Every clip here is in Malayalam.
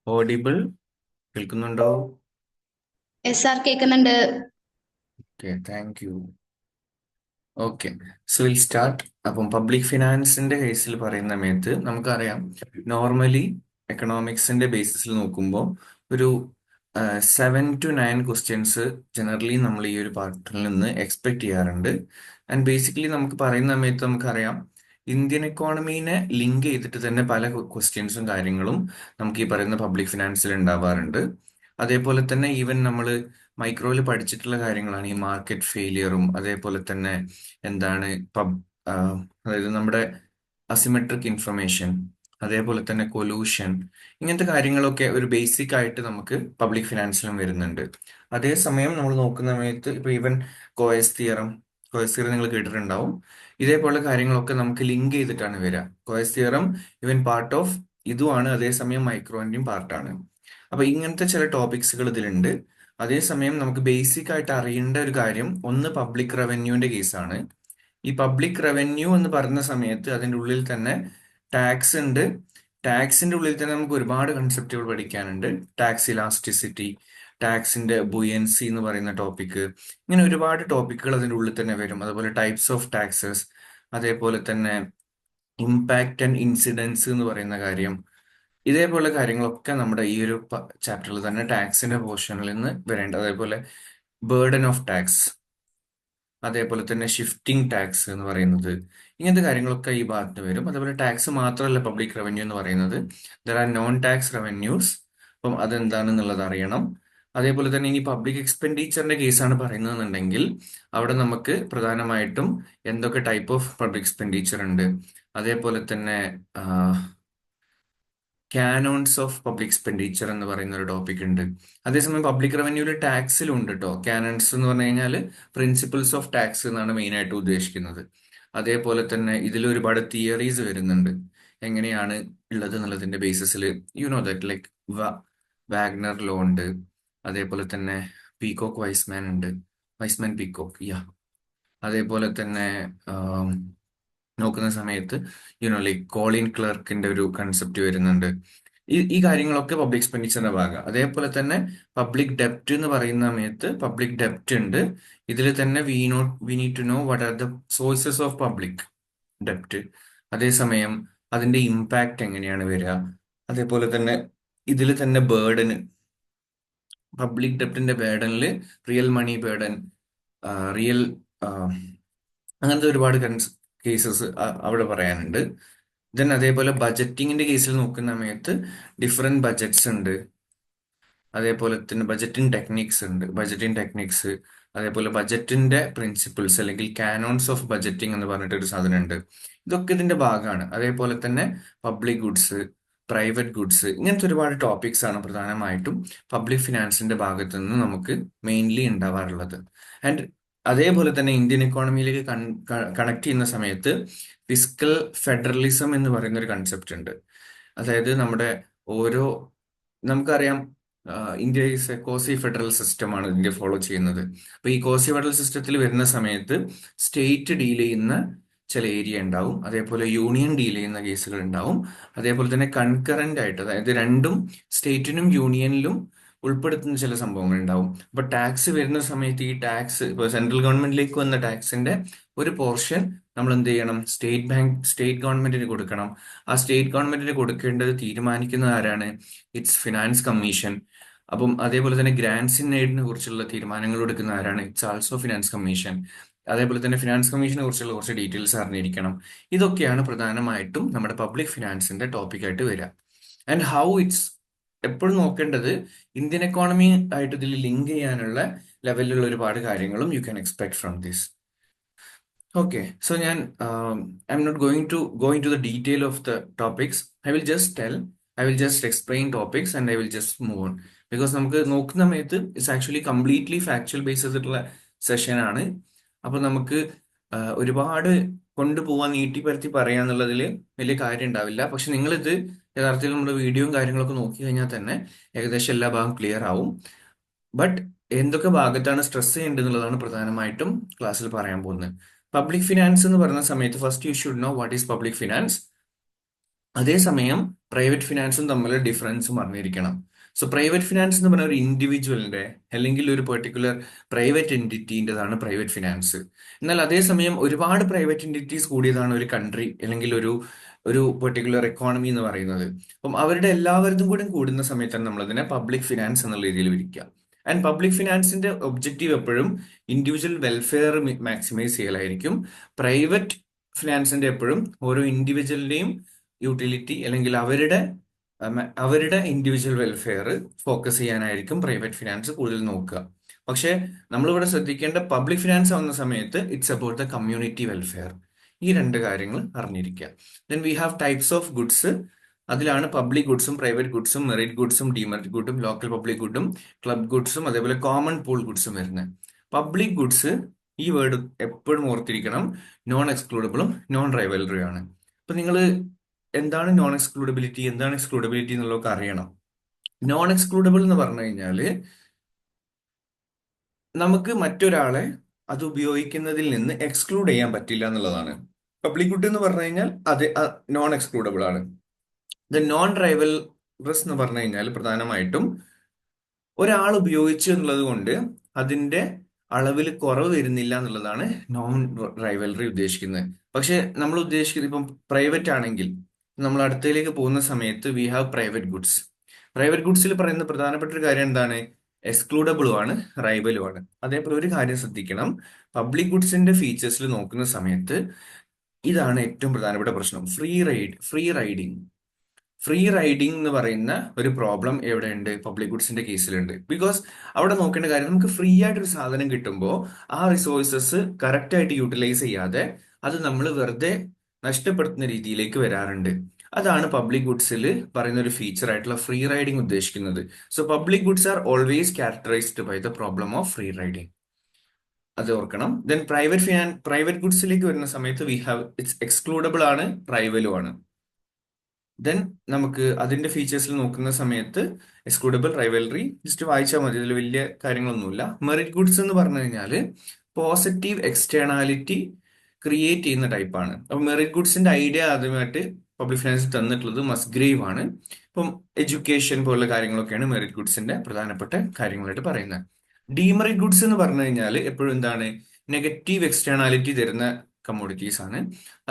ഓഡിബിൾ കേൾക്കുന്നുണ്ടോ? എസ് ആർ കേൾക്കുന്നുണ്ട്. Okay, thank you. Okay, so will start. അപ്പം പബ്ലിക് ഫിനാൻസിന്റെ കേസിൽ പറയുന്ന സമയത്ത് നമുക്കറിയാം, നോർമലി എക്കണോമിക്സിന്റെ ബേസിസിൽ നോക്കുമ്പോൾ ഒരു 7 to 9 ക്വസ്റ്റ്യൻസ് ജനറലി നമ്മൾ ഈ ഒരു പാർട്ടിൽ നിന്ന് എക്സ്പെക്ട് ചെയ്യാറുണ്ട്. ആൻഡ് ബേസിക്കലി നമുക്ക് പറയുന്ന സമയത്ത് നമുക്കറിയാം, ഇന്ത്യൻ എക്കോണമീനെ ലിങ്ക് ചെയ്തിട്ട് തന്നെ പല ക്വസ്റ്റ്യൻസും കാര്യങ്ങളും നമുക്ക് ഈ പറയുന്ന പബ്ലിക് ഫിനാൻസിൽ ഉണ്ടാവാറുണ്ട്. അതേപോലെ തന്നെ ഈവൻ നമ്മൾ മൈക്രോയിൽ പഠിച്ചിട്ടുള്ള കാര്യങ്ങളാണ് ഈ മാർക്കറ്റ് ഫെയിലിയറും, അതേപോലെ തന്നെ എന്താണ് പബ് അതായത് നമ്മുടെ അസിമെട്രിക് ഇൻഫർമേഷൻ, അതേപോലെ തന്നെ കൊലൂഷൻ, ഇങ്ങനത്തെ കാര്യങ്ങളൊക്കെ ഒരു ബേസിക് ആയിട്ട് നമുക്ക് പബ്ലിക് ഫിനാൻസിലും വരുന്നുണ്ട്. അതേസമയം നമ്മൾ നോക്കുന്ന സമയത്ത് ഇപ്പൊ ഈവൻ കോയസ് തിയറം കോയസ് തിയറം നിങ്ങൾ കേട്ടിട്ടുണ്ടാവും. ഇതേപോലുള്ള കാര്യങ്ങളൊക്കെ നമുക്ക് ലിങ്ക് ചെയ്തിട്ടാണ് വരിക. കോയസ് തിയറം ഈവൻ പാർട്ട് ഓഫ് ഇതുമാണ്, അതേസമയം മൈക്രോന്റെയും പാർട്ടാണ്. അപ്പൊ ഇങ്ങനത്തെ ചില ടോപ്പിക്സുകൾ ഇതിലുണ്ട്. അതേസമയം നമുക്ക് ബേസിക് ആയിട്ട് അറിയേണ്ട ഒരു കാര്യം ഒന്ന് പബ്ലിക് റവന്യൂവിന്റെ കേസാണ്. ഈ പബ്ലിക് റവന്യൂ എന്ന് പറയുന്ന സമയത്ത് അതിൻ്റെ ഉള്ളിൽ തന്നെ ടാക്സ് ഉണ്ട്. ടാക്സിന്റെ ഉള്ളിൽ തന്നെ നമുക്ക് ഒരുപാട് കൺസെപ്റ്റുകൾ പഠിക്കാനുണ്ട്. ടാക്സ് ഇലാസ്റ്റിസിറ്റി, ടാക്സിന്റെ ബുയൻസി എന്ന് പറയുന്ന ടോപ്പിക്ക്, ഇങ്ങനെ ഒരുപാട് ടോപ്പിക്കുകൾ അതിൻ്റെ ഉള്ളിൽ തന്നെ വരും. അതുപോലെ ടൈപ്സ് ഓഫ് ടാക്സസ്, അതേപോലെ തന്നെ ഇമ്പാക്റ്റ് ആൻഡ് ഇൻസിഡൻസ് എന്ന് പറയുന്ന കാര്യം, ഇതേപോലെ കാര്യങ്ങളൊക്കെ നമ്മുടെ ഈ ഒരു ചാപ്റ്ററിൽ തന്നെ ടാക്സിന്റെ പോർഷനിൽ നിന്ന് വരേണ്ടത്. അതേപോലെ ബേർഡൻ ഓഫ് ടാക്സ്, അതേപോലെ തന്നെ ഷിഫ്റ്റിംഗ് ടാക്സ് എന്ന് പറയുന്നത്, ഇങ്ങനത്തെ കാര്യങ്ങളൊക്കെ ഈ ഭാഗത്ത് വരും. അതേപോലെ ടാക്സ് മാത്രമല്ല പബ്ലിക് റവന്യൂ എന്ന് പറയുന്നത്, there R non tax revenues. അപ്പം അതെന്താണെന്നുള്ളത് അറിയണം. അതേപോലെ തന്നെ ഇനി പബ്ലിക് എക്സ്പെൻഡിച്ചറിന്റെ കേസാണ് പറയുന്നതെന്നുണ്ടെങ്കിൽ അവിടെ നമുക്ക് പ്രധാനമായിട്ടും എന്തൊക്കെ ടൈപ്പ് ഓഫ് പബ്ലിക് എക്സ്പെൻഡിച്ചർ ഉണ്ട്, അതേപോലെ തന്നെ കാനോൺസ് ഓഫ് പബ്ലിക് എക്സ്പെൻഡിച്ചർ എന്ന് പറയുന്ന ഒരു ടോപ്പിക് ഉണ്ട്. അതേസമയം പബ്ലിക് റവന്യൂവിൽ ടാക്സിലും ഉണ്ട് കേട്ടോ. കാനോൺസ് എന്ന് പറഞ്ഞു കഴിഞ്ഞാൽ പ്രിൻസിപ്പിൾസ് ഓഫ് ടാക്സ് എന്നാണ് മെയിൻ ആയിട്ട് ഉദ്ദേശിക്കുന്നത്. അതേപോലെ തന്നെ ഇതിൽ ഒരുപാട് തിയറീസ് വരുന്നുണ്ട്, എങ്ങനെയാണ് ഉള്ളത് എന്നുള്ളതിന്റെ ബേസിസിൽ. You know that like Wagner law ഉണ്ട്, അതേപോലെ തന്നെ പീകോക്ക് വൈസ്മാൻ ഉണ്ട്, വൈസ്മാൻ പീകോക്ക്, യാ. അതേപോലെ തന്നെ ആം, നോക്കുന്ന സമയത്ത് ലൈക്ക് കോളിൻ ക്ലർക്കിന്റെ ഒരു കൺസെപ്റ്റ് വരുന്നുണ്ട്. ഈ കാര്യങ്ങളൊക്കെ പബ്ലിക് എക്സ്പെൻഡിച്ചറിന്റെ ഭാഗം. അതേപോലെ തന്നെ പബ്ലിക് ഡെപ്റ്റ് എന്ന് പറയുന്ന സമയത്ത് പബ്ലിക് ഡെപ്റ്റ് ഉണ്ട്. ഇതിൽ തന്നെ we need to know what are the sources of public ഡെപ്റ്റ്. അതേസമയം അതിന്റെ ഇമ്പാക്റ്റ് എങ്ങനെയാണ് വരിക. അതേപോലെ തന്നെ ഇതിൽ തന്നെ ബേർഡന്, പബ്ലിക് ഡെപ്റ്റിന്റെ ബേർഡനിൽ റിയൽ മണി ബേർഡൻ, റിയൽ, അങ്ങനത്തെ ഒരുപാട് കേസസ് അവിടെ പറയാനുണ്ട്. ദെൻ അതേപോലെ ബജറ്റിങ്ങിന്റെ കേസിൽ നോക്കുന്ന സമയത്ത് ഡിഫറെന്റ് ബജറ്റ്സ് ഉണ്ട്. അതേപോലെ തന്നെ ബജറ്റിംഗ് ടെക്നിക്സ്, അതേപോലെ ബജറ്റിന്റെ പ്രിൻസിപ്പിൾസ് അല്ലെങ്കിൽ കാനോൺസ് ഓഫ് ബജറ്റിംഗ് എന്ന് പറഞ്ഞിട്ട് ഒരു സാധനമുണ്ട്. ഇതൊക്കെ ഇതിന്റെ ഭാഗമാണ്. അതേപോലെ തന്നെ പബ്ലിക് ഗുഡ്സ്, പ്രൈവറ്റ് ഗുഡ്സ്, ഇങ്ങനത്തെ ഒരുപാട് ടോപ്പിക്സ് ആണ് പ്രധാനമായിട്ടും പബ്ലിക് ഫിനാൻസിന്റെ ഭാഗത്ത് നിന്ന് നമുക്ക് മെയിൻലി ഉണ്ടാവാറുള്ളത്. ആൻഡ് അതേപോലെ തന്നെ ഇന്ത്യൻ എക്കോണമിയിലേക്ക് കണക്ട് ചെയ്യുന്ന സമയത്ത് ഫിസ്ക്കൽ ഫെഡറലിസം എന്ന് പറയുന്ന ഒരു കൺസെപ്റ്റ് ഉണ്ട്. അതായത് നമ്മുടെ ഓരോ, നമുക്കറിയാം, India is a quasi federal സിസ്റ്റമാണ് ഇന്ത്യ ഫോളോ ചെയ്യുന്നത്. അപ്പൊ ഈ കോസി ഫെഡറൽ സിസ്റ്റത്തിൽ വരുന്ന സമയത്ത് സ്റ്റേറ്റ് ഡീൽ ചെയ്യുന്ന ചില ഏരിയ ഉണ്ടാവും, അതേപോലെ യൂണിയൻ ഡീൽ ചെയ്യുന്ന കേസുകൾ ഉണ്ടാവും. അതേപോലെ തന്നെ കൺകറന്റ് ആയിട്ട്, അതായത് രണ്ടും സ്റ്റേറ്റിനും യൂണിയനിലും ഉൾപ്പെടുത്തുന്ന ചില സംഭവങ്ങൾ ഉണ്ടാവും. അപ്പൊ ടാക്സ് വരുന്ന സമയത്ത് ഈ ടാക്സ് ഇപ്പൊ സെൻട്രൽ ഗവൺമെന്റിലേക്ക് വന്ന ടാക്സിന്റെ ഒരു പോർഷൻ നമ്മൾ എന്ത് ചെയ്യണം, സ്റ്റേറ്റ് ഗവൺമെന്റിന് കൊടുക്കണം. ആ സ്റ്റേറ്റ് ഗവൺമെന്റിന് കൊടുക്കേണ്ടത് തീരുമാനിക്കുന്നത് ആരാണ്? It's finance commission. അപ്പം അതേപോലെ തന്നെ ഗ്രാൻസ് ഇൻ എയ്ഡിനെ കുറിച്ചുള്ള തീരുമാനങ്ങൾ എടുക്കുന്ന ആരാണ്? It's also finance commission. അതേപോലെ തന്നെ ഫിനാൻസ് കമ്മീഷനെ കുറിച്ചുള്ള കുറച്ച് ഡീറ്റെയിൽസ് അറിഞ്ഞിരിക്കണം. ഇതൊക്കെയാണ് പ്രധാനമായിട്ടും നമ്മുടെ പബ്ലിക് ഫിനാൻസിന്റെ ടോപ്പിക്കായിട്ട് വരിക. ആൻഡ് ഹൗ ഇറ്റ്സ് എപ്പോഴും നോക്കേണ്ടത്, ഇന്ത്യൻ എക്കോണമി ആയിട്ട് ഇതിൽ ലിങ്ക് ചെയ്യാനുള്ള ലെവലിലുള്ള ഒരുപാട് കാര്യങ്ങളും you can expect from this. Okay, so ഞാൻ I am not going to the detail of the topics. I will just explain topics and I will just move on. Because നമുക്ക് നോക്കുന്ന സമയത്ത് it's actually completely factual base ചെയ്തിട്ടുള്ള സെഷൻ ആണ്. അപ്പൊ നമുക്ക് ഒരുപാട് കൊണ്ടുപോവാൻ നീട്ടിപ്പരത്തി പറയാന്നുള്ളതിൽ വലിയ കാര്യം ഉണ്ടാവില്ല. പക്ഷെ നിങ്ങളിത് യഥാർത്ഥത്തിൽ നമ്മുടെ വീഡിയോയും കാര്യങ്ങളൊക്കെ നോക്കി കഴിഞ്ഞാൽ തന്നെ ഏകദേശം എല്ലാ ഭാഗം ക്ലിയർ ആവും. ബട്ട് എന്തൊക്കെ ഭാഗത്താണ് സ്ട്രെസ് ചെയ്യേണ്ടത് എന്നുള്ളതാണ് പ്രധാനമായിട്ടും ക്ലാസ്സിൽ പറയാൻ പോകുന്നത്. പബ്ലിക് ഫിനാൻസ് എന്ന് പറയുന്ന സമയത്ത് first U should know what is public finance. അതേസമയം പ്രൈവറ്റ് ഫിനാൻസും തമ്മിൽ ഡിഫറൻസും അറിഞ്ഞിരിക്കണം. സോ പ്രൈവറ്റ് ഫിനാൻസ് എന്ന് പറഞ്ഞ ഒരു ഇൻഡിവിജ്വലിന്റെ അല്ലെങ്കിൽ ഒരു പെർട്ടിക്കുലർ പ്രൈവറ്റ് എൻറ്റിറ്റിൻ്റെതാണ് പ്രൈവറ്റ് ഫിനാൻസ്. എന്നാൽ അതേസമയം ഒരുപാട് പ്രൈവറ്റ് എൻറ്റിറ്റീസ് കൂടിയതാണ് ഒരു കൺട്രി അല്ലെങ്കിൽ ഒരു ഒരു പെർട്ടിക്കുലർ എക്കോണമി എന്ന് പറയുന്നത്. അപ്പം അവരുടെ എല്ലാവരും കൂടി കൂടുന്ന സമയത്താണ് നമ്മളതിനെ പബ്ലിക് ഫിനാൻസ് എന്നുള്ള രീതിയിൽ വിളിക്കുക. ആൻഡ് പബ്ലിക് ഫിനാൻസിന്റെ ഒബ്ജക്റ്റീവ് എപ്പോഴും ഇൻഡിവിജ്വൽ വെൽഫെയർ മാക്സിമൈസ് ചെയ്യലായിരിക്കും. പ്രൈവറ്റ് ഫിനാൻസിന്റെ എപ്പോഴും ഓരോ ഇൻഡിവിജ്വലിന്റെയും യൂട്ടിലിറ്റി അല്ലെങ്കിൽ അവരുടെ ഇൻഡിവിജ്വൽ വെൽഫെയർ ഫോക്കസ് ചെയ്യാനായിരിക്കും പ്രൈവറ്റ് ഫിനാൻസ് കൂടുതൽ നോക്കുക. പക്ഷേ നമ്മളിവിടെ ശ്രദ്ധിക്കേണ്ട പബ്ലിക് ഫിനാൻസ് ആവുന്ന സമയത്ത് it's about the community welfare. ഈ രണ്ട് കാര്യങ്ങൾ അറിഞ്ഞിരിക്കുക. Then we have types of goods. അതിലാണ് പബ്ലിക് ഗുഡ്സും പ്രൈവറ്റ് ഗുഡ്സും മെറിറ്റ് ഗുഡ്സും ഡിമെറിറ്റ് ഗുഡും ലോക്കൽ പബ്ലിക് ഗുഡും ക്ലബ് ഗുഡ്സും അതേപോലെ കോമൺ പൂൾ ഗുഡ്സും വരുന്നത്. പബ്ലിക് ഗുഡ്സ്, ഈ വേർഡ് എപ്പോഴും ഓർത്തിരിക്കണം, നോൺ എക്സ്ക്ലൂഡബിളും നോൺ റൈവലറിയും ആണ്. അപ്പൊ നിങ്ങൾ എന്താണ് നോൺ എക്സ്ക്ലൂഡബിലിറ്റി, എന്താണ് എക്സ്ക്ലൂഡബിലിറ്റി എന്നുള്ളതൊക്കെ അറിയണം. നോൺ എക്സ്ക്ലൂഡബിൾ എന്ന് പറഞ്ഞു കഴിഞ്ഞാല് നമുക്ക് മറ്റൊരാളെ അത് ഉപയോഗിക്കുന്നതിൽ നിന്ന് എക്സ്ക്ലൂഡ് ചെയ്യാൻ പറ്റില്ല എന്നുള്ളതാണ്. പബ്ലിക് ഗുഡ് എന്ന് പറഞ്ഞു കഴിഞ്ഞാൽ അത് നോൺ എക്സ്ക്ലൂഡബിൾ ആണ്. ദ നോൺ റൈവൽറസ് എന്ന് പറഞ്ഞു കഴിഞ്ഞാൽ പ്രധാനമായിട്ടും ഒരാൾ ഉപയോഗിച്ചു എന്നുള്ളത് കൊണ്ട് അതിന്റെ അളവിൽ കുറവ് വരുന്നില്ല എന്നുള്ളതാണ് നോൺ റൈവലറി ഉദ്ദേശിക്കുന്നത്. പക്ഷെ നമ്മൾ ഉദ്ദേശിക്കുന്നത് ഇപ്പം പ്രൈവറ്റ് ആണെങ്കിൽ നമ്മൾ അടുത്തതിലേക്ക് പോകുന്ന സമയത്ത് we have private goods. Private ഗുഡ്സിൽ പറയുന്ന പ്രധാനപ്പെട്ട ഒരു കാര്യം എന്താണ്? എക്സ്ക്ലൂഡബിളും ആണ്, റൈവലും ആണ്. അതേപോലെ ഒരു കാര്യം ശ്രദ്ധിക്കണം, പബ്ലിക് ഗുഡ്സിന്റെ ഫീച്ചേഴ്സിൽ നോക്കുന്ന സമയത്ത് ഇതാണ് ഏറ്റവും പ്രധാനപ്പെട്ട പ്രശ്നം. ഫ്രീ റൈഡിങ് എന്ന് പറയുന്ന ഒരു പ്രോബ്ലം എവിടെയുണ്ട്? പബ്ലിക് ഗുഡ്സിന്റെ കേസിലുണ്ട്. ബിക്കോസ് അവിടെ നോക്കേണ്ട കാര്യം, നമുക്ക് ഫ്രീ ആയിട്ട് ഒരു സാധനം കിട്ടുമ്പോൾ ആ റിസോഴ്സസ് കറക്റ്റ് ആയിട്ട് യൂട്ടിലൈസ് ചെയ്യാതെ അത് നമ്മൾ വെറുതെ നഷ്ടപ്പെടുത്തുന്ന രീതിയിലേക്ക് വരാറുണ്ട്. അതാണ് പബ്ലിക് ഗുഡ്സിൽ പറയുന്ന ഒരു ഫീച്ചർ ആയിട്ടുള്ള ഫ്രീ റൈഡിങ് ഉദ്ദേശിക്കുന്നത്. So public goods are always characterized by the problem of free riding. അത് ഓർക്കണം. ദെൻ പ്രൈവറ്റ് ഗുഡ്സിലേക്ക് വരുന്ന സമയത്ത് വി ഹാവ് ഇറ്റ്സ് എക്സ്ക്ലൂഡബിൾ ആണ്, റൈവലും ആണ്. ദെൻ നമുക്ക് അതിന്റെ ഫീച്ചേഴ്സിൽ നോക്കുന്ന സമയത്ത് എക്സ്ക്ലൂഡബിൾ, റൈവലറി ജസ്റ്റ് വായിച്ചാൽ മതി, ഇതിൽ വലിയ കാര്യങ്ങളൊന്നുമില്ല. മെറിറ്റ് ഗുഡ്സ് എന്ന് പറഞ്ഞു കഴിഞ്ഞാൽ പോസിറ്റീവ് എക്സ്റ്റേണാലിറ്റി ക്രിയേറ്റ് ചെയ്യുന്ന ടൈപ്പാണ്. അപ്പൊ മെറിറ്റ് ഗുഡ്സിന്റെ ഐഡിയ ആദ്യമായിട്ട് പബ്ലിക് ഫിനാൻസ് തന്നിട്ടുള്ളത് മസ്ഗ്രേവ് ആണ്. ഇപ്പം എഡ്യൂക്കേഷൻ പോലുള്ള കാര്യങ്ങളൊക്കെയാണ് മെറിറ്റ് ഗുഡ്സിന്റെ പ്രധാനപ്പെട്ട കാര്യങ്ങളായിട്ട് പറയുന്നത്. ഡീമെറിറ്റ് ഗുഡ്സ് എന്ന് പറഞ്ഞു കഴിഞ്ഞാൽ എപ്പോഴും എന്താണ്? നെഗറ്റീവ് എക്സ്റ്റേണാലിറ്റി തരുന്ന കമ്മോഡിറ്റീസ് ആണ്.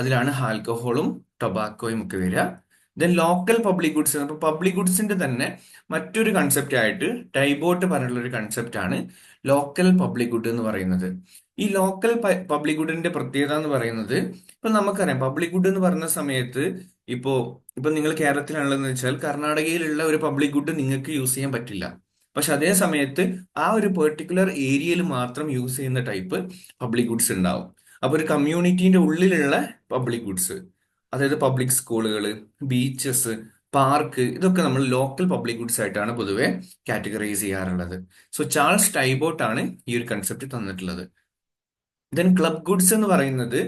അതിലാണ് ആൽക്കഹോളും ടൊബാക്കോയും ഒക്കെ വരിക. ദെൻ ലോക്കൽ പബ്ലിക് ഗുഡ്സ്, അപ്പൊ പബ്ലിക് ഗുഡ്സിന്റെ തന്നെ മറ്റൊരു കൺസെപ്റ്റ് ആയിട്ട് ടൈബോട്ട് പറഞ്ഞിട്ടുള്ള ഒരു കൺസെപ്റ്റ് ആണ് ലോക്കൽ പബ്ലിക് ഗുഡ് എന്ന് പറയുന്നത്. ഈ ലോക്കൽ പബ്ലിക് ഗുഡിന്റെ പ്രത്യേകത എന്ന് പറയുന്നത്, ഇപ്പൊ നമുക്കറിയാം പബ്ലിക് ഗുഡ് എന്ന് പറയുന്ന സമയത്ത് ഇപ്പോ ഇപ്പൊ നിങ്ങൾ കേരളത്തിലാണുള്ളതെന്ന് വെച്ചാൽ കർണാടകയിലുള്ള ഒരു പബ്ലിക് ഗുഡ് നിങ്ങൾക്ക് യൂസ് ചെയ്യാൻ പറ്റില്ല. പക്ഷെ അതേ സമയത്ത് ആ ഒരു പെർട്ടിക്കുലർ ഏരിയയിൽ മാത്രം യൂസ് ചെയ്യുന്ന ടൈപ്പ് പബ്ലിക് ഗുഡ്സ് ഉണ്ടാവും. അപ്പൊ ഒരു കമ്മ്യൂണിറ്റീന്റെ ഉള്ളിലുള്ള പബ്ലിക് ഗുഡ്സ്, അതായത് പബ്ലിക് സ്കൂളുകൾ, ബീച്ചസ്, പാർക്ക്, ഇതൊക്കെ നമ്മൾ ലോക്കൽ പബ്ലിക് ഗുഡ്സ് ആയിട്ടാണ് പൊതുവെ കാറ്റഗറൈസ് ചെയ്യാറുള്ളത്. സോ ചാൾസ് ടൈബോട്ട് ആണ് ഈ ഒരു കൺസെപ്റ്റ് തന്നിട്ടുള്ളത്. ദെൻ ക്ലബ് ഗുഡ്സ് എന്ന് പറയുന്നത്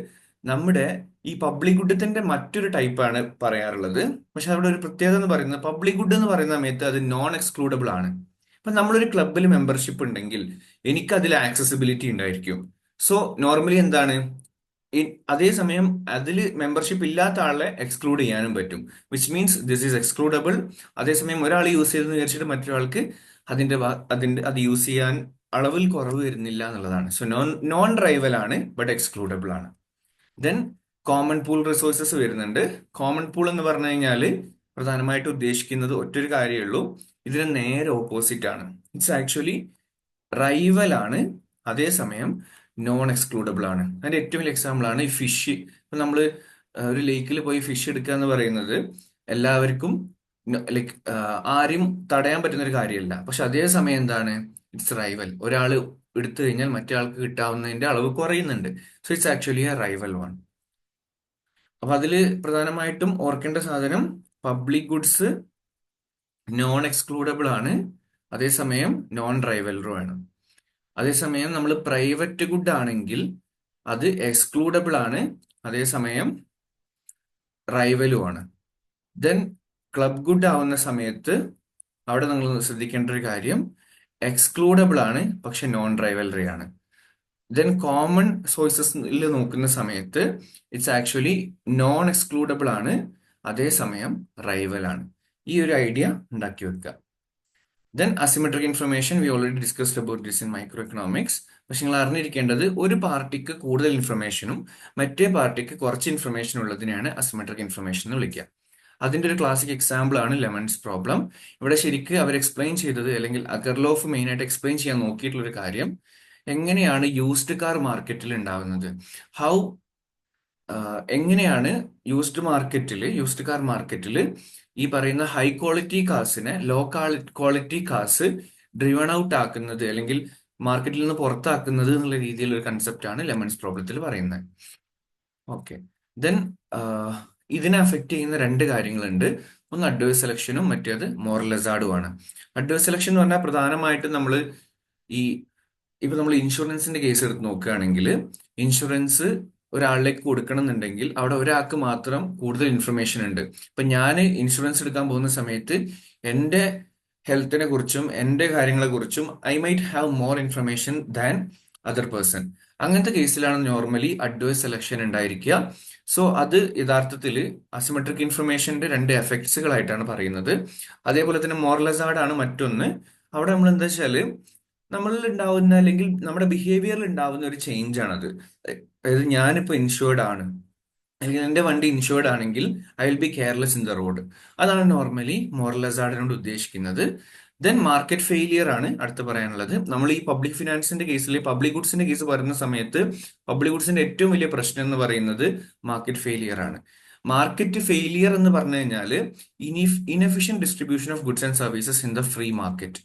നമ്മുടെ ഈ പബ്ലിക് ഗുഡത്തിന്റെ മറ്റൊരു ടൈപ്പാണ് പറയാറുള്ളത്. പക്ഷെ അവിടെ ഒരു പ്രത്യേകത എന്ന് പറയുന്നത്, പബ്ലിക് ഗുഡ് എന്ന് പറയുന്ന സമയത്ത് അത് നോൺ എക്സ്ക്ലൂഡബിൾ ആണ്. ഇപ്പൊ നമ്മളൊരു ക്ലബിൽ മെമ്പർഷിപ്പ് ഉണ്ടെങ്കിൽ എനിക്ക് അതിൽ ആക്സസിബിലിറ്റി ഉണ്ടായിരിക്കും. സോ നോർമലി എന്താണ്, അതേസമയം അതിൽ മെമ്പർഷിപ്പ് ഇല്ലാത്ത ആളെ എക്സ്ക്ലൂഡ് ചെയ്യാനും പറ്റും. Which means this is excludable. അതേസമയം ഒരാൾ യൂസ് ചെയ്തെന്ന് വിചാരിച്ചിട്ട് മറ്റൊരാൾക്ക് അത് യൂസ് ചെയ്യാൻ അളവിൽ കുറവ് വരുന്നില്ല എന്നുള്ളതാണ്. സോ നോൺ റൈവൽ ആണ്, ബട്ട് എക്സ്ക്ലൂഡബിൾ ആണ്. ദെൻ കോമൺ പൂൾ റിസോഴ്സസ് വരുന്നുണ്ട്. കോമൺ പൂൾ എന്ന് പറഞ്ഞു കഴിഞ്ഞാൽ പ്രധാനമായിട്ട് ഉദ്ദേശിക്കുന്നത് ഒറ്റൊരു കാര്യമേ ഉള്ളൂ, ഇതിന് നേരെ ഓപ്പോസിറ്റ് ആണ്. ഇറ്റ്സ് ആക്ച്വലി റൈവൽ ആണ്, അതേസമയം നോൺ എക്സ്ക്ലൂഡബിൾ ആണ്. അതിന്റെ ഏറ്റവും വലിയ എക്സാമ്പിൾ ആണ് ഈ ഫിഷ്. ഇപ്പൊ നമ്മൾ ഒരു ലേക്കിൽ പോയി ഫിഷ് എടുക്കുക എന്ന് പറയുന്നത് എല്ലാവർക്കും ലൈക്ക് ആരും തടയാൻ പറ്റുന്ന ഒരു കാര്യമല്ല. പക്ഷെ അതേസമയം എന്താണ്? It's rival. ഒരാൾ എടുത്തു കഴിഞ്ഞാൽ മറ്റേ ആൾക്ക് കിട്ടാവുന്നതിന്റെ അളവ് കുറയുന്നുണ്ട്. So it's actually a rival one. അപ്പൊ അതില് പ്രധാനമായിട്ടും ഓർക്കേണ്ട സാധനം, പബ്ലിക് ഗുഡ്സ് നോൺ എക്സ്ക്ലൂഡബിൾ ആണ്, അതേസമയം നോൺ റൈവലറും ആണ്. അതേസമയം നമ്മൾ പ്രൈവറ്റ് ഗുഡ് ആണെങ്കിൽ അത് എക്സ്ക്ലൂഡബിൾ ആണ്, അതേസമയം റൈവലും ആണ്. ദെൻ ക്ലബ് ഗുഡ് ആവുന്ന സമയത്ത് അവിടെ നിങ്ങൾ ശ്രദ്ധിക്കേണ്ട ഒരു കാര്യം, എക്സ്ക്ലൂഡബിൾ ആണ് പക്ഷെ നോൺ റൈവലറി ആണ്. ദെൻ കോമൺ സോഴ്സസിൽ നോക്കുന്ന സമയത്ത് ഇറ്റ്സ് ആക്ച്വലി നോൺ എക്സ്ക്ലൂഡബിൾ ആണ്, അതേസമയം റൈവലാണ്. ഈ ഒരു ഐഡിയ ഉണ്ടാക്കി വെക്കുക. Then asymmetric information we already discussed about this in micro economics. പക്ഷെ നിങ്ങൾ അറിഞ്ഞിരിക്കേണ്ടത്, ഒരു പാർട്ടിക്ക് കൂടുതൽ ഇൻഫർമേഷനും മറ്റേ പാർട്ടിക്ക് കുറച്ച് ഇൻഫർമേഷൻ ഉള്ളതിനെയാണ് അസിമെട്രിക് ഇൻഫർമേഷൻ എന്ന് വിളിക്കുക. അതിന്റെ ഒരു ക്ലാസിക് എക്സാമ്പിൾ ആണ് ലെമൺസ് പ്രോബ്ലം. ഇവിടെ ശരിക്കും അവർ എക്സ്പ്ലെയിൻ ചെയ്തത്, അല്ലെങ്കിൽ അഗർലോഫ് മെയിൻ ആയിട്ട് എക്സ്പ്ലെയിൻ ചെയ്യാൻ നോക്കിയിട്ടുള്ള ഒരു കാര്യം, എങ്ങനെയാണ് യൂസ്ഡ് കാർ മാർക്കറ്റിൽ ഉണ്ടാവുന്നത്, ഹൗ എങ്ങനെയാണ് യൂസ്ഡ് കാർ മാർക്കറ്റിൽ ഈ പറയുന്ന ഹൈ ക്വാളിറ്റി കാർസിനെ low quality cars driven out ആക്കുന്നത്, അല്ലെങ്കിൽ മാർക്കറ്റിൽ നിന്ന് പുറത്താക്കുന്നത് എന്നുള്ള രീതിയിലുള്ള ഒരു കൺസെപ്റ്റ് ആണ് ലെമൺസ് പ്രോബ്ലത്തിൽ പറയുന്നത്. ഓക്കെ. ദെൻ ഇതിനെ അഫക്റ്റ് ചെയ്യുന്ന രണ്ട് കാര്യങ്ങളുണ്ട്. ഒന്ന് അഡ്വേഴ്സ് സെലക്ഷനും മറ്റേത് മോറൽ ഹസാർഡും ആണ്. അഡ്വേഴ്സ് സെലക്ഷൻ എന്ന് പറഞ്ഞാൽ പ്രധാനമായിട്ടും ഈ ഇപ്പൊ നമ്മൾ ഇൻഷുറൻസിന്റെ കേസ് എടുത്ത് നോക്കുകയാണെങ്കിൽ, ഇൻഷുറൻസ് ഒരാളിലേക്ക് കൊടുക്കണം എന്നുണ്ടെങ്കിൽ അവിടെ ഒരാൾക്ക് മാത്രം കൂടുതൽ ഇൻഫർമേഷൻ ഉണ്ട്. ഇപ്പൊ ഞാൻ ഇൻഷുറൻസ് എടുക്കാൻ പോകുന്ന സമയത്ത് എന്റെ ഹെൽത്തിനെ കുറിച്ചും എന്റെ കാര്യങ്ങളെ കുറിച്ചും I might have more information than other person. അങ്ങനത്തെ കേസിലാണ് നോർമലി അഡ്വേഴ്സ് സെലക്ഷൻ ഉണ്ടായിരിക്കുക. സോ അത് യഥാർത്ഥത്തിൽ അസിമെട്രിക് ഇൻഫർമേഷന്റെ രണ്ട് എഫക്ട്സുകളായിട്ടാണ് പറയുന്നത്. അതേപോലെ തന്നെ മോറൽ ഹസാർഡ് ആണ് മറ്റൊന്ന്. അവിടെ നമ്മൾ എന്താ വെച്ചാല്, നമ്മളിൽ ഉണ്ടാവുന്ന അല്ലെങ്കിൽ നമ്മുടെ ബിഹേവിയറിൽ ഉണ്ടാവുന്ന ഒരു ചേഞ്ച് ആണത്. അതായത് ഞാനിപ്പോ ഇൻഷുർഡ് ആണ്, അല്ലെങ്കിൽ എന്റെ വണ്ടി ഇൻഷുർഡ് ആണെങ്കിൽ I will be careless in the road. അതാണ് നോർമലി മോറൽ ഹസാർഡിനോട് ഉദ്ദേശിക്കുന്നത്. ദെൻ മാർക്കറ്റ് ഫെയിലിയർ ആണ് അടുത്ത് പറയാനുള്ളത്. നമ്മൾ ഈ പബ്ലിക് ഫിനാൻസിന്റെ കേസിൽ പബ്ലിക് ഗുഡ്സിന്റെ കേസ് പറയുന്ന സമയത്ത് പബ്ലിക് ഗുഡ്സിന്റെ ഏറ്റവും വലിയ പ്രശ്നം എന്ന് പറയുന്നത് മാർക്കറ്റ് ഫെയിലിയർ ആണ്. മാർക്കറ്റ് ഫെയിലിയർ എന്ന് പറഞ്ഞു കഴിഞ്ഞാൽ inefficient distribution of goods and services in the free market.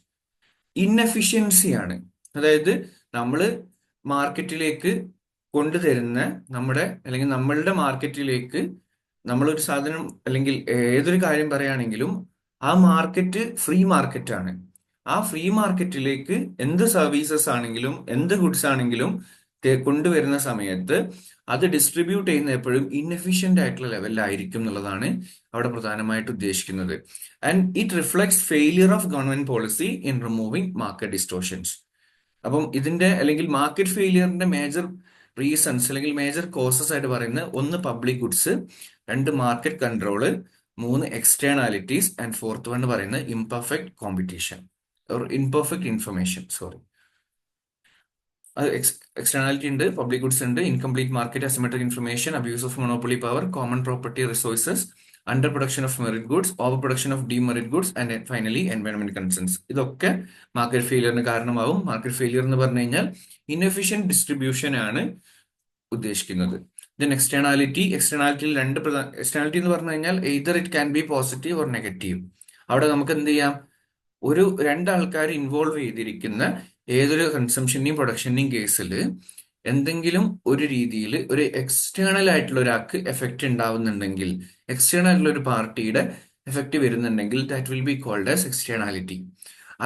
ഇൻഎഫിഷ്യൻസിയാണ്. അതായത് നമ്മൾ മാർക്കറ്റിലേക്ക് കൊണ്ടുതരുന്ന അല്ലെങ്കിൽ നമ്മളുടെ മാർക്കറ്റിലേക്ക് നമ്മളൊരു സാധനം അല്ലെങ്കിൽ ഏതൊരു കാര്യം പറയുകയാണെങ്കിലും ആ മാർക്കറ്റ് ഫ്രീ മാർക്കറ്റ് ആണ്. ആ ഫ്രീ മാർക്കറ്റിലേക്ക് എന്ത് സർവീസസ് ആണെങ്കിലും എന്ത് ഗുഡ്സ് ആണെങ്കിലും കൊണ്ടുവരുന്ന സമയത്ത് അത് ഡിസ്ട്രിബ്യൂട്ട് ചെയ്യുന്ന എപ്പോഴും ഇൻഎഫിഷ്യന്റ് ആയിട്ടുള്ള ലെവലിലായിരിക്കും എന്നുള്ളതാണ് അവിടെ പ്രധാനമായിട്ട് ഉദ്ദേശിക്കുന്നത്. And it reflects failure of government policy in removing market distortions. അപ്പം ഇതിന്റെ അല്ലെങ്കിൽ മാർക്കറ്റ് ഫെയിലിയറിന്റെ മേജർ റീസൺസ് അല്ലെങ്കിൽ മേജർ കോസസ് ആയിട്ട് പറയുന്നത്, ഒന്ന് പബ്ലിക് ഗുഡ്സ്, രണ്ട് മാർക്കറ്റ് കൺട്രോള്, മൂന്ന് എക്സ്റ്റേണാലിറ്റീസ്, ആൻഡ് ഫോർത്ത് വൺ പറയുന്നത് imperfect competition or imperfect information. Sorry, അത് എക്സ്റ്റേണാലിറ്റി ഉണ്ട്, പബ്ലിക് ഗുഡ്സ് ഉണ്ട്, incomplete market, asymmetric information, abuse of monopoly power, common property resources, under production of merit goods, over production of demerit goods, and finally environment concerns. ഇതൊക്കെ മാർക്കറ്റ് ഫെയിലിയറിന് കാരണമാവും. മാർക്കറ്റ് ഫെയിലിയർ എന്ന് പറഞ്ഞു കഴിഞ്ഞാൽ ഇൻഎഫിഷ്യന്റ് ഡിസ്ട്രിബ്യൂഷൻ ആണ് ഉദ്ദേശിക്കുന്നത്. ദെൻ എക്സ്റ്റേണാലിറ്റിയിൽ എക്സ്റ്റേണാലിറ്റി എന്ന് പറഞ്ഞു കഴിഞ്ഞാൽ either it can B positive or negative. അവിടെ നമുക്ക് എന്ത് ചെയ്യാം, രണ്ടാൾക്കാർ ഇൻവോൾവ് ചെയ്തിരിക്കുന്ന ഏതൊരു കൺസംഷന്റെയും പ്രൊഡക്ഷന്റെയും കേസിൽ എന്തെങ്കിലും ഒരു രീതിയിൽ ഒരു എക്സ്റ്റേണൽ ആയിട്ടുള്ള ഒരാൾക്ക് എഫക്റ്റ് ഉണ്ടാവുന്നുണ്ടെങ്കിൽ, എക്സ്റ്റേണൽ ആയിട്ടുള്ള ഒരു പാർട്ടിയുടെ എഫക്റ്റ് വരുന്നുണ്ടെങ്കിൽ, that will be called as externality.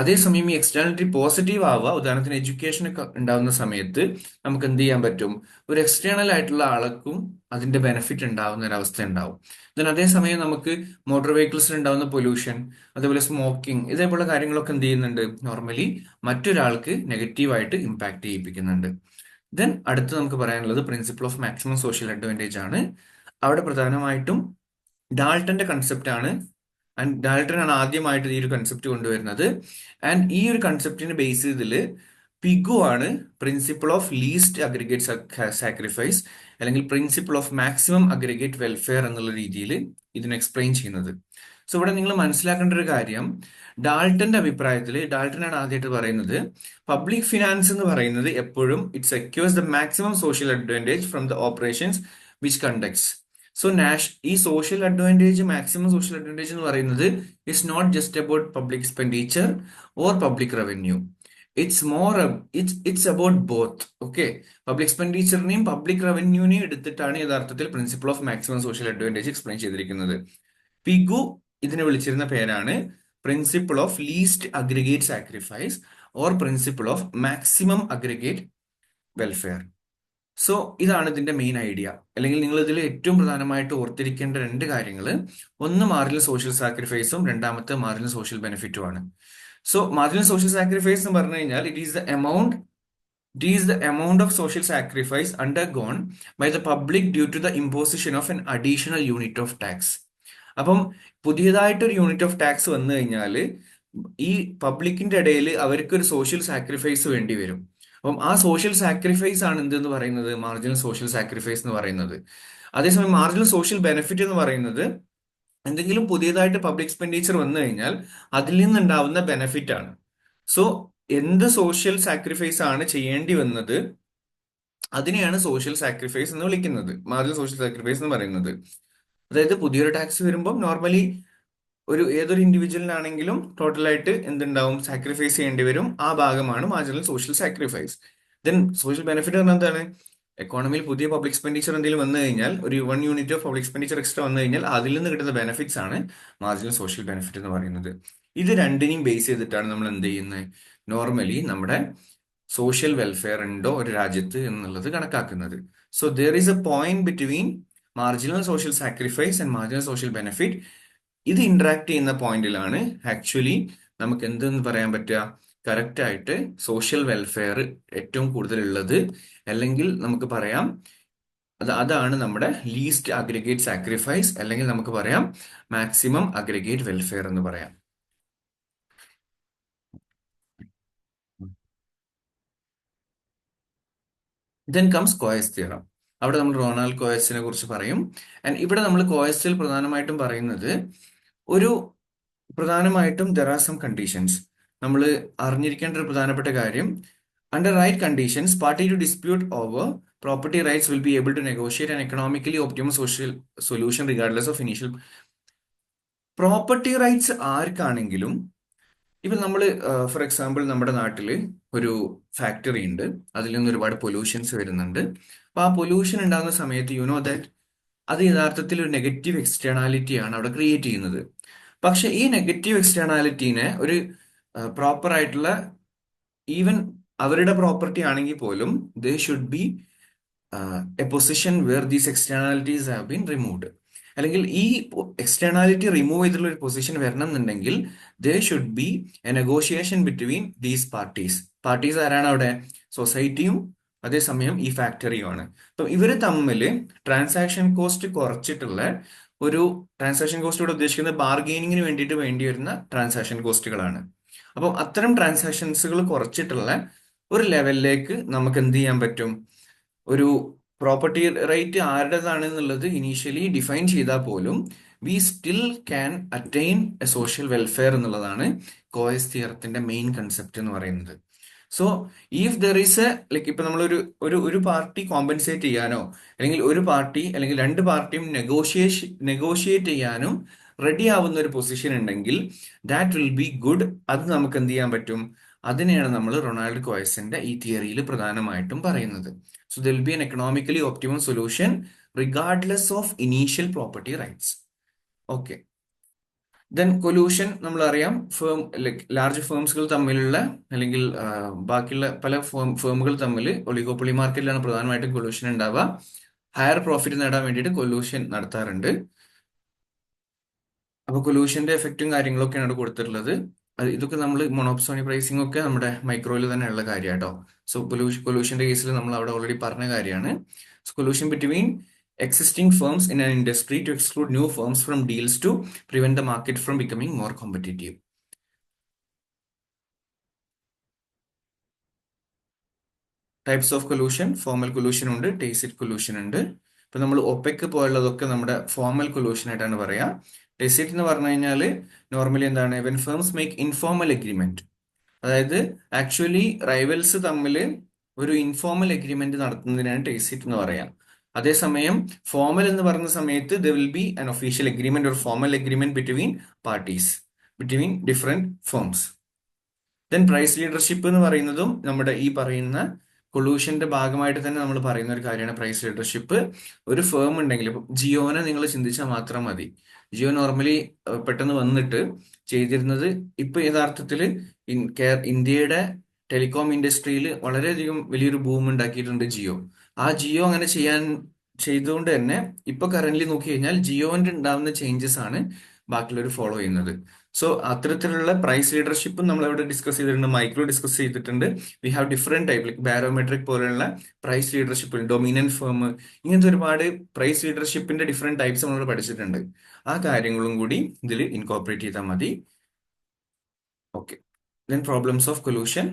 അതേസമയം ഈ എക്സ്റ്റേണാലിറ്റി പോസിറ്റീവ് ആവുക, ഉദാഹരണത്തിന് എഡ്യൂക്കേഷൻ ഒക്കെ ഉണ്ടാവുന്ന സമയത്ത് നമുക്ക് എന്ത് ചെയ്യാൻ പറ്റും, ഒരു എക്സ്റ്റേണൽ ആയിട്ടുള്ള ആൾക്കും അതിന്റെ ബെനിഫിറ്റ് ഉണ്ടാവുന്ന ഒരു അവസ്ഥ ഉണ്ടാവും. ദെൻ അതേസമയം നമുക്ക് മോട്ടോർ വെഹിക്കിൾസിൽ ഉണ്ടാവുന്ന പൊല്യൂഷൻ, അതേപോലെ സ്മോക്കിംഗ്, ഇതേപോലുള്ള കാര്യങ്ങളൊക്കെ എന്ത് ചെയ്യുന്നുണ്ട്, നോർമലി മറ്റൊരാൾക്ക് നെഗറ്റീവായിട്ട് ഇമ്പാക്ട് ചെയ്യിപ്പിക്കുന്നുണ്ട്. ദെൻ അടുത്ത് നമുക്ക് പറയാനുള്ളത് principle of maximum social advantage ആണ്. അവിടെ പ്രധാനമായിട്ടും ഡാൾട്ടന്റെ കൺസെപ്റ്റ് ആണ്. ആൻഡ് ഡാൾട്ടൻ ആണ് ആദ്യമായിട്ട് ഈ ഒരു കൺസെപ്റ്റ് കൊണ്ടുവരുന്നത്. ആൻഡ് ഈ ഒരു കൺസെപ്റ്റിന് ബേസ് ചെയ്തതില് പിഗു ആണ് principle of least aggregate sacrifice അല്ലെങ്കിൽ principle of maximum aggregate welfare എന്നുള്ള രീതിയിൽ ഇതിനെ എക്സ്പ്ലെയിൻ ചെയ്യുന്നത്. സോ ഇവിടെ നിങ്ങൾ മനസ്സിലാക്കേണ്ട ഒരു കാര്യം, ഡാൾട്ടന്റെ അഭിപ്രായത്തിൽ, ഡാൾട്ടനാണ് ആദ്യമായിട്ട് പറയുന്നത്, പബ്ലിക് ഫിനാൻസ് എന്ന് പറയുന്നത് എപ്പോഴും it secures the maximum social advantage from the operations which conducts. So ഈ social advantage, maximum social advantage എന്ന് പറയുന്നത് it's not just about public expenditure or public revenue. It's about both. Okay, public എക്സ്പെൻഡിച്ചറിനെയും പബ്ലിക് റവന്യൂനെയും എടുത്തിട്ടാണ് യഥാർത്ഥത്തിൽ principle of maximum social advantage explain ചെയ്തിരിക്കുന്നത്. പിഗു ഇതിനെ വിളിച്ചിരുന്ന പേരാണ് principle of least aggregate sacrifice or principle of maximum aggregate welfare. So ഇതാണ് ഇതിന്റെ മെയിൻ ഐഡിയ. അല്ലെങ്കിൽ നിങ്ങൾ ഇതിൽ ഏറ്റവും പ്രധാനമായിട്ട് ഓർത്തിരിക്കേണ്ട രണ്ട് കാര്യങ്ങൾ, ഒന്ന് മാർജിനൽ സോഷ്യൽ സാക്രിഫൈസും രണ്ടാമത്തെ മാർജിനൽ സോഷ്യൽ ബെനിഫിറ്റുമാണ്. സോ മാർജിനൽ സോഷ്യൽ സാക്രിഫൈസ് എന്ന് പറഞ്ഞു കഴിഞ്ഞാൽ it is the amount of social sacrifice undergone by the public due to the imposition of an additional unit of tax. അപ്പം പുതിയതായിട്ടൊരു യൂണിറ്റ് ഓഫ് ടാക്സ് വന്നു കഴിഞ്ഞാൽ ഈ പബ്ലിക്കിന്റെ ഇടയിൽ അവർക്ക് ഒരു സോഷ്യൽ സാക്രിഫൈസ് വേണ്ടി വരും. അപ്പം ആ സോഷ്യൽ സാക്രിഫൈസ് ആണ് എന്തെന്ന് പറയുന്നത്, മാർജിനൽ സോഷ്യൽ സാക്രിഫൈസ് എന്ന് പറയുന്നത്. അതേസമയം മാർജിനൽ സോഷ്യൽ ബെനിഫിറ്റ് എന്ന് പറയുന്നത് എന്തെങ്കിലും പുതിയതായിട്ട് പബ്ലിക് എക്സ്പെൻഡിച്ചർ വന്നു കഴിഞ്ഞാൽ അതിൽ നിന്നുണ്ടാവുന്ന ബെനിഫിറ്റ് ആണ്. സോ എന്ത് സോഷ്യൽ സാക്രിഫൈസ് ആണ് ചെയ്യേണ്ടി വന്നത് അതിനെയാണ് സോഷ്യൽ സാക്രിഫൈസ് എന്ന് വിളിക്കുന്നത്, മാർജിനൽ സോഷ്യൽ സാക്രിഫൈസ് എന്ന് പറയുന്നത്. അതായത് പുതിയൊരു ടാക്സ് വരുമ്പോൾ നോർമലി ഏതൊരു ഇൻഡിവിജ്വലിനാണെങ്കിലും ടോട്ടലായിട്ട് എന്തുണ്ടാവും, സാക്രിഫൈസ് ചെയ്യേണ്ടി വരും. ആ ഭാഗമാണ് marginal social sacrifice. Then social benefit പറഞ്ഞാൽ എന്താണ്? എക്കോണമിയിൽ പുതിയ പബ്ലിക് എക്സ്പെൻഡിച്ചർ എന്തെങ്കിലും വന്നു കഴിഞ്ഞാൽ, ഒരു 1 unit of public expenditure extra വന്നു കഴിഞ്ഞാൽ അതിൽ നിന്ന് കിട്ടുന്ന ബെനിഫിറ്റ്സ് ആണ് മാർജിനൽ സോഷ്യൽ ബെനിഫിറ്റ് എന്ന് പറയുന്നത്. ഇത് രണ്ടിനെയും ബേസ് ചെയ്തിട്ടാണ് നമ്മൾ എന്ത് ചെയ്യുന്നത്, നോർമലി നമ്മുടെ സോഷ്യൽ വെൽഫെയർ ഉണ്ടോ ഒരു രാജ്യത്ത് എന്നുള്ളത് കണക്കാക്കുന്നത്. So there is A point between marginal social sacrifice and marginal social benefit. ഇത് ഇന്ററാക്ട് ചെയ്യുന്ന പോയിന്റിലാണ് ആക്ച്വലി നമുക്ക് എന്തെന്ന് പറയാൻ പറ്റുക, കറക്റ്റ് ആയിട്ട് സോഷ്യൽ വെൽഫെയർ ഏറ്റവും കൂടുതൽ ഉള്ളത്. അല്ലെങ്കിൽ നമുക്ക് പറയാം അതാണ് നമ്മുടെ ലീസ്റ്റ് അഗ്രിഗേറ്റ് സാക്രിഫൈസ്, അല്ലെങ്കിൽ നമുക്ക് പറയാം മാക്സിമം അഗ്രിഗേറ്റ് വെൽഫെയർ എന്ന് പറയാം. Then comes Coase theorem. അവിടെ നമ്മൾ റൊണാൾഡ് കോയസിനെ കുറിച്ച് പറയും. ആൻഡ് ഇവിടെ നമ്മൾ കോയസിൽ പ്രധാനമായിട്ടും പറയുന്നത് പ്രധാനമായിട്ടും ദർ ആർ സം കണ്ടീഷൻസ്. നമ്മൾ അറിഞ്ഞിരിക്കേണ്ട ഒരു പ്രധാനപ്പെട്ട കാര്യം, under right conditions party to dispute over property rights will be able to negotiate an economically optimum social solution regardless of initial. Property rights ആർക്കാണെങ്കിലും, ഇപ്പം നമ്മൾ ഫോർ എക്സാമ്പിൾ നമ്മുടെ നാട്ടിൽ ഒരു ഫാക്ടറി ഉണ്ട്, അതിൽ നിന്ന് ഒരുപാട് പൊല്യൂഷൻസ് വരുന്നുണ്ട്. അപ്പൊ ആ പൊല്യൂഷൻ ഉണ്ടാകുന്ന സമയത്ത് ദാറ്റ് അത് യഥാർത്ഥത്തിൽ ഒരു നെഗറ്റീവ് എക്സ്റ്റേണാലിറ്റിയാണ് അവിടെ ക്രിയേറ്റ് ചെയ്യുന്നത്. പക്ഷെ ഈ നെഗറ്റീവ് എക്സ്റ്റേണാലിറ്റീനെ ഒരു പ്രോപ്പർ ആയിട്ടുള്ള, ഈവൻ അവരുടെ പ്രോപ്പർട്ടി ആണെങ്കിൽ പോലും they should be a position where these externalities have been removed. അല്ലെങ്കിൽ ഈ എക്സ്റ്റേണാലിറ്റി റിമൂവ് ചെയ്തിട്ടുള്ള ഒരു പൊസിഷൻ വരണം എന്നുണ്ടെങ്കിൽ they should be a negotiation between these parties. Parties ആരാണ് അവിടെ? സൊസൈറ്റിയും അതേസമയം ഈ ഫാക്ടറിയുമാണ്. അപ്പം ഇവർ തമ്മിൽ ട്രാൻസാക്ഷൻ കോസ്റ്റ് കുറച്ചിട്ടുള്ള ഒരു ട്രാൻസാക്ഷൻ കോസ്റ്റ് ഇവിടെ ഉദ്ദേശിക്കുന്നത് ബാർഗെയിനിങ്ങിന് വേണ്ടിയിട്ട് വേണ്ടി വരുന്ന ട്രാൻസാക്ഷൻ കോസ്റ്റുകളാണ്. അപ്പം അത്തരം ട്രാൻസാക്ഷൻസുകൾ കുറച്ചിട്ടുള്ള ഒരു ലെവലിലേക്ക് നമുക്ക് എന്ത് ചെയ്യാൻ പറ്റും, ഒരു പ്രോപ്പർട്ടി റൈറ്റ് ആരുടേതാണ് എന്നുള്ളത് ഇനീഷ്യലി ഡിഫൈൻ ചെയ്താൽ പോലും we still can attain A social welfare എന്നുള്ളതാണ് കോയസ് തിയറത്തിന്റെ മെയിൻ കൺസെപ്റ്റ് എന്ന് പറയുന്നത്. So if there is like ഇപ്പൊ നമ്മൾ ഒരു പാർട്ടി കോമ്പൻസേറ്റ് ചെയ്യാനോ, അല്ലെങ്കിൽ ഒരു പാർട്ടി അല്ലെങ്കിൽ രണ്ട് പാർട്ടിയും നെഗോഷിയേറ്റ് ചെയ്യാനും റെഡി ആവുന്ന ഒരു പൊസിഷൻ ഉണ്ടെങ്കിൽ ദാറ്റ് വിൽ ബി ഗുഡ്. അത് നമുക്ക് എന്ത് ചെയ്യാൻ പറ്റും, അതിനെയാണ് നമ്മൾ റൊണാൾഡ് കോയസിന്റെ ഈ തിയറിയിൽ പ്രധാനമായിട്ടും പറയുന്നത്. So there'll be an economically optimum solution regardless of initial property rights. Okay. Then collusion നമ്മൾ അറിയാം, ലൈക് ലാർജ് ഫേംസുകൾ തമ്മിലുള്ള, അല്ലെങ്കിൽ ബാക്കിയുള്ള പല ഫേമുകൾ തമ്മിൽ ഒളിഗോപ്പൊളി മാർക്കറ്റിലാണ് പ്രധാനമായിട്ടും കൊലൂഷൻ ഉണ്ടാവുക. ഹയർ പ്രോഫിറ്റ് നേടാൻ വേണ്ടിയിട്ട് കൊലൂഷൻ നടത്താറുണ്ട്. അപ്പൊ കൊലൂഷന്റെ എഫക്റ്റും കാര്യങ്ങളൊക്കെയാണ് അവിടെ കൊടുത്തിട്ടുള്ളത്. ഇതൊക്കെ നമ്മൾ മൊണോപ്സോണി പ്രൈസിംഗ് ഒക്കെ നമ്മുടെ മൈക്രോയിൽ തന്നെ ഉള്ള കാര്യം കേട്ടോ. സോ കൊലൂഷന്റെ കേസിൽ നമ്മൾ അവിടെ ഓൾറെഡി പറഞ്ഞ കാര്യമാണ്. Collusion between existing firms in an industry to exclude new firms from deals to prevent the market from becoming more competitive. Types of collusion, formal collusion ഉണ്ട്, tacit collusion ഉണ്ട്. ഇപ്പൊ നമ്മൾ ഒപെക് പോലുള്ളതൊക്കെ നമ്മുടെ ഫോർമൽ കൊലൂഷൻ ആയിട്ടാണ് പറയാ. ടെസിറ്റ് എന്ന് പറഞ്ഞു കഴിഞ്ഞാൽ നോർമലി എന്താണ്, when firms make informal agreement, അതായത് ആക്ച്വലി റൈവൽസ് തമ്മിൽ ഒരു ഇൻഫോർമൽ എഗ്രിമെന്റ് നടത്തുന്നതിനാണ് ടെസിറ്റ് എന്ന് പറയാം. അതേസമയം ഫോമൽ എന്ന് പറയുന്ന സമയത്ത് there will be an official agreement or formal agreement between parties, between different firms. Then price leadership എന്ന് പറയുന്നതും നമ്മുടെ ഈ പറയുന്ന കൊളൂഷന്റെ ഭാഗമായിട്ട് തന്നെ നമ്മൾ പറയുന്ന ഒരു കാര്യമാണ് പ്രൈസ് ലീഡർഷിപ്പ്. ഒരു ഫേം ഉണ്ടെങ്കിൽ, ഇപ്പൊ ജിയോനെ നിങ്ങൾ ചിന്തിച്ചാൽ മാത്രം മതി. ജിയോ നോർമലി പെട്ടെന്ന് വന്നിട്ട് ചെയ്തിരുന്നത്, ഇപ്പൊ യഥാർത്ഥത്തിൽ ഇന്ത്യയുടെ ടെലികോം ഇൻഡസ്ട്രിയിൽ വളരെയധികം വലിയൊരു ബൂം ഉണ്ടാക്കിയിട്ടുണ്ട് ജിയോ. ആ ജിയോ അങ്ങനെ ചെയ്തുകൊണ്ട് തന്നെ ഇപ്പൊ കറന്റ്ലി നോക്കി കഴിഞ്ഞാൽ ജിയോന്റെ ഉണ്ടാവുന്ന ചേഞ്ചസ് ആണ് ബാക്കിയുള്ളവർ ഫോളോ ചെയ്യുന്നത്. സോ അത്തരത്തിലുള്ള പ്രൈസ് ലീഡർഷിപ്പും നമ്മൾ ഇവിടെ ഡിസ്കസ് ചെയ്തിട്ടുണ്ട്, മൈക്രോ ഡിസ്കസ് ചെയ്തിട്ടുണ്ട്. We have different type, like barometric പോലെയുള്ള പ്രൈസ് ലീഡർഷിപ്പ്, ഡൊമിനന്റ് ഫേം, ഇങ്ങനത്തെ ഒരുപാട് പ്രൈസ് ലീഡർഷിപ്പിന്റെ ഡിഫറെന്റ് ടൈപ്സ് നമ്മൾ പഠിച്ചിട്ടുണ്ട്. ആ കാര്യങ്ങളും കൂടി ഇതിൽ ഇൻകോർപ്പറേറ്റ് ചെയ്താൽ മതി. Okay. Then problems of collusion.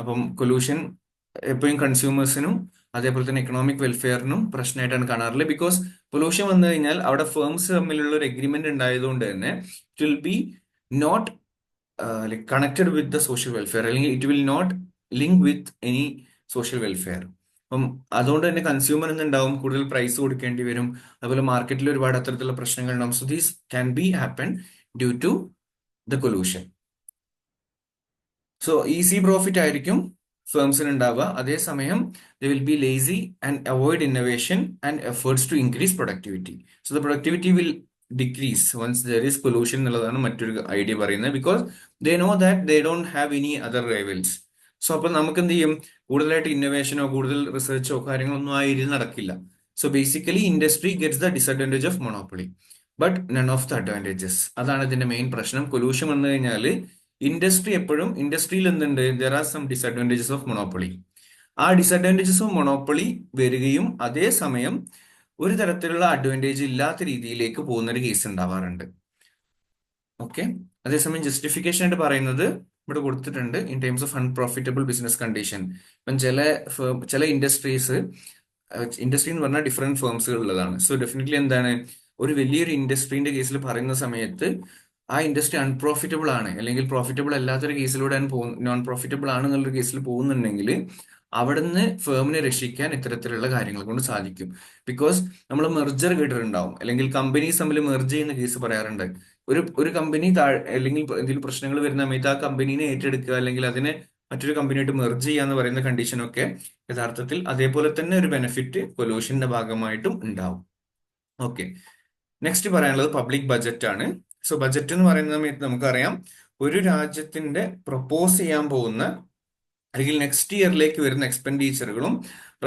അപ്പം കൊലൂഷൻ എപ്പോഴും കൺസ്യൂമേഴ്സിനും അതേപോലെ തന്നെ എക്കണോമിക് വെൽഫെയറിനും പ്രശ്നമായിട്ടാണ് കാണാറുള്ളത്. ബിക്കോസ് പൊല്യൂഷൻ വന്നു കഴിഞ്ഞാൽ അവിടെ ഫേംസ് തമ്മിലുള്ള ഒരു എഗ്രിമെന്റ് ഉണ്ടായതുകൊണ്ട് തന്നെ it will be not like connected with the social welfare, അല്ലെങ്കിൽ it will not link with any social welfare. അപ്പം അതുകൊണ്ട് തന്നെ കൺസ്യൂമർ ഉണ്ടാവും, കൂടുതൽ പ്രൈസ് കൊടുക്കേണ്ടി വരും. അതുപോലെ മാർക്കറ്റിൽ ഒരുപാട് അത്തരത്തിലുള്ള പ്രശ്നങ്ങൾ ഉണ്ടാവും. So these can be happen due to the collusion. So easy profit ആയിരിക്കും ഫേംസിന് ഉണ്ടാവുക. അതേസമയം they will be lazy and avoid innovation and efforts to increase productivity. So the productivity will decrease once there is pollution എന്നുള്ളതാണ് മറ്റൊരു ഐഡിയ പറയുന്നത്. Because they know that they don't have any other rivals. So അപ്പൊ നമുക്ക് എന്ത് ചെയ്യും, കൂടുതലായിട്ട് ഇന്നോവേഷനോ കൂടുതൽ റിസർച്ചോ കാര്യങ്ങളൊന്നും ആ ഏരിയയിൽ നടക്കില്ല. So basically industry gets the disadvantage of monopoly but none of the advantages. അതാണ് ഇതിന്റെ മെയിൻ പ്രശ്നം. പൊല്യൂഷൻ വന്നു കഴിഞ്ഞാൽ ഇൻഡസ്ട്രി എപ്പോഴും, ഇൻഡസ്ട്രിയിൽ എന്തുണ്ട്, there are some disadvantages of monopoly. ആ ഡിസഡ്വാൻറ്റേജസ് ഓഫ് മൊണോപ്പൊളി വരികയും അതേസമയം ഒരു തരത്തിലുള്ള അഡ്വാൻറ്റേജ് ഇല്ലാത്ത രീതിയിലേക്ക് പോകുന്ന ഒരു കേസ് ഉണ്ടാവാറുണ്ട്. ഓക്കെ. അതേസമയം ജസ്റ്റിഫിക്കേഷൻ ആയിട്ട് പറയുന്നത് ഇവിടെ കൊടുത്തിട്ടുണ്ട്, in terms of unprofitable business condition. ഇപ്പം ചില ഇൻഡസ്ട്രീസ്, ഇൻഡസ്ട്രി എന്ന് പറഞ്ഞാൽ ഡിഫറെന്റ് ഫേംസുകൾ ഉള്ളതാണ്. സോ ഡെഫിനറ്റ്ലി എന്താണ്, ഒരു വലിയൊരു ഇൻഡസ്ട്രീന്റെ കേസിൽ പറയുന്ന സമയത്ത് ആ ഇൻഡസ്ട്രി അൺപ്രോഫിറ്റബിൾ ആണ്, അല്ലെങ്കിൽ പ്രോഫിറ്റബിൾ അല്ലാത്തൊരു കേസിലൂടെ നോൺ പ്രോഫിറ്റബിൾ ആണെന്നുള്ളൊരു കേസിൽ പോകുന്നുണ്ടെങ്കിൽ അവിടുന്ന് ഫേമിനെ രക്ഷിക്കാൻ ഇത്തരത്തിലുള്ള കാര്യങ്ങൾ കൊണ്ട് സാധിക്കും. ബിക്കോസ് നമ്മൾ മെർജർ കേട്ടിട്ടുണ്ടാവും, അല്ലെങ്കിൽ കമ്പനീസ് തമ്മിൽ മെർജ് ചെയ്യുന്ന കേസ് പറയാറുണ്ട്. ഒരു കമ്പനി അല്ലെങ്കിൽ എന്തെങ്കിലും പ്രശ്നങ്ങൾ വരുന്ന സമയത്ത് ആ കമ്പനീനെ ഏറ്റെടുക്കുക, അല്ലെങ്കിൽ അതിനെ മറ്റൊരു കമ്പനിയായിട്ട് മെർജ് ചെയ്യുക എന്ന് പറയുന്ന കണ്ടീഷനൊക്കെ യഥാർത്ഥത്തിൽ അതേപോലെ തന്നെ ഒരു ബെനിഫിറ്റ് പൊല്യൂഷന്റെ ഭാഗമായിട്ടും ഉണ്ടാവും. ഓക്കെ. നെക്സ്റ്റ് പറയാനുള്ളത് പബ്ലിക് ബജറ്റ് ആണ്. സോ ബജറ്റ് എന്ന് പറയുന്ന സമയത്ത് നമുക്കറിയാം, ഒരു രാജ്യത്തിന്റെ പ്രപ്പോസ് ചെയ്യാൻ പോകുന്ന അല്ലെങ്കിൽ നെക്സ്റ്റ് ഇയറിലേക്ക് വരുന്ന എക്സ്പെൻഡിച്ചറുകളും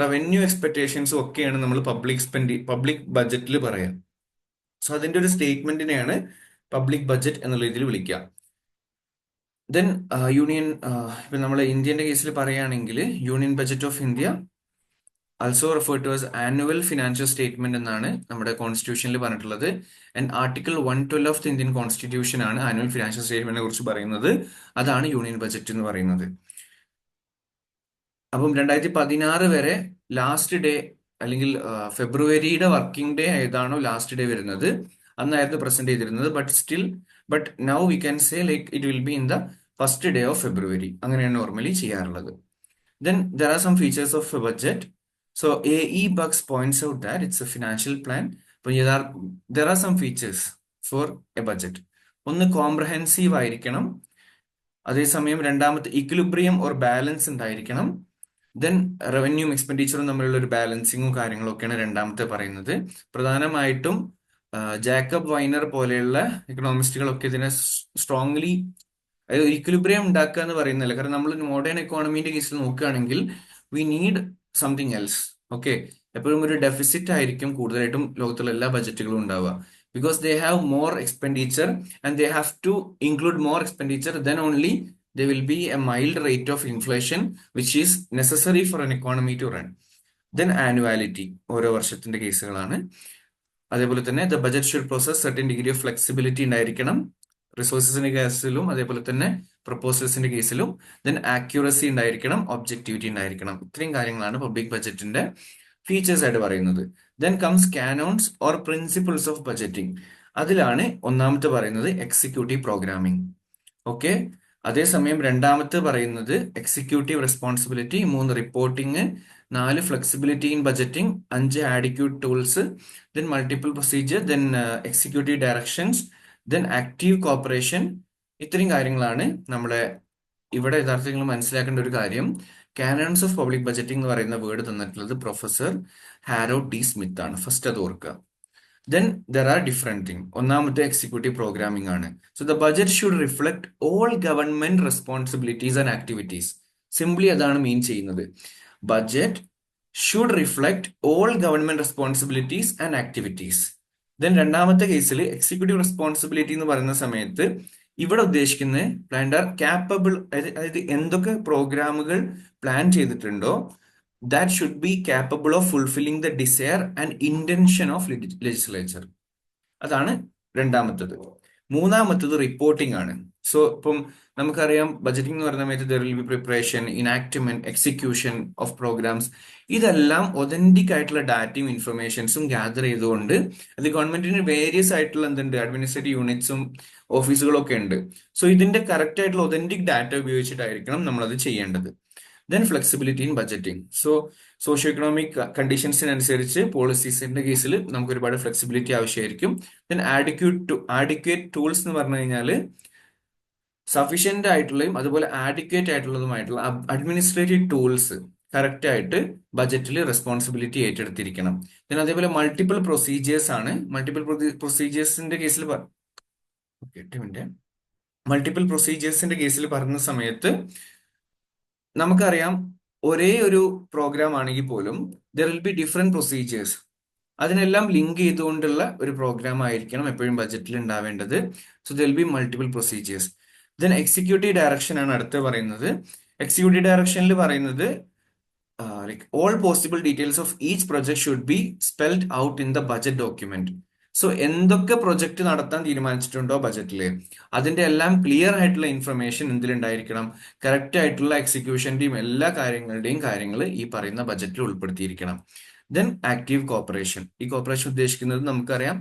റവന്യൂ എക്സ്പെക്ടേഷൻസും ഒക്കെയാണ് നമ്മൾ പബ്ലിക് ബജറ്റിൽ പറയാം. സോ അതിന്റെ ഒരു സ്റ്റേറ്റ്മെന്റിനെയാണ് പബ്ലിക് ബജറ്റ് എന്നുള്ള രീതിയിൽ വിളിക്കുക. ദെൻ യൂണിയൻ, ഇപ്പൊ നമ്മൾ ഇന്ത്യന്റെ കേസിൽ പറയുകയാണെങ്കിൽ union budget of India, also referred to as annual financial statement എന്നാണ് നമ്മുടെ കോൺസ്റ്റിറ്റ്യൂഷനിൽ പറഞ്ഞിട്ടുള്ളത്. And article 112 of the Indian constitution ആണ് ആനുവൽ ഫിനാൻഷ്യൽ സ്റ്റേറ്റ്മെന്റിനെ കുറിച്ച് പറയുന്നത്. അതാണ് യൂണിയൻ ബജറ്റ് എന്ന് പറയുന്നത്. അപ്പം 2016 വരെ ലാസ്റ്റ് ഡേ, അല്ലെങ്കിൽ ഫെബ്രുവരിയുടെ വർക്കിംഗ് ഡേ ഏതാണോ ലാസ്റ്റ് ഡേ വരുന്നത് അന്നായിരുന്നു പ്രസന്റ് ചെയ്തിരുന്നത്. But now we can say like it will be in the first day of February. അങ്ങനെയാണ് നോർമലി ചെയ്യാറുള്ളത്. Then there are some features of a budget. So AE Bucks points out that it's a financial plan. But there are some features for a budget. ഒന്ന് കോംപ്രഹെൻസീവ് ആയിരിക്കണം. അതേസമയം രണ്ടാമത്തെ ഇക്വിലിബ്രിയം ഓർ ബാലൻസ് ഉണ്ടായിരിക്കണം. ദെൻ റവന്യൂവും എക്സ്പെൻഡിച്ചറും തമ്മിലുള്ള ഒരു ബാലൻസിങ്ങും കാര്യങ്ങളൊക്കെയാണ് രണ്ടാമത്തെ പറയുന്നത്. പ്രധാനമായിട്ടും ജാക്കബ് വൈനർ പോലെയുള്ള എക്കണോമിസ്റ്റുകളൊക്കെ ഇതിനെ സ്ട്രോങ്ലി, അതായത് ഇക്വിലിബ്രിയം ഉണ്ടാക്കുക എന്ന് പറയുന്നില്ല. കാരണം നമ്മൾ മോഡേൺ എക്കോണമീന്റെ കേസിൽ നോക്കുകയാണെങ്കിൽ we need something else. Okay. എപ്പോഴും ഒരു ഡെഫിസിറ്റ് ആയിരിക്കും കൂടുതലായിട്ടും ലോകത്തുള്ള എല്ലാ ബജറ്റുകളും ഉണ്ടാവുക. Because they have more expenditure and they have to include more expenditure, then only there will be a mild rate of inflation which is necessary for an economy to run. Then annuality, ഓരോ വർഷത്തിന്റെ കേസുകളാണ്. അതേപോലെ തന്നെ the budget should possess certain degree of flexibility ഉണ്ടായിരിക്കണം, റിസോഴ്സസിന്റെ കേസിലും അതേപോലെ തന്നെ പ്രപ്പോസൽസിന്റെ കേസിലും. ദെൻ ആക്യുറസി ഉണ്ടായിരിക്കണം, ഒബ്ജക്ടിവിറ്റി ഉണ്ടായിരിക്കണം. ഇത്രയും കാര്യങ്ങളാണ് പബ്ലിക് ബജറ്റിന്റെ ഫീച്ചേഴ്സ് ആയിട്ട് പറയുന്നത്. Then comes canons or principles of budgeting. അതിലാണ് ഒന്നാമത്തെ പറയുന്നത് എക്സിക്യൂട്ടീവ് പ്രോഗ്രാമിംഗ്. ഓക്കെ. അതേസമയം രണ്ടാമത്തെ പറയുന്നത് executive responsibility, 3 reporting, 4 flexibility in budgeting, 5 adequate tools, then multiple procedure, then executive directions, then active cooperation. ഇത്രയും കാര്യങ്ങളാണ് നമ്മളെ ഇവിടെ യഥാർത്ഥത്തിൽ നിങ്ങൾ മനസ്സിലാക്കേണ്ട ഒരു കാര്യം. കാനൺസ് ഓഫ് പബ്ലിക് ബജറ്റിംഗ് എന്ന് പറയുന്ന വേർഡ് തന്നിട്ടുള്ളത് പ്രൊഫസർ ഹാരോൾഡ് ഡി സ്മിത്ത് ആണ്. ഫസ്റ്റ് അത് ഓർക്കുക. Then there are different things. ഒന്നാമത്തെ എക്സിക്യൂട്ടീവ് പ്രോഗ്രാമിംഗ് ആണ്. So the budget should reflect all government responsibilities and activities. Simply അതാണ് മീൻ ചെയ്യുന്നത്. Budget should reflect all government responsibilities and activities. Then രണ്ടാമത്തെ കേസിൽ എക്സിക്യൂട്ടീവ് റെസ്പോൺസിബിലിറ്റി എന്ന് പറയുന്ന സമയത്ത് ഇവിടെ ഉദ്ദേശിക്കുന്നത് പ്ലാൻഡർ ക്യാപ്പബിൾ, അതായത് എന്തൊക്കെ പ്രോഗ്രാമുകൾ പ്ലാൻ ചെയ്തിട്ടുണ്ടോ that should be capable of fulfilling the desire and intention of legislature. അതാണ് രണ്ടാമത്തത്. മൂന്നാമത്തത് റിപ്പോർട്ടിംഗ് ആണ്. സോ ഇപ്പം നമുക്കറിയാം ബജറ്റിംഗ് എന്ന് പറയുന്ന സമയത്ത് there will be preparation, enactment, execution of programmes. ഇതെല്ലാം ഒതന്റിക് ആയിട്ടുള്ള ഡാറ്റയും ഇൻഫർമേഷൻസും ഗ്യാദർ ചെയ്തുകൊണ്ട് അത് ഗവൺമെന്റിന് വേരിയസ് ആയിട്ടുള്ള എന്തുണ്ട് അഡ്മിനിസ്ട്രേറ്റീവ് യൂണിറ്റ്സും ഓഫീസുകളും ഒക്കെ ഉണ്ട്. സോ ഇതിന്റെ കറക്റ്റ് ആയിട്ടുള്ള ഒതന്റിക് ഡാറ്റ ഉപയോഗിച്ചിട്ടായിരിക്കണം നമ്മളത് ചെയ്യേണ്ടത്. Then flexibility in budgeting. So socio economic കണ്ടീഷൻസിനനുസരിച്ച് പോളിസീസിന്റെ കേസിൽ നമുക്ക് ഒരുപാട് ഫ്ലെക്സിബിലിറ്റി ആവശ്യമായിരിക്കും. ദെൻ ആഡിക്വേറ്റ് ടൂൾസ് എന്ന് പറഞ്ഞു കഴിഞ്ഞാൽ സഫീഷ്യന്റ് ആയിട്ടുള്ളതും അതുപോലെ ആഡിക്വേറ്റ് ആയിട്ടുള്ളതുമായിട്ടുള്ള അഡ്മിനിസ്ട്രേറ്റീവ് ടൂൾസ് കറക്റ്റ് ആയിട്ട് ബജറ്റിൽ റെസ്പോൺസിബിലിറ്റി ഏറ്റെടുത്തിരിക്കണം. പിന്നെ അതേപോലെ മൾട്ടിപ്പിൾ പ്രൊസീജിയേഴ്സ് ആണ്. മൾട്ടിപ്പിൾ പ്രൊസീജിയേഴ്സിന്റെ കേസിൽ മൾട്ടിപ്പിൾ പ്രൊസീജിയേഴ്സിന്റെ കേസിൽ പറഞ്ഞ സമയത്ത് നമുക്കറിയാം ഒരേ ഒരു പ്രോഗ്രാം ആണെങ്കിൽ പോലും there will be different procedures. അതിനെല്ലാം ലിങ്ക് ചെയ്തുകൊണ്ടുള്ള ഒരു പ്രോഗ്രാം ആയിരിക്കണം എപ്പോഴും ബജറ്റിൽ ഉണ്ടാവേണ്ടത്. So there will B multiple procedures. Then executive direction ആണ് അടുത്ത് പറയുന്നത്. എക്സിക്യൂട്ടീവ് ഡയറക്ഷനിൽ പറയുന്നത് like all possible details of each project should be spelled out in the budget document. So എന്തൊക്കെ പ്രൊജക്ട് നടത്താൻ തീരുമാനിച്ചിട്ടുണ്ടോ ബജറ്റില് അതിന്റെ എല്ലാം ക്ലിയർ ആയിട്ടുള്ള ഇൻഫർമേഷൻ എന്തിലുണ്ടായിരിക്കണം, കറക്റ്റ് ആയിട്ടുള്ള എക്സിക്യൂഷന്റെയും എല്ലാ കാര്യങ്ങൾ ഈ പറയുന്ന ബജറ്റിൽ ഉൾപ്പെടുത്തിയിരിക്കണം. Then active cooperation. ഈ കോപ്പറേഷൻ ഉദ്ദേശിക്കുന്നത് നമുക്കറിയാം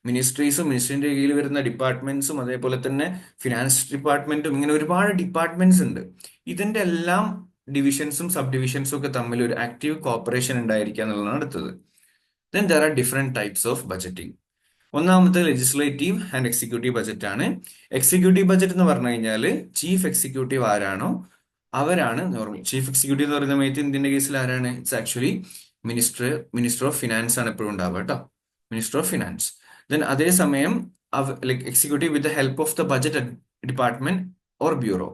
മിനിസ്ട്രീസും മിനിസ്ട്രിന്റെ കീഴിൽ വരുന്ന ഡിപ്പാർട്ട്മെന്റ്സും അതേപോലെ തന്നെ ഫിനാൻസ് ഡിപ്പാർട്ട്മെന്റും ഇങ്ങനെ ഒരുപാട് ഡിപ്പാർട്ട്മെന്റ്സ് ഉണ്ട്. ഇതിന്റെ എല്ലാം ഡിവിഷൻസും സബ് ഡിവിഷൻസും ഒക്കെ തമ്മിൽ ഒരു ആക്റ്റീവ് കോപ്പറേഷൻ ഉണ്ടായിരിക്കുക എന്നുള്ളതാണ് അടുത്തത്. Then there are different types of budgeting. ഒന്നാമത് ലെജിസ്ലേറ്റീവ് ആൻഡ് എക്സിക്യൂട്ടീവ് ബജറ്റ് ആണ്. എക്സിക്യൂട്ടീവ് ബജറ്റ് എന്ന് പറഞ്ഞു കഴിഞ്ഞാൽ ചീഫ് എക്സിക്യൂട്ടീവ് ആരാണോ അവരാണ് നോർമൽ. ചീഫ് എക്സിക്യൂട്ടീവ് എന്ന് പറയുന്ന സമയത്ത് ഇന്ത്യന്റെ കേസിൽ ആരാണ്? It's actually minister of finance ആണ് എപ്പോഴും ഉണ്ടാവുക കേട്ടോ, മിനിസ്റ്റർ ഓഫ് ഫിനാൻസ്. ദെൻ അതേസമയം like executive with the help of the budget department or bureau.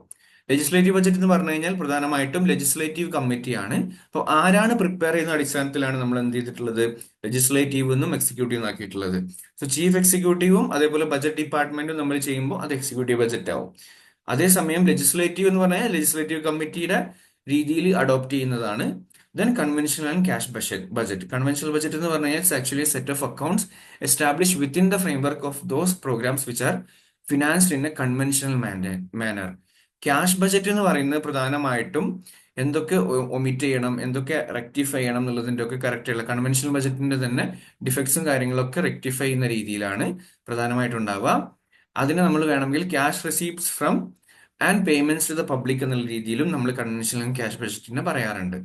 Legislative budget എന്ന് പറഞ്ഞു കഴിഞ്ഞാൽ പ്രധാനമായിട്ടും ലെജിസ്ലേറ്റീവ് കമ്മിറ്റിയാണ്. അപ്പോൾ ആരാണ് പ്രിപ്പയർ ചെയ്യുന്ന അടിസ്ഥാനത്തിലാണ് നമ്മൾ എന്ത് ചെയ്തിട്ടുള്ളത് ലെജിസ്ലേറ്റീവ് എന്നും എക്സിക്യൂട്ടീവ് ആക്കിയിട്ടുള്ളത്. സോ ചീഫ് എക്സിക്യൂട്ടീവും അതേപോലെ ബജറ്റ് ഡിപ്പാർട്ട്മെന്റും നമ്മൾ ചെയ്യുമ്പോൾ അത് എക്സിക്യൂട്ടീവ് ബജറ്റ് ആവും. അതേസമയം ലെജിസ്ലേറ്റീവ് എന്ന് പറഞ്ഞാൽ ലെജിസ്ലേറ്റീവ് കമ്മിറ്റിയുടെ രീതിയിൽ അഡോപ്റ്റ് ചെയ്യുന്നതാണ്. Then conventional and cash budget. Conventional budget എന്ന് പറഞ്ഞു കഴിഞ്ഞാൽ actually set of accounts establish within the framework of those programs which are financed in a conventional manner. Cash budget എന്ന് പറയുന്നത് പ്രധാനമായിട്ടും എന്തൊക്കെ ഒമിറ്റ് ചെയ്യണം, എന്തൊക്കെ റെക്ടിഫൈ ചെയ്യണം എന്നുള്ളതിന്റെ ഒക്കെ കറക്റ്റ് ഉള്ള കൺവെൻഷണൽ ബജറ്റിന്റെ തന്നെ ഡിഫക്ട്സും കാര്യങ്ങളൊക്കെ റെക്ടിഫൈ ചെയ്യുന്ന രീതിയിലാണ് പ്രധാനമായിട്ടും ഉണ്ടാവുക. അതിന് നമ്മൾ വേണമെങ്കിൽ cash receipts from and payments to the public എന്നുള്ള രീതിയിലും നമ്മൾ കൺവെൻഷണൽ ക്യാഷ് ബജറ്റിനെ പറയാറുണ്ട്.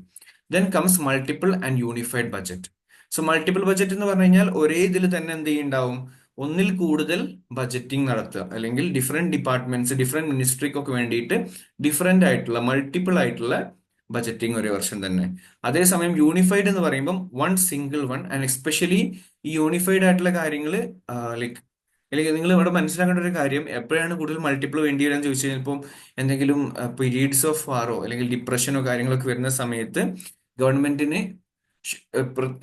Then comes multiple and unified budget. So multiple budget എന്ന് പറഞ്ഞു കഴിഞ്ഞാൽ ഒരേ ഇതിൽ തന്നെ എന്ത് ചെയ്യുന്നുണ്ടാവും, ഒന്നിൽ കൂടുതൽ ബജറ്റിംഗ് നടത്തുക, അല്ലെങ്കിൽ ഡിഫറെന്റ് ഡിപ്പാർട്ട്മെന്റ്സ് ഡിഫറെന്റ് മിനിസ്ട്രിക്കൊക്കെ വേണ്ടിയിട്ട് ഡിഫറെന്റ് ആയിട്ടുള്ള മൾട്ടിപ്പിൾ ആയിട്ടുള്ള ബജറ്റിംഗ് ഒരു വർഷം തന്നെ. അതേസമയം യൂണിഫൈഡ് എന്ന് പറയുമ്പോൾ one single one. And especially ഈ യൂണിഫൈഡ് ആയിട്ടുള്ള കാര്യങ്ങൾ ലൈക്ക് അല്ലെങ്കിൽ നിങ്ങൾ ഇവിടെ മനസ്സിലാക്കേണ്ട ഒരു കാര്യം, എപ്പോഴാണ് കൂടുതൽ മൾട്ടിപ്പിൾ വേണ്ടി വരാന്ന് ചോദിച്ചു കഴിഞ്ഞാൽ ഇപ്പം എന്തെങ്കിലും പീരീഡ്സ് ഓഫ് വാറോ അല്ലെങ്കിൽ ഡിപ്രഷനോ കാര്യങ്ങളൊക്കെ വരുന്ന സമയത്ത് ഗവൺമെന്റിന്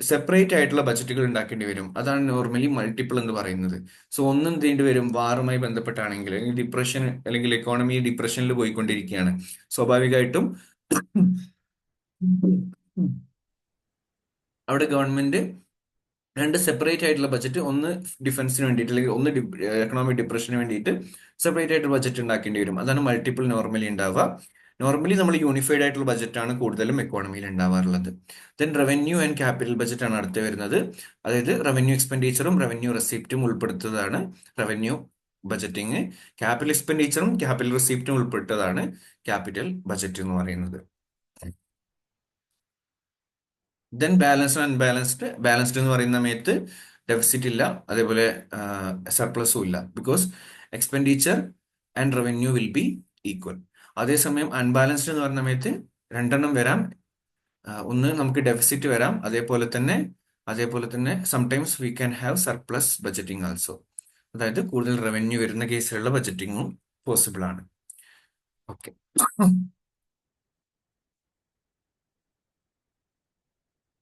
സെപ്പറേറ്റ് ആയിട്ടുള്ള ബജറ്റുകൾ ഉണ്ടാക്കേണ്ടി വരും. അതാണ് നോർമലി മൾട്ടിപ്പിൾ എന്ന് പറയുന്നത്. സോ ഒന്നും ചെയ്യേണ്ടി വരും വാറുമായി ബന്ധപ്പെട്ടാണെങ്കിൽ, അല്ലെങ്കിൽ ഡിപ്രഷൻ അല്ലെങ്കിൽ എക്കോണമി ഡിപ്രഷനിൽ പോയിക്കൊണ്ടിരിക്കുകയാണ്, സ്വാഭാവികമായിട്ടും അവിടെ ഗവൺമെന്റ് രണ്ട് സെപ്പറേറ്റ് ആയിട്ടുള്ള ബജറ്റ്, ഒന്ന് ഡിഫൻസിന് വേണ്ടിയിട്ട് അല്ലെങ്കിൽ ഒന്ന് എക്കണോമിക് ഡിപ്രഷന് വേണ്ടിയിട്ട് സെപ്പറേറ്റ് ആയിട്ട് ബജറ്റ് ഉണ്ടാക്കേണ്ടി വരും. അതാണ് മൾട്ടിപ്പിൾ നോർമലി ഉണ്ടാവുക. നോർമലി നമ്മൾ യൂണിഫൈഡ് ആയിട്ടുള്ള ബജറ്റാണ് കൂടുതലും എക്കോണമിയിൽ ഉണ്ടാവാറുള്ളത്. Then revenue and capital budget ആണ് അടുത്ത് വരുന്നത്. അതായത് റവന്യൂ എക്സ്പെൻഡിച്ചറും റവന്യൂ റെസിപ്റ്റും ഉൾപ്പെടുത്തതാണ് റവന്യൂ ബജറ്റിംഗ്. ക്യാപിറ്റൽ എക്സ്പെൻഡിച്ചറും ക്യാപിറ്റൽ റെസിപ്റ്റും ഉൾപ്പെട്ടതാണ് ക്യാപിറ്റൽ ബജറ്റ് എന്ന് പറയുന്നത്. Then balanced and unbalanced. Balanced എന്ന് പറയുന്ന സമയത്ത് ഡെഫിസിറ്റ് ഇല്ല, അതേപോലെ സർപ്ലസും ഇല്ല, because expenditure and revenue will be equal. അതേസമയം അൺബാലൻസ്ഡ് എന്ന് പറയുന്ന സമയത്ത് രണ്ടെണ്ണം വരാം. ഒന്ന് നമുക്ക് ഡെഫിസിറ്റ് വരാം, അതേപോലെ തന്നെ sometimes we can have surplus budgeting also. അതായത് കൂടുതൽ റവന്യൂ വരുന്ന കേസിലുള്ള ബജറ്റിങ്ങും പോസിബിൾ ആണ്. ഓക്കെ,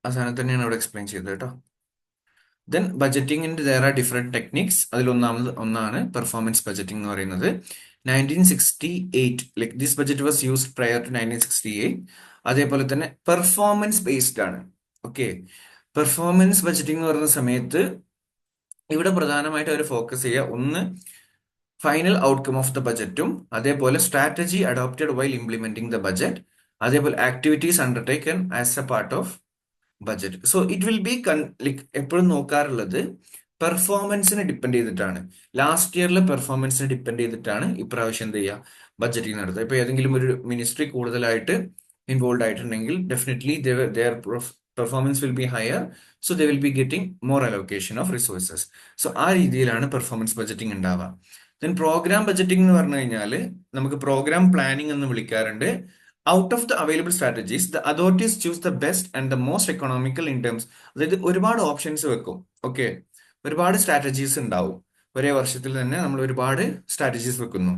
ആ സാധനം തന്നെയാണ് അവിടെ എക്സ്പ്ലെയിൻ ചെയ്തത് കേട്ടോ. ദെൻ ബജറ്റിംഗിന്റെ there are different techniques. അതിൽ ഒന്നാണ് പെർഫോമൻസ് ബജറ്റിംഗ് എന്ന് പറയുന്നത്. 1968 like this budget was used prior to 1968. അതേപോലെ തന്നെ പെർഫോമൻസ് ബേസ്ഡ് ആണ്. ഓക്കെ, പെർഫോമൻസ് ബജറ്റിംഗ് എന്ന് പറയുന്ന സമയത്ത് ഇവിടെ പ്രധാനമായിട്ട് അവർ ഫോക്കസ് ചെയ്യുക ഒന്ന് ഫൈനൽ ഔട്ട്കം ഓഫ് ദ ബജറ്റും, അതേപോലെ strategy adopted while implementing the budget, അതേപോലെ activities undertaken as a part of budget. So it will be like എപ്പോഴും നോക്കാറുള്ളത് പെർഫോമൻസിനെ ഡിപ്പെൻഡ് ചെയ്തിട്ടാണ്. ലാസ്റ്റ് ഇയറിലെ പെർഫോമൻസിനെ ഡിപ്പെൻഡ് ചെയ്തിട്ടാണ് ഇപ്രാവശ്യം എന്ത് ചെയ്യുക, ബജറ്റിംഗ് നടത്തുക. ഇപ്പൊ ഏതെങ്കിലും ഒരു മിനിസ്ട്രി കൂടുതലായിട്ട് ഇൻവോൾവ് ആയിട്ടുണ്ടെങ്കിൽ definitely their performance will be higher, so they will be getting more allocation of resources. So ആ രീതിയിലാണ് പെർഫോമൻസ് ബജറ്റിംഗ് ഉണ്ടാവുക. ദെൻ പ്രോഗ്രാം ബജറ്റിംഗ് എന്ന് പറഞ്ഞു കഴിഞ്ഞാൽ നമുക്ക് പ്രോഗ്രാം പ്ലാനിംഗ് എന്ന് വിളിക്കാറുണ്ട്. Out of the available strategies the authorities choose the best and the most economical in terms. അതായത് ഒരുപാട് ഓപ്ഷൻസ് വെക്കും. ഓക്കെ, ഒരുപാട് സ്ട്രാറ്റജീസ് ഉണ്ടാവും. ഒരേ വർഷത്തിൽ തന്നെ നമ്മൾ ഒരുപാട് സ്ട്രാറ്റജീസ് വെക്കുന്നു.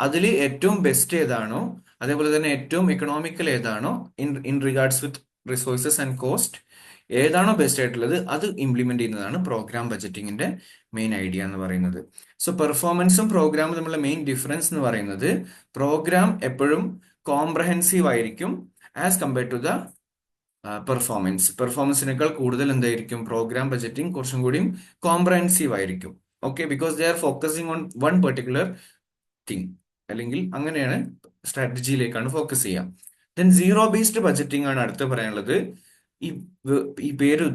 അതിൽ ഏറ്റവും ബെസ്റ്റ് ഏതാണോ, അതേപോലെ തന്നെ ഏറ്റവും എക്കണോമിക്കൽ ഏതാണോ in regards with resources and cost, ഏതാണോ ബെസ്റ്റ് ആയിട്ടുള്ളത് അത് ഇംപ്ലിമെന്റ് ചെയ്യുന്നതാണ് പ്രോഗ്രാം ബജറ്റിംഗിന്റെ മെയിൻ ഐഡിയ എന്ന് പറയുന്നത്. സോ പെർഫോമൻസും പ്രോഗ്രാമും തമ്മിലുള്ള മെയിൻ ഡിഫറൻസ് എന്ന് പറയുന്നത് പ്രോഗ്രാം എപ്പോഴും കോംപ്രഹെൻസീവ് ആയിരിക്കും ആസ് കമ്പയർഡ് ടു ദ പെർഫോമൻസിനേക്കാൾ കൂടുതൽ എന്തായിരിക്കും, പ്രോഗ്രാം ബജറ്റിംഗ് കുറച്ചും കൂടിയും കോംപ്രഹെൻസീവ് ആയിരിക്കും. Okay, because they R focusing on one particular thing, അല്ലെങ്കിൽ അങ്ങനെയാണ് സ്ട്രാറ്റജിയിലേക്കാണ് ഫോക്കസ് ചെയ്യുക. ദെൻ സീറോ ബേസ്ഡ് ബജറ്റിംഗ് ആണ് അടുത്ത് പറയാനുള്ളത്. ഈ ഈ പേര്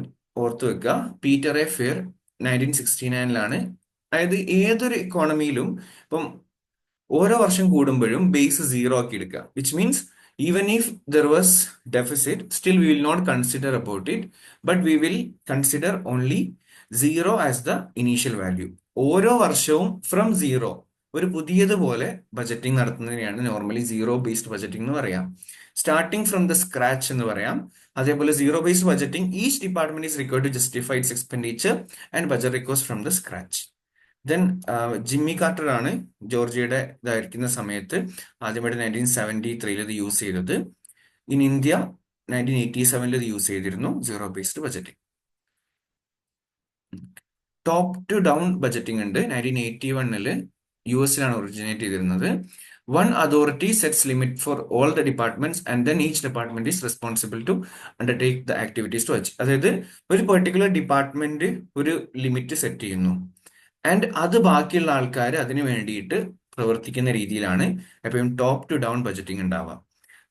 ഓർത്ത് വെക്കുക, പീറ്റർ എ ഫെയർ 1969 അതായത് ഏതൊരു ഇക്കോണമിയിലും ഇപ്പം ഓരോ വർഷം കൂടുമ്പോഴും ബേസ് സീറോ ആക്കി എടുക്കുക. Which means even if there was deficit still we will not consider about it, but we will consider only zero as the initial value. ഓരോ വർഷവും ഫ്രം സീറോ ഒരു പുതിയതുപോലെ ബജറ്റിംഗ് നടത്തുന്നതിനെയാണ് നോർമലി സീറോ ബേസ്ഡ് ബജറ്റിംഗ് എന്ന് പറയാം. സ്റ്റാർട്ടിംഗ് ഫ്രം ദ സ്ക്രാച്ച് എന്ന് പറയാം. അതേപോലെ zero based budgeting each department is required to justify its expenditure and budget request from the scratch. Then Jimmy Carter ആണ് ജോർജിയയുടെ ഇതായിരിക്കുന്ന സമയത്ത് ആദ്യമായിട്ട് 1973 ഇത് യൂസ് ചെയ്തത്. ഇൻ ഇന്ത്യ 1987 ഇത് യൂസ് ചെയ്തിരുന്നു zero based budgeting. Top to down budgeting ഉണ്ട്. 1981 US ഒറിജിനേറ്റ് ചെയ്തിരുന്നത്. One authority sets limit for all the departments and then each department is responsible to undertake the activities to achieve. അതായത് ഒരു പെർട്ടിക്കുലർ ഡിപ്പാർട്ട്മെന്റ് ഒരു ലിമിറ്റ് സെറ്റ് ചെയ്യുന്നു ആൻഡ് അത് ബാക്കിയുള്ള ആൾക്കാർ അതിന് വേണ്ടിയിട്ട് പ്രവർത്തിക്കുന്ന രീതിയിലാണ് എപ്പോഴും ടോപ്പ് ടു ഡൗൺ ബജറ്റിംഗ് ഉണ്ടാവുക.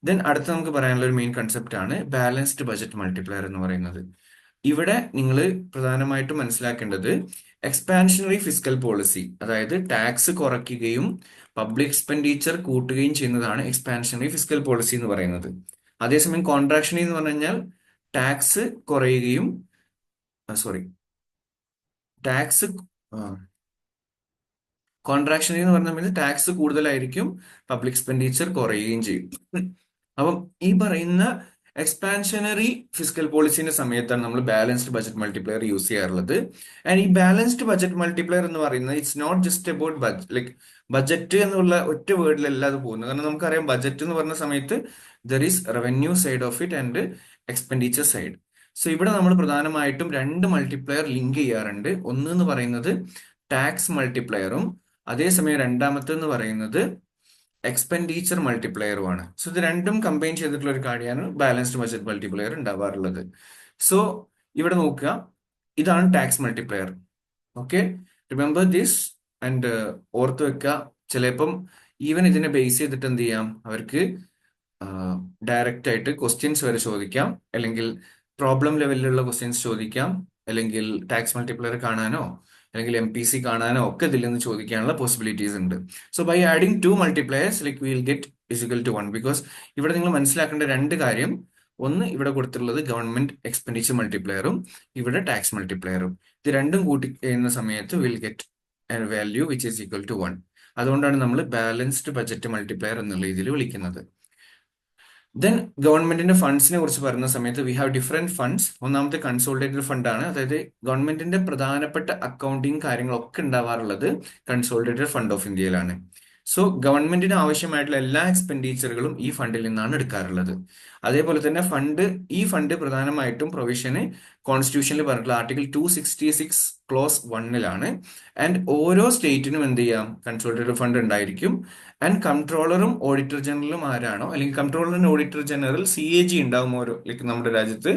ദെൻ അടുത്ത നമുക്ക് പറയാനുള്ള ഒരു മെയിൻ കൺസെപ്റ്റ് ആണ് ബാലൻസ്ഡ് ബജറ്റ് മൾട്ടിപ്ലയർ എന്ന് പറയുന്നത്. ഇവിടെ നിങ്ങൾ പ്രധാനമായിട്ടും മനസ്സിലാക്കേണ്ടത് എക്സ്പാൻഷനറി ഫിസ്ക്കൽ പോളിസി, അതായത് ടാക്സ് കുറയ്ക്കുകയും പബ്ലിക് എക്സ്പെൻഡിച്ചർ കൂട്ടുകയും ചെയ്യുന്നതാണ് എക്സ്പാൻഷനറി ഫിസ്ക്കൽ പോളിസി എന്ന് പറയുന്നത്. അതേസമയം കോൺട്രാക്ഷണറി എന്ന് പറഞ്ഞു കഴിഞ്ഞാൽ ടാക്സ് കുറയുകയും ടാക്സ് കോൺട്രാക്ഷണറി എന്ന് പറഞ്ഞാൽ ടാക്സ് കൂടുതലായിരിക്കും, പബ്ലിക് എക്സ്പെൻഡിച്ചർ കുറയുകയും ചെയ്യും. അപ്പം ഈ പറയുന്ന എക്സ്പാൻഷനറി ഫിസ്ക്കൽ പോളിസിന്റെ സമയത്താണ് നമ്മൾ ബാലൻസ്ഡ് ബജറ്റ് മൾട്ടിപ്ലയർ യൂസ് ചെയ്യാറുള്ളത്. ആൻഡ് ഈ ബാലൻസ്ഡ് ബജറ്റ് മൾട്ടിപ്ലയർ എന്ന് പറയുന്നത് it's not just about like budget എന്നുള്ള ഒറ്റ വേർഡിലല്ല അത് പോകുന്നത്. കാരണം നമുക്കറിയാം ബജറ്റ് എന്ന് പറഞ്ഞ സമയത്ത് there is revenue side of it and expenditure side. So ഇവിടെ നമ്മൾ പ്രധാനമായിട്ടും രണ്ട് മൾട്ടിപ്ലയർ ലിങ്ക് ചെയ്യാറുണ്ട്. ഒന്ന് എന്ന് പറയുന്നത് ടാക്സ് മൾട്ടിപ്ലയറും അതേസമയം രണ്ടാമത്തെ എന്ന് പറയുന്നത് എക്സ്പെൻഡിച്ചർ മൾട്ടിപ്ലയറുമാണ്. സോ ഇത് രണ്ടും കമ്പൈൻ ചെയ്തിട്ടുള്ള ഒരു കാര്യമാണ് ബാലൻസ്ഡ് ബജറ്റ് മൾട്ടിപ്ലയർ ഉണ്ടാവാറുള്ളത്. സോ ഇവിടെ നോക്കുക, ഇതാണ് tax multiplier. Okay, remember this and ഓർത്ത് വെക്കുക. ചിലപ്പം ഈവൻ ഇതിനെ ബേസ് ചെയ്തിട്ട് എന്ത് ചെയ്യാം, അവർക്ക് ഡയറക്റ്റ് ആയിട്ട് ക്വസ്റ്റ്യൻസ് വരെ ചോദിക്കാം, അല്ലെങ്കിൽ പ്രോബ്ലം ലെവലിലുള്ള ക്വസ്റ്റ്യൻസ് ചോദിക്കാം, അല്ലെങ്കിൽ ടാക്സ് മൾട്ടിപ്ലയർ കാണാനോ അല്ലെങ്കിൽ MPC കാണാനോ ഒക്കെ ഇതിൽ നിന്ന് ചോദിക്കാനുള്ള പോസിബിലിറ്റീസ് ഉണ്ട്. So by adding two multipliers like will get equal to 1. Because ഇവിടെ നിങ്ങൾ മനസ്സിലാക്കേണ്ട രണ്ട് കാര്യം, ഒന്ന് ഇവിടെ കൊടുത്തിട്ടുള്ളത് ഗവൺമെന്റ് എക്സ്പെൻഡിച്ചർ മൾട്ടിപ്ലയറും ഇവിടെ ടാക്സ് മൾട്ടിപ്ലയറും. ഇത് രണ്ടും കൂട്ടി ചെയ്യുന്ന സമയത്ത് will get a value which is equal to 1. അതുകൊണ്ടാണ് നമ്മൾ ബാലൻസ്ഡ് ബജറ്റ് മൾട്ടിപ്ലയർ എന്നുള്ള രീതിയിൽ വിളിക്കുന്നത്. ദെൻ ഗവൺമെന്റിന്റെ ഫണ്ട്സിനെ കുറിച്ച് പറയുന്ന സമയത്ത് വി ഹാവ് ഡിഫറെന്റ് ഫണ്ട്സ്. ഒന്നാമത്തെ കൺസോളിഡേറ്റഡ് ഫണ്ടാണ്, അതായത് ഗവൺമെന്റിന്റെ പ്രധാനപ്പെട്ട അക്കൗണ്ടിങ് കാര്യങ്ങളൊക്കെ ഉണ്ടാവാറുള്ളത് കൺസോളിഡേറ്റഡ് ഫണ്ട് ഓഫ് ഇന്ത്യയിലാണ്. സോ ഗവൺമെന്റിന് ആവശ്യമായിട്ടുള്ള എല്ലാ എക്സ്പെൻഡിച്ചറുകളും ഈ ഫണ്ടിൽ നിന്നാണ് എടുക്കാറുള്ളത്. അതേപോലെ തന്നെ ഈ ഫണ്ട് പ്രധാനമായിട്ടും പ്രൊവിഷന് കോൺസ്റ്റിറ്റ്യൂഷനിൽ പറഞ്ഞിട്ടുള്ള ആർട്ടിക്കിൾ 266 ക്ലോസ് 1 ആൻഡ് ഓരോ സ്റ്റേറ്റിനും എന്ത് ചെയ്യാം, കൺസോളിഡേറ്റഡ് ഫണ്ട് ഉണ്ടായിരിക്കും. ആൻഡ് കൺട്രോളറും ഓഡിറ്റർ ജനറലും ആരാണോ, അല്ലെങ്കിൽ കൺട്രോളറിന് ഓഡിറ്റർ ജനറൽ CAG ഉണ്ടാവും ഓരോ, ലൈക്ക് നമ്മുടെ രാജ്യത്ത്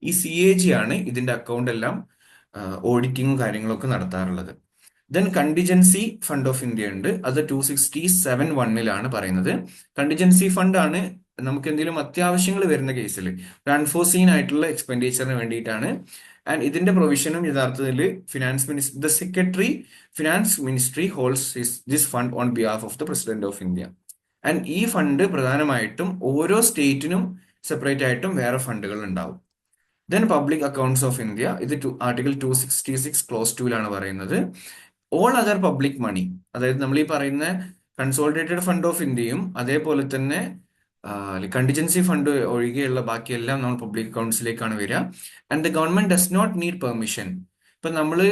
ഈ CAG ആണ് ഇതിന്റെ അക്കൗണ്ട് എല്ലാം ഓഡിറ്റിങ്ങും കാര്യങ്ങളൊക്കെ നടത്താറുള്ളത്. Then contingency fund of India ഉണ്ട്, അത് 267(1) പറയുന്നത്. കണ്ടിജൻസി ഫണ്ട് ആണ് നമുക്ക് എന്തെങ്കിലും അത്യാവശ്യങ്ങൾ വരുന്ന കേസിൽ അൺഫോർസീൻ ആയിട്ടുള്ള എക്സ്പെൻഡിച്ചറിന് വേണ്ടിയിട്ടാണ്. ആൻഡ് ഇതിന്റെ പ്രൊവിഷനും യഥാർത്ഥത്തിൽ the secretary finance ministry holds this fund on behalf of the president of India. And ഈ ഫണ്ട് പ്രധാനമായിട്ടും ഓരോ സ്റ്റേറ്റിനും സെപ്പറേറ്റ് ആയിട്ടും വേറെ ഫണ്ടുകൾ ഉണ്ടാവും. Then public accounts of India, ഇത് ആർട്ടിക്കിൾ 266 ക്ലോസ് 2 പറയുന്നത്. ഓൾ അതർ പബ്ലിക് മണി, അതായത് നമ്മൾ ഈ പറയുന്ന കൺസോളിഡേറ്റഡ് ഫണ്ട് ഓഫ് ഇന്ത്യയും അതേപോലെ തന്നെ കണ്ടിജൻസി ഫണ്ട് ഒഴികെയുള്ള ബാക്കിയെല്ലാം നമ്മൾ പബ്ലിക് അക്കൗണ്ട്സിലേക്കാണ് വരിക. And the government does not need permission. ഇപ്പൊ നമ്മള്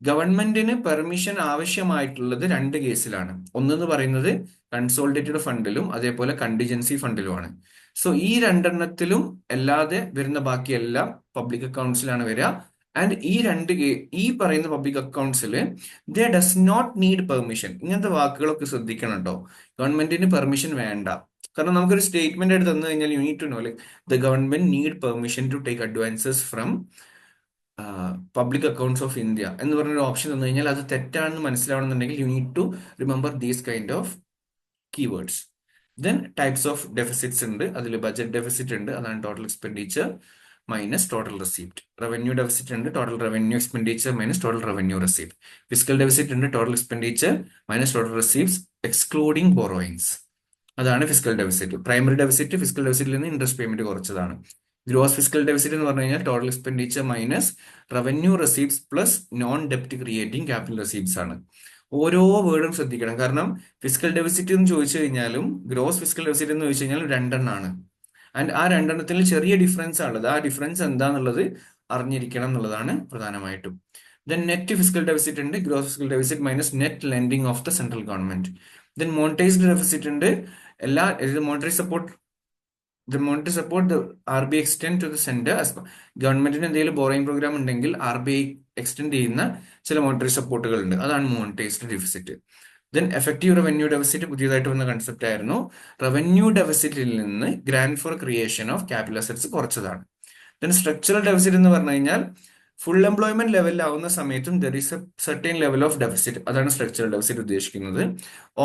ഗവൺമെന്റിന് പെർമിഷൻ ആവശ്യമായിട്ടുള്ളത് രണ്ട് കേസിലാണ്. ഒന്നെന്ന് പറയുന്നത് കൺസോളിഡേറ്റഡ് ഫണ്ടിലും അതേപോലെ കണ്ടിജൻസി ഫണ്ടിലുമാണ്. സോ ഈ രണ്ടെണ്ണത്തിലും അല്ലാതെ വരുന്ന ബാക്കിയെല്ലാം പബ്ലിക് അക്കൗണ്ട്സിലാണ് വരിക. ആൻഡ് ഈ പറയുന്ന പബ്ലിക് അക്കൗണ്ട്സിൽ ഡസ് നോട്ട് നീഡ് പെർമിഷൻ. ഇങ്ങനത്തെ വാക്കുകളൊക്കെ ശ്രദ്ധിക്കണം കേട്ടോ. ഗവൺമെന്റിന് പെർമിഷൻ വേണ്ട. കാരണം നമുക്കൊരു സ്റ്റേറ്റ്മെന്റ് എടുത്ത് തന്നു കഴിഞ്ഞാൽ you need to know, like the government need permission to take advances from public accounts of India എന്ന് പറഞ്ഞൊരു ഓപ്ഷൻ തന്നു കഴിഞ്ഞാൽ അത് തെറ്റാണെന്ന് മനസ്സിലാവണമെന്നുണ്ടെങ്കിൽ you need to remember these kind of keywords. Then types of deficits ഉണ്ട്. അതിൽ ബജറ്റ് ഡെഫിസിറ്റ് ഉണ്ട്, അതാണ് total expenditure minus total receipt. Revenue deficit ഉണ്ട്, total revenue expenditure minus total revenue receipt. Physical deficit ഉണ്ട്, total expenditure minus total receipts excluding borrowings. അതാണ് physical deficit. Primary deficit physical ഡെഫിസിറ്റിൽ നിന്ന് ഇൻട്രസ്റ്റ് പേയ്മെന്റ് കുറച്ചതാണ്. ഗ്രോസ് ഫിസിക്കൽ ഡെഫിസിറ്റ് എന്ന് പറഞ്ഞു കഴിഞ്ഞാൽ total expenditure minus revenue receipts plus non ഡെപ്റ്റ് ക്രിയേറ്റിംഗ് ക്യാപിറ്റൽ റെസീപ്റ്റ്സ് ആണ്. ഓരോ വേർഡും ശ്രദ്ധിക്കണം. കാരണം ഫിസിക്കൽ ഡെഫിസിറ്റ് എന്ന് ചോദിച്ചു കഴിഞ്ഞാലും ഗ്രോസ് ഫിസിക്കൽ ഡെഫിസിറ്റ് എന്ന് ചോദിച്ചു കഴിഞ്ഞാലും രണ്ടെണ്ണമാണ്. ആൻഡ് ആ രണ്ടെണ്ണത്തിൽ ചെറിയ ഡിഫറൻസ് ആണുള്ളത്. ആ ഡിഫറൻസ് എന്താണെന്നുള്ളത് അറിഞ്ഞിരിക്കണം എന്നുള്ളതാണ് പ്രധാനമായിട്ടും. ദെൻ നെറ്റ് ഫിസിക്കൽ ഡെഫിസിറ്റ് ഉണ്ട്, gross physical deficit minus net lending of the central government. Then monetised deficit ഉണ്ട്, monetary support the RBI extend to the center. ഗവൺമെന്റിന് എന്തെങ്കിലും ബോറോയിങ് പ്രോഗ്രാം ഉണ്ടെങ്കിൽ RBI എക്സ്റ്റെൻഡ് ചെയ്യുന്ന ചില മോണിറ്ററി സപ്പോർട്ടുകൾ ഉണ്ട്, അതാണ് monetised deficit. Then effective revenue deficit പുതിയതായിട്ട് വന്ന കൺസെപ്റ്റ് ആയിരുന്നു. റവന്യൂ ഡെഫിസിറ്റിൽ നിന്ന് grant for creation of capital assets കുറച്ചതാണ്. ദെൻ സ്ട്രക്ചറൽ ഡെഫിസിറ്റ് എന്ന് പറഞ്ഞു കഴിഞ്ഞാൽ ഫുൾ എംപ്ലോയ്മെന്റ് ലെവലിലാവുന്ന സമയത്തും there is A certain level of deficit, അതാണ് സ്ട്രക്ചറൽ ഡെഫിസിറ്റ് ഉദ്ദേശിക്കുന്നത്.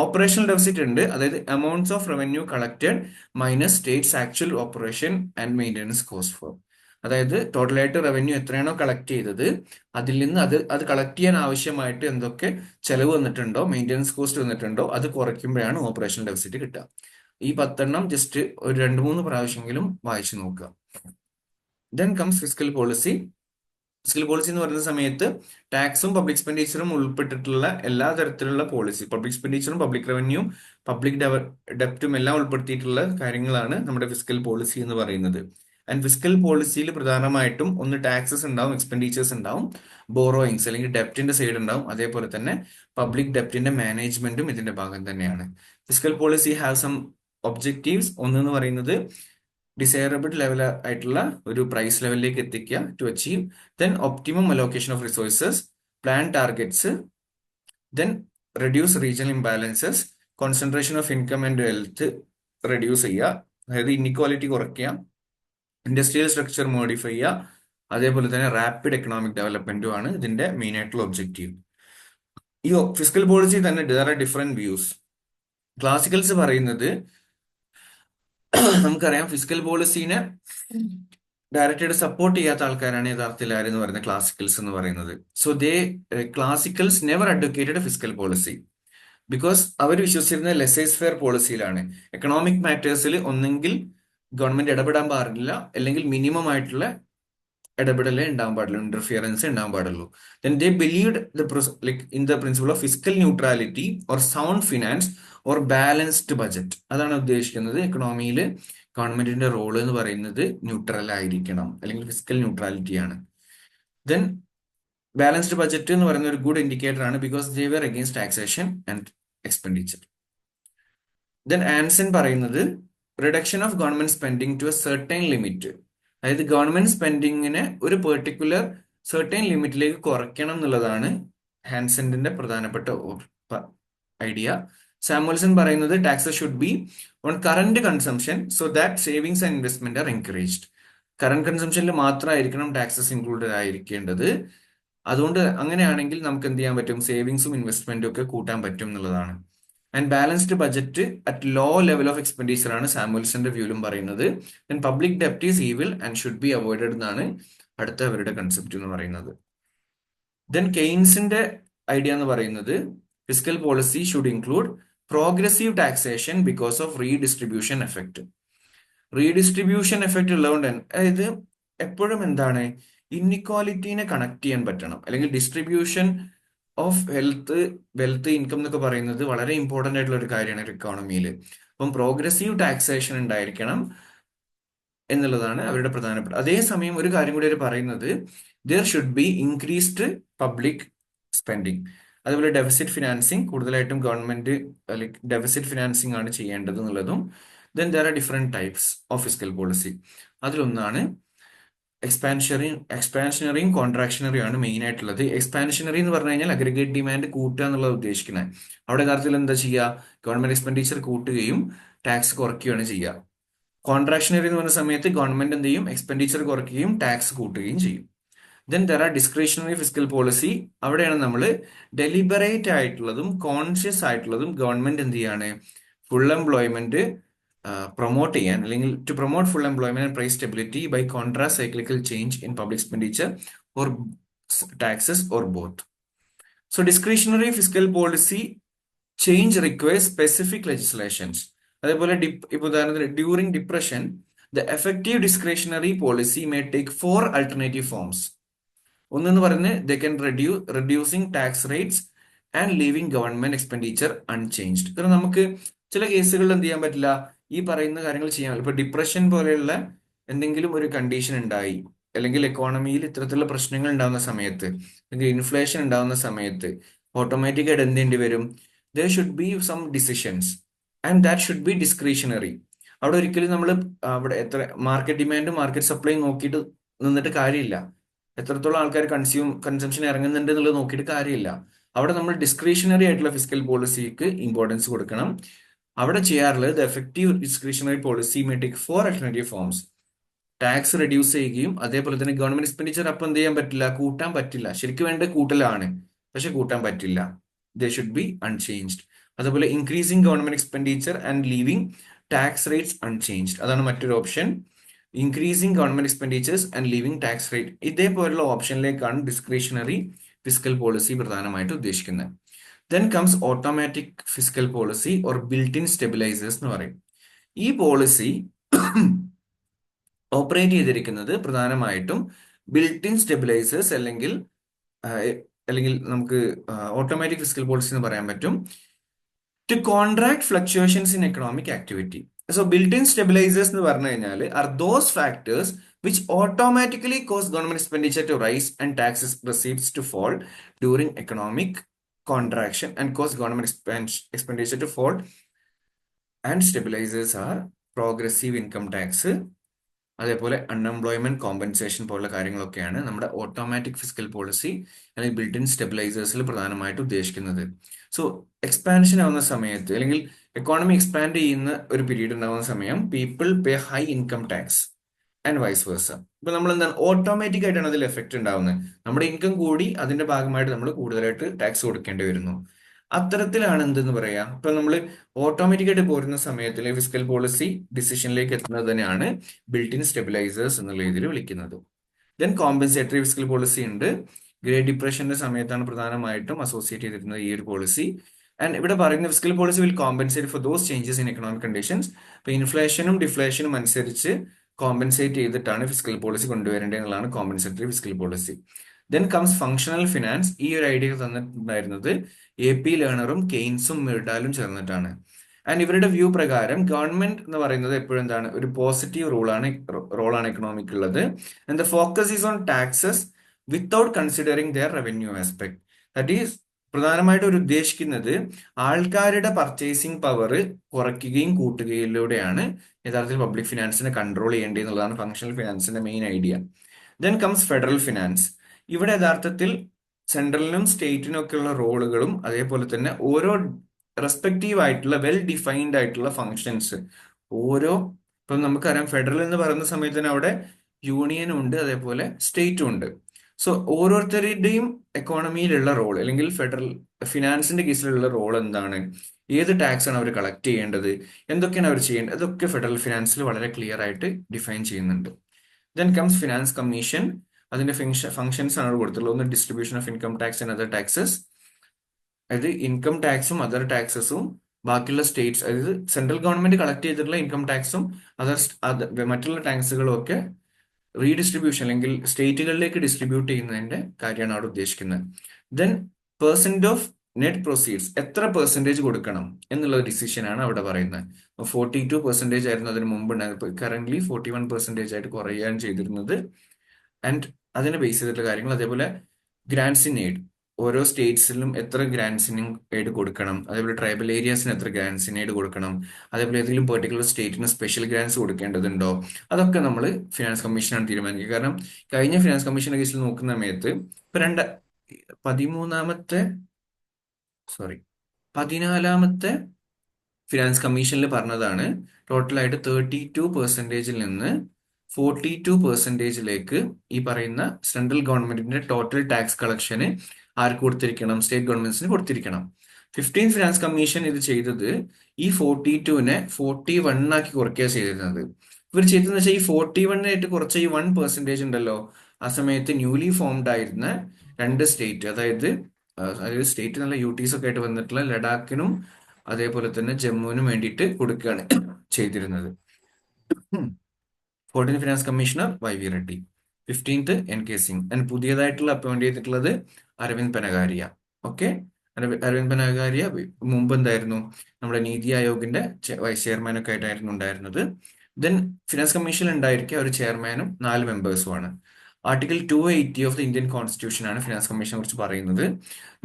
ഓപ്പറേഷണൽ ഡെഫിസിറ്റ് ഉണ്ട്, അതായത് amounts of revenue collected minus States actual operation and maintenance cost for. അതായത് ടോട്ടലായിട്ട് റവന്യൂ എത്രയാണോ കളക്ട് ചെയ്തത് അതിൽ നിന്ന് അത് കളക്ട് ചെയ്യാൻ ആവശ്യമായിട്ട് എന്തൊക്കെ ചെലവ് വന്നിട്ടുണ്ടോ, മെയിൻ്റെനൻസ് കോസ്റ്റ് വന്നിട്ടുണ്ടോ, അത് കുറയ്ക്കുമ്പോഴാണ് ഓപ്പറേഷണൽ ഡെഫിസിറ്റ് കിട്ടുക. ഈ 10 ജസ്റ്റ് ഒരു 2-3 പ്രാവശ്യമെങ്കിലും വായിച്ചു നോക്കുക. Then comes physical policy. Physical policy എന്ന് പറയുന്ന സമയത്ത് ടാക്സും പബ്ലിക് എക്സ്പെൻഡിച്ചറും ഉൾപ്പെട്ടിട്ടുള്ള എല്ലാ തരത്തിലുള്ള പോളിസി, പബ്ലിക് എക്സ്പെൻഡിച്ചറും പബ്ലിക് റവന്യൂവും പബ്ലിക് ഡെപ്റ്റും എല്ലാം ഉൾപ്പെടുത്തിയിട്ടുള്ള കാര്യങ്ങളാണ് നമ്മുടെ ഫിസിക്കൽ പോളിസി എന്ന് പറയുന്നത്. ആൻഡ് ഫിസിക്കൽ പോളിസിയിൽ പ്രധാനമായിട്ടും ഒന്ന് ടാക്സസ് ഉണ്ടാവും, എക്സ്പെൻഡിച്ചേഴ്സ് ഉണ്ടാവും, ബോറോയിങ്സ് അല്ലെങ്കിൽ ഡെപ്റ്റിന്റെ സൈഡ് ഉണ്ടാവും, അതേപോലെ തന്നെ പബ്ലിക് ഡെപ്റ്റിന്റെ മാനേജ്മെന്റും ഇതിന്റെ ഭാഗം തന്നെയാണ്. Physical policy have some objectives. ഒന്നെന്ന് പറയുന്നത് ഡിസൈറബിൾ ലെവൽ ആയിട്ടുള്ള ഒരു പ്രൈസ് ലെവലിലേക്ക് എത്തിക്കുക to achieve. Then optimum allocation of resources, plan targets, then reduce regional imbalances, concentration of income and wealth reduce ചെയ്യുക, അതായത് ഇൻഇക്വാലിറ്റി കുറയ്ക്കുക, ഇൻഡസ്ട്രിയൽ സ്ട്രക്ചർ മോഡിഫൈ ചെയ്യുക, അതേപോലെ തന്നെ റാപ്പിഡ് എക്കണോമിക് ഡെവലപ്മെന്റും ആണ് ഇതിന്റെ മെയിൻ ആയിട്ടുള്ള ഒബ്ജക്റ്റീവ്. ഈ ഫിസിക്കൽ പോളിസി തന്നെ there are different views. Classicals പറയുന്നത് നമുക്കറിയാം ഫിസിക്കൽ പോളിസീനെ ഡയറക്റ്റായിട്ട് സപ്പോർട്ട് ചെയ്യാത്ത ആൾക്കാരാണ് യഥാർത്ഥത്തിൽ ആരെന്ന് പറയുന്നത് ക്ലാസിക്കൽസ് എന്ന് പറയുന്നത്. സോ classicals never advocated physical policy because അവർ വിശ്വസിച്ചിരുന്ന ലെസേഴ്സ് ഫെയർ പോളിസിയിലാണ്. എക്കണോമിക് മാറ്റേഴ്സിൽ ഒന്നെങ്കിൽ ഗവൺമെന്റ് ഇടപെടാൻ പാടില്ല, അല്ലെങ്കിൽ മിനിമം ആയിട്ടുള്ള ഇടപെടലേ ഉണ്ടാവാൻ പാടുള്ളൂ, ഇന്റർഫിയറൻസ് ഉണ്ടാവാൻ പാടുള്ളൂ. Then they believed in the principle of fiscal neutrality or sound finance or balanced budget. അതാണ് ഉദ്ദേശിക്കുന്നത്. എക്കണോമിയിൽ ഗവൺമെന്റിന്റെ റോൾ എന്ന് പറയുന്നത് ന്യൂട്രൽ ആയിരിക്കണം, അല്ലെങ്കിൽ ഫിസിക്കൽ ന്യൂട്രാലിറ്റി ആണ്. ദെൻ ബാലൻസ്ഡ് ബഡ്ജറ്റ് എന്ന് പറയുന്ന ഒരു ഗുഡ് ഇൻഡിക്കേറ്റർ ആണ് because they were against taxation and expenditure. Then Hansen പറയുന്നത് reduction of government spending to a certain limit. അതായത് ഗവൺമെന്റ് സ്പെൻഡിങ്ങിനെ ഒരു പെർട്ടിക്കുലർ സെർട്ടൈൻ ലിമിറ്റിലേക്ക് കുറയ്ക്കണം എന്നുള്ളതാണ് ഹാൻസന്റെ പ്രധാനപ്പെട്ട ഐഡിയ. സാമുവൽസൺ പറയുന്നത് taxes should be on current consumption so that savings and investment are encouraged. Current കൺസംഷനിൽ മാത്രമായിരിക്കണം ടാക്സസ് ഇൻക്ലൂഡഡ് ആയിരിക്കേണ്ടത്. അതുകൊണ്ട് അങ്ങനെയാണെങ്കിൽ നമുക്ക് എന്ത് ചെയ്യാൻ പറ്റും, സേവിങ്സും ഇൻവെസ്റ്റ്മെന്റും ഒക്കെ കൂട്ടാൻ പറ്റും എന്നുള്ളതാണ്. And balanced budget at low level of expenditure ആണ് സാമുവൽസന്റെ വ്യൂലും പറയുന്നത്. ദെൻ പബ്ലിക് ഡെപ്റ്റ് is evil and should be avoided എന്നാണ് അടുത്ത അവരുടെ കൺസെപ്റ്റ് എന്ന് പറയുന്നത്. ദെൻ കെയ്ൻസിന്റെ ഐഡിയ എന്ന് പറയുന്നത് fiscal policy should include progressive taxation because of redistribution effect. Redistribution effect ഉള്ളതുകൊണ്ട് അതായത് എപ്പോഴും എന്താണ്, ഇന്നിക്വാലിറ്റീനെ കണക്ട് ചെയ്യാൻ പറ്റണം. അല്ലെങ്കിൽ ഡിസ്ട്രിബ്യൂഷൻ ഓഫ് വെൽത്ത് ഇൻകം എന്നൊക്കെ പറയുന്നത് വളരെ ഇമ്പോർട്ടന്റ് ആയിട്ടുള്ള ഒരു കാര്യമാണ് ഒരു ഇക്കോണമിയിൽ. അപ്പം പ്രോഗ്രസീവ് ടാക്സേഷൻ ഉണ്ടായിരിക്കണം എന്നുള്ളതാണ് അവരുടെ പ്രധാനപ്പെട്ട. അതേസമയം ഒരു കാര്യം കൂടി അവർ പറയുന്നത് there should B increased public spending. അതുപോലെ ഡെഫിസിറ്റ് ഫിനാൻസിങ് കൂടുതലായിട്ടും ഗവൺമെന്റ് ഡെഫിസിറ്റ് ഫിനാൻസിങ് ആണ് ചെയ്യേണ്ടത് എന്നുള്ളതും. Then there are different types of fiscal policy. അതിലൊന്നാണ് എക്സ്പാൻഷനറിയും കോൺട്രാക്ഷണറിയും ആണ് മെയിൻ ആയിട്ടുള്ളത്. എക്സ്പാൻഷനറി എന്ന് പറഞ്ഞു കഴിഞ്ഞാൽ അഗ്രിഗേറ്റ് ഡിമാൻഡ് കൂട്ടുക എന്നുള്ളത് ഉദ്ദേശിക്കുന്നത്. അവിടെ യഥാർത്ഥത്തിൽ എന്താ ചെയ്യുക, ഗവൺമെന്റ് എക്സ്പെൻഡിച്ചർ കൂട്ടുകയും ടാക്സ് കുറയ്ക്കുകയാണ് ചെയ്യുക. കോൺട്രാക്ഷണറി എന്ന് പറഞ്ഞ സമയത്ത് ഗവൺമെന്റ് എന്ത് ചെയ്യും, എക്സ്പെൻഡിച്ചർ കുറയ്ക്കുകയും ടാക്സ് കൂട്ടുകയും ചെയ്യും. Then there are discretionary fiscal policy. അവിടെയാണ് നമ്മൾ ഡെലിബറേറ്റ് ആയിട്ടുള്ളതും കോൺഷ്യസ് ആയിട്ടുള്ളതും ഗവൺമെന്റ് എന്ത് ചെയ്യാണ്, ഫുൾ എംപ്ലോയ്മെന്റ് പ്രൊമോട്ട് ചെയ്യാൻ, അല്ലെങ്കിൽ to promote full employment and price stability by contra cyclical change in public expenditure or taxes or both. So discretionary fiscal policy change requires specific legislations. അതേപോലെ ഇപ്പൊ ഉദാഹരണത്തിന് during depression the effective discretionary policy may take 4 alternative forms. ഒന്നെന്ന് പറഞ്ഞ് they can reducing tax rates and leaving government expenditure unchanged. കാരണം നമുക്ക് ചില കേസുകളിൽ എന്ത് ചെയ്യാൻ പറ്റില്ല, ഈ പറയുന്ന കാര്യങ്ങൾ ചെയ്യാൻ പറ്റില്ല. ഇപ്പൊ ഡിപ്രഷൻ പോലെയുള്ള എന്തെങ്കിലും ഒരു കണ്ടീഷൻ ഉണ്ടായി, അല്ലെങ്കിൽ എക്കോണമിയിൽ ഇത്തരത്തിലുള്ള പ്രശ്നങ്ങൾ ഉണ്ടാകുന്ന സമയത്ത്, അല്ലെങ്കിൽ ഇൻഫ്ലേഷൻ ഉണ്ടാകുന്ന സമയത്ത് ഓട്ടോമാറ്റിക്കായിട്ട് എന്ത് ചെയ്യേണ്ടി വരും, there should be some decisions and that should be discretionary. അവിടെ ഒരിക്കലും നമ്മൾ അവിടെ എത്ര മാർക്കറ്റ് ഡിമാൻഡും മാർക്കറ്റ് സപ്ലൈ നോക്കിയിട്ട് നിന്നിട്ട് കാര്യമില്ല. എത്രത്തോളം ആൾക്കാർ കൺസംഷൻ ഇറങ്ങുന്നുണ്ട് എന്നുള്ളത് നോക്കിയിട്ട് കാര്യമില്ല. അവിടെ നമ്മൾ ഡിസ്ക്രിഷണറി ആയിട്ടുള്ള ഫിസ്ക്കൽ പോളിസിക്ക് ഇമ്പോർട്ടൻസ് കൊടുക്കണം. അവിടെ ചെയ്യാറുള്ളത് effective discretionary policy may take 4 alternative forms. Tax reduce ചെയ്യുകയും അതേപോലെ തന്നെ ഗവൺമെന്റ് എക്സ്പെൻഡിച്ചർ അപ്പം എന്ത് ചെയ്യാൻ പറ്റില്ല, കൂട്ടാൻ പറ്റില്ല. ശരിക്കും വേണ്ട കൂട്ടലാണ്, പക്ഷെ കൂട്ടാൻ പറ്റില്ല. They should be unchanged. അതുപോലെ increasing government expenditure and leaving tax rates unchanged. അതാണ് മറ്റൊരു option. Increasing government expenditures and leaving tax rate. ഇതേപോലുള്ള ഓപ്ഷനിലേക്കാണ് ഡിസ്ക്രിഷണറി ഫിസ്ക്കൽ പോളിസി പ്രധാനമായിട്ട് ഉദ്ദേശിക്കുന്നത്. Then comes automatic fiscal policy or built in stabilisers എന്ന് പറയും. ഈ പോളിസി ഓപ്പറേറ്റ് ചെയ്തിരിക്കുന്നത് പ്രധാനമായിട്ടും ബിൽറ്റ് ഇൻ സ്റ്റെബിലൈസേഴ്സ് അല്ലെങ്കിൽ നമുക്ക് ഓട്ടോമാറ്റിക് ഫിസ്ക്കൽ പോളിസി എന്ന് പറയാൻ പറ്റും. To contract fluctuations in economic activity. So built in stabilisers എന്ന് പറഞ്ഞു കഴിഞ്ഞാൽ are those factors which automatically cause government expenditure to rise and taxes receipts to fall during economic contraction and cause government expenditure to fall. And stabilizers are progressive income tax, അതേപോലെ അൺഎംപ്ലോയ്മെന്റ് കോമ്പൻസേഷൻ പോലുള്ള കാര്യങ്ങളൊക്കെയാണ് നമ്മുടെ ഓട്ടോമാറ്റിക് ഫിസ്ക്കൽ പോളിസി അല്ലെങ്കിൽ ബിൽറ്റ് ഇൻ സ്റ്റെബിലൈസേഴ്സിൽ പ്രധാനമായിട്ട് ഉദ്ദേശിക്കുന്നത്. സോ എക്സ്പാൻഷൻ ആവുന്ന സമയത്ത്, അല്ലെങ്കിൽ എക്കോണമി എക്സ്പാൻഡ് ചെയ്യുന്ന ഒരു പീരീഡ് ഉണ്ടാകുന്ന സമയം people pay high income tax and vice versa. ഇപ്പൊ നമ്മൾ എന്താണ്, ഓട്ടോമാറ്റിക് ആയിട്ടാണ് അതിൽ എഫക്ട് ഉണ്ടാവുന്നത്. നമ്മുടെ ഇൻകം കൂടി അതിന്റെ ഭാഗമായിട്ട് നമ്മൾ കൂടുതലായിട്ട് ടാക്സ് കൊടുക്കേണ്ടി വരുന്നു. അത്തരത്തിലാണ് എന്തെന്ന് പറയാ, ഇപ്പൊ നമ്മൾ ഓട്ടോമാറ്റിക് ആയിട്ട് പോരുന്ന സമയത്തിൽ ഫിസ്ക്കൽ പോളിസി ഡിസിഷനിലേക്ക് എത്തുന്നത് തന്നെയാണ് ബിൽറ്റ് ഇൻ സ്റ്റെബിലൈസേഴ്സ് എന്നുള്ള രീതിയിൽ വിളിക്കുന്നത്. ദെൻ കോമ്പൻസേറ്ററി ഫിസ്ക്കൽ പോളിസി ഉണ്ട്. ഗ്രേറ്റ് ഡിപ്രഷന്റെ സമയത്താണ് പ്രധാനമായിട്ടും അസോസിയേറ്റ് ചെയ്തിരുന്നത് ഈ ഒരു പോളിസി. ആൻഡ് ഇവിടെ പറയുന്ന fiscal policy will compensate for those changes in economic conditions. ഇപ്പൊ ഇൻഫ്ലേഷനും ഡിഫ്ലേഷനും അനുസരിച്ച് കോമ്പൻസേറ്റ് ചെയ്തിട്ടാണ് ഫിസ്ക്കൽ പോളിസി കൊണ്ടുവരേണ്ടത് എന്നുള്ളതാണ് compensatory fiscal policy. Then comes functional finance. ഈ ഒരു ഐഡിയ തന്നിട്ടുണ്ടായിരുന്നത് AP ലേണറും കെയ്ൻസും മിർഡാലും ചേർന്നിട്ടാണ്. ആൻഡ് ഇവരുടെ വ്യൂ പ്രകാരം ഗവൺമെന്റ് എന്ന് പറയുന്നത് എപ്പോഴും എന്താണ്, ഒരു പോസിറ്റീവ് റോളാണ് എക്കണോമിക് ഉള്ളത്. And the focus is on taxes without considering their revenue aspect. That is പ്രധാനമായിട്ടും ഒരു ഉദ്ദേശിക്കുന്നത് ആൾക്കാരുടെ പർച്ചേസിംഗ് പവർ കുറയ്ക്കുകയും കൂട്ടുകയിലൂടെയാണ് യഥാർത്ഥത്തിൽ പബ്ലിക് ഫിനാൻസിനെ കൺട്രോൾ ചെയ്യേണ്ടത് എന്നുള്ളതാണ് ഫങ്ഷണൽ ഫിനാൻസിന്റെ main idea. Then comes federal finance. ഇവിടെ യഥാർത്ഥത്തിൽ സെൻട്രലിനും സ്റ്റേറ്റിനും ഒക്കെയുള്ള റോളുകളും അതേപോലെ തന്നെ ഓരോ റെസ്പെക്റ്റീവ് ആയിട്ടുള്ള വെൽ ഡിഫൈൻഡ് ആയിട്ടുള്ള ഫങ്ഷൻസ് ഓരോ ഇപ്പം നമുക്കറിയാം ഫെഡറൽ എന്ന് പറയുന്ന സമയത്ത് തന്നെ അവിടെ യൂണിയനും ഉണ്ട് അതേപോലെ സ്റ്റേറ്റും ഉണ്ട്. സോ ഓരോരുത്തരുടെയും എക്കോണമിയിലുള്ള റോൾ അല്ലെങ്കിൽ ഫെഡറൽ ഫിനാൻസിന്റെ കേസിലുള്ള റോൾ എന്താണ്, ഏത് ടാക്സ് ആണ് അവർ കളക്ട് ചെയ്യേണ്ടത്, എന്തൊക്കെയാണ് അവർ ചെയ്യേണ്ടത്, അതൊക്കെ ഫെഡറൽ ഫിനാൻസിൽ വളരെ ക്ലിയർ ആയിട്ട് ഡിഫൈൻ ചെയ്യുന്നുണ്ട്. Then comes finance commission. അതിന്റെ ഫങ്ഷൻസ് ആണ് കൊടുത്തുള്ളത്. ഒന്ന് distribution of income tax and other taxes, അതായത് ഇൻകം ടാക്സും അതർ ടാക്സസും ബാക്കിയുള്ള സ്റ്റേറ്റ്സ്, അതായത് സെൻട്രൽ ഗവൺമെന്റ് കളക്ട് ചെയ്തിട്ടുള്ള ഇൻകം ടാക്സും മറ്റുള്ള ടാക്സുകളും ഒക്കെ റീഡിസ്ട്രിബ്യൂഷൻ അല്ലെങ്കിൽ സ്റ്റേറ്റുകളിലേക്ക് ഡിസ്ട്രിബ്യൂട്ട് ചെയ്യുന്നതിന്റെ കാര്യമാണ് അവിടെ ഉദ്ദേശിക്കുന്നത്. Then percent of net proceeds, എത്ര പെർസെന്റേജ് കൊടുക്കണം എന്നുള്ള ഡിസിഷൻ ആണ് അവിടെ പറയുന്നത്. 42% ആയിരുന്നു അതിന് മുമ്പ് ഉണ്ടായിരുന്നത്. കറന്റ് 41% ആയിട്ട് കുറയുകയാണ് ചെയ്തിരുന്നത്. ആൻഡ് അതിനെ ബേസ് ചെയ്തിട്ടുള്ള കാര്യങ്ങൾ, അതേപോലെ ഗ്രാൻസ് ഇൻ എയ്ഡ്, ഓരോ സ്റ്റേറ്റ്സിലും എത്ര ഗ്രാൻസ് ഇൻ എയ്ഡ് കൊടുക്കണം, അതേപോലെ ട്രൈബൽ ഏരിയാസിന് എത്ര ഗ്രാൻസ് ഇൻ എയ്ഡ് കൊടുക്കണം, അതേപോലെ ഏതെങ്കിലും പെർട്ടിക്കുലർ സ്റ്റേറ്റിന് സ്പെഷ്യൽ ഗ്രാൻസ് കൊടുക്കേണ്ടതുണ്ടോ, അതൊക്കെ നമ്മൾ ഫിനാൻസ് കമ്മീഷനാണ് തീരുമാനിക്കുക. കാരണം കഴിഞ്ഞ ഫിനാൻസ് കമ്മീഷന്റെ കേസിൽ നോക്കുന്ന സമയത്ത് ഇപ്പൊ 13ാമത്തെ സോറി 14ാമത്തെ ഫിനാൻസ് കമ്മീഷനിൽ പറഞ്ഞതാണ് ടോട്ടലായിട്ട് 32%-ൽ നിന്ന് 42%-ലേക്ക് ഈ പറയുന്ന സെൻട്രൽ ഗവൺമെന്റിന്റെ ടോട്ടൽ ടാക്സ് കളക്ഷന് ആർക്ക് കൊടുത്തിരിക്കണം, സ്റ്റേറ്റ് ഗവൺമെന്റ്സിന് കൊടുത്തിരിക്കണം. 15th ഫിനാൻസ് കമ്മീഷൻ ഇത് ചെയ്തത് ഈ 42-നെ 41 ആക്കി കുറയ്ക്കുക ചെയ്തിരുന്നത്. ഇവർ ചെയ്തതെന്ന് വെച്ചാൽ ഈ 41-ആയിട്ട് കുറച്ച ഈ 1% ഉണ്ടല്ലോ, ആ സമയത്ത് ന്യൂലി ഫോംഡ് ആയിരുന്ന രണ്ട് സ്റ്റേറ്റ്, അതായത് സ്റ്റേറ്റ് നല്ല യൂട്ടീസ് ഒക്കെ ആയിട്ട് വന്നിട്ടുള്ള ലഡാക്കിനും അതേപോലെ തന്നെ ജമ്മുവിനും വേണ്ടിയിട്ട് കൊടുക്കുകയാണ് ചെയ്തിരുന്നത്. 14th finance commissioner Y V Reddy, 15th N K Singh, and പുതിയതായിട്ടുള്ള അപ്പോയിന്റ് ചെയ്തിട്ടുള്ളത് അരവിന്ദ് പനഗാരിയ. ഓക്കെ, അരവിന്ദ് പനഗാരിയ മുമ്പ് എന്തായിരുന്നു, നമ്മുടെ നീതി ആയോഗിന്റെ വൈസ് ചെയർമാൻ ഒക്കെ ആയിട്ടായിരുന്നു ഉണ്ടായിരുന്നത്. ദെൻ ഫിനാൻസ് കമ്മീഷനിൽ ഉണ്ടായിരിക്കുക ഒരു ചെയർമാനും 4 മെമ്പേഴ്സുമാണ്. Article 280 of the Indian constitution ആണ് ഫിനാൻസ് കമ്മീഷനെ കുറിച്ച് പറയുന്നത്.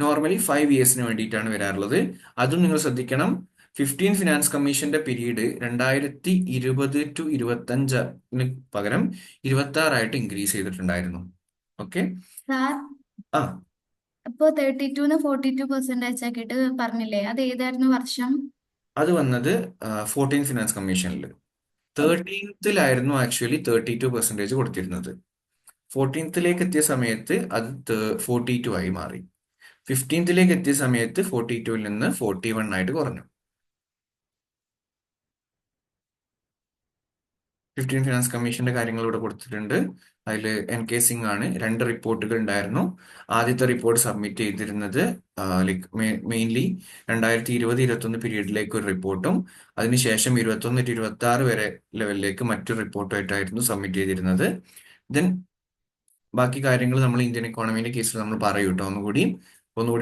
നോർമലി 5 ഇയേഴ്സിന് വേണ്ടിയിട്ടാണ് വരാറുള്ളത്. അതും നിങ്ങൾ ശ്രദ്ധിക്കണം. 15th ഫിനാൻസ് കമ്മീഷന്റെ പീരീഡ് 2020-25 പകരം 26 ഇൻക്രീസ് ചെയ്തിട്ടുണ്ടായിരുന്നു. ഓക്കെ, സാർ ആ ഇപ്പൊ 32 42% ആക്കിയിട്ട് പറഞ്ഞില്ലേ, അത് ഏതായിരുന്നു വർഷം? അത് വന്നത് 14th ഫിനാൻസ് കമ്മീഷനിൽ. 13th ആക്ച്വലി 32% കൊടുത്തിരുന്നത്. 14th എത്തിയ സമയത്ത് അത് 42 ആയി മാറി. 15th എത്തിയ സമയത്ത് 42-ൽ നിന്ന് 41 ആയിട്ട് കുറഞ്ഞു. 15th ഫിനാൻസ് കമ്മീഷന്റെ കാര്യങ്ങൾ ഇവിടെ കൊടുത്തിട്ടുണ്ട്. അതിൽ എൻ കെ സിംഗ് ആണ്. 2 റിപ്പോർട്ടുകൾ ഉണ്ടായിരുന്നു. ആദ്യത്തെ റിപ്പോർട്ട് സബ്മിറ്റ് ചെയ്തിരുന്നത് മെയിൻലി 2020-21 പീരീഡിലേക്ക് ഒരു റിപ്പോർട്ടും അതിനുശേഷം 21-26 വരെ ലെവലിലേക്ക് മറ്റൊരു റിപ്പോർട്ടുമായിട്ടായിരുന്നു സബ്മിറ്റ് ചെയ്തിരുന്നത്. ദെൻ ബാക്കി കാര്യങ്ങൾ നമ്മൾ ഇന്ത്യൻ ഇക്കോണമിന്റെ കേസിൽ നമ്മൾ പറയും കേട്ടോ, ഒന്നുകൂടി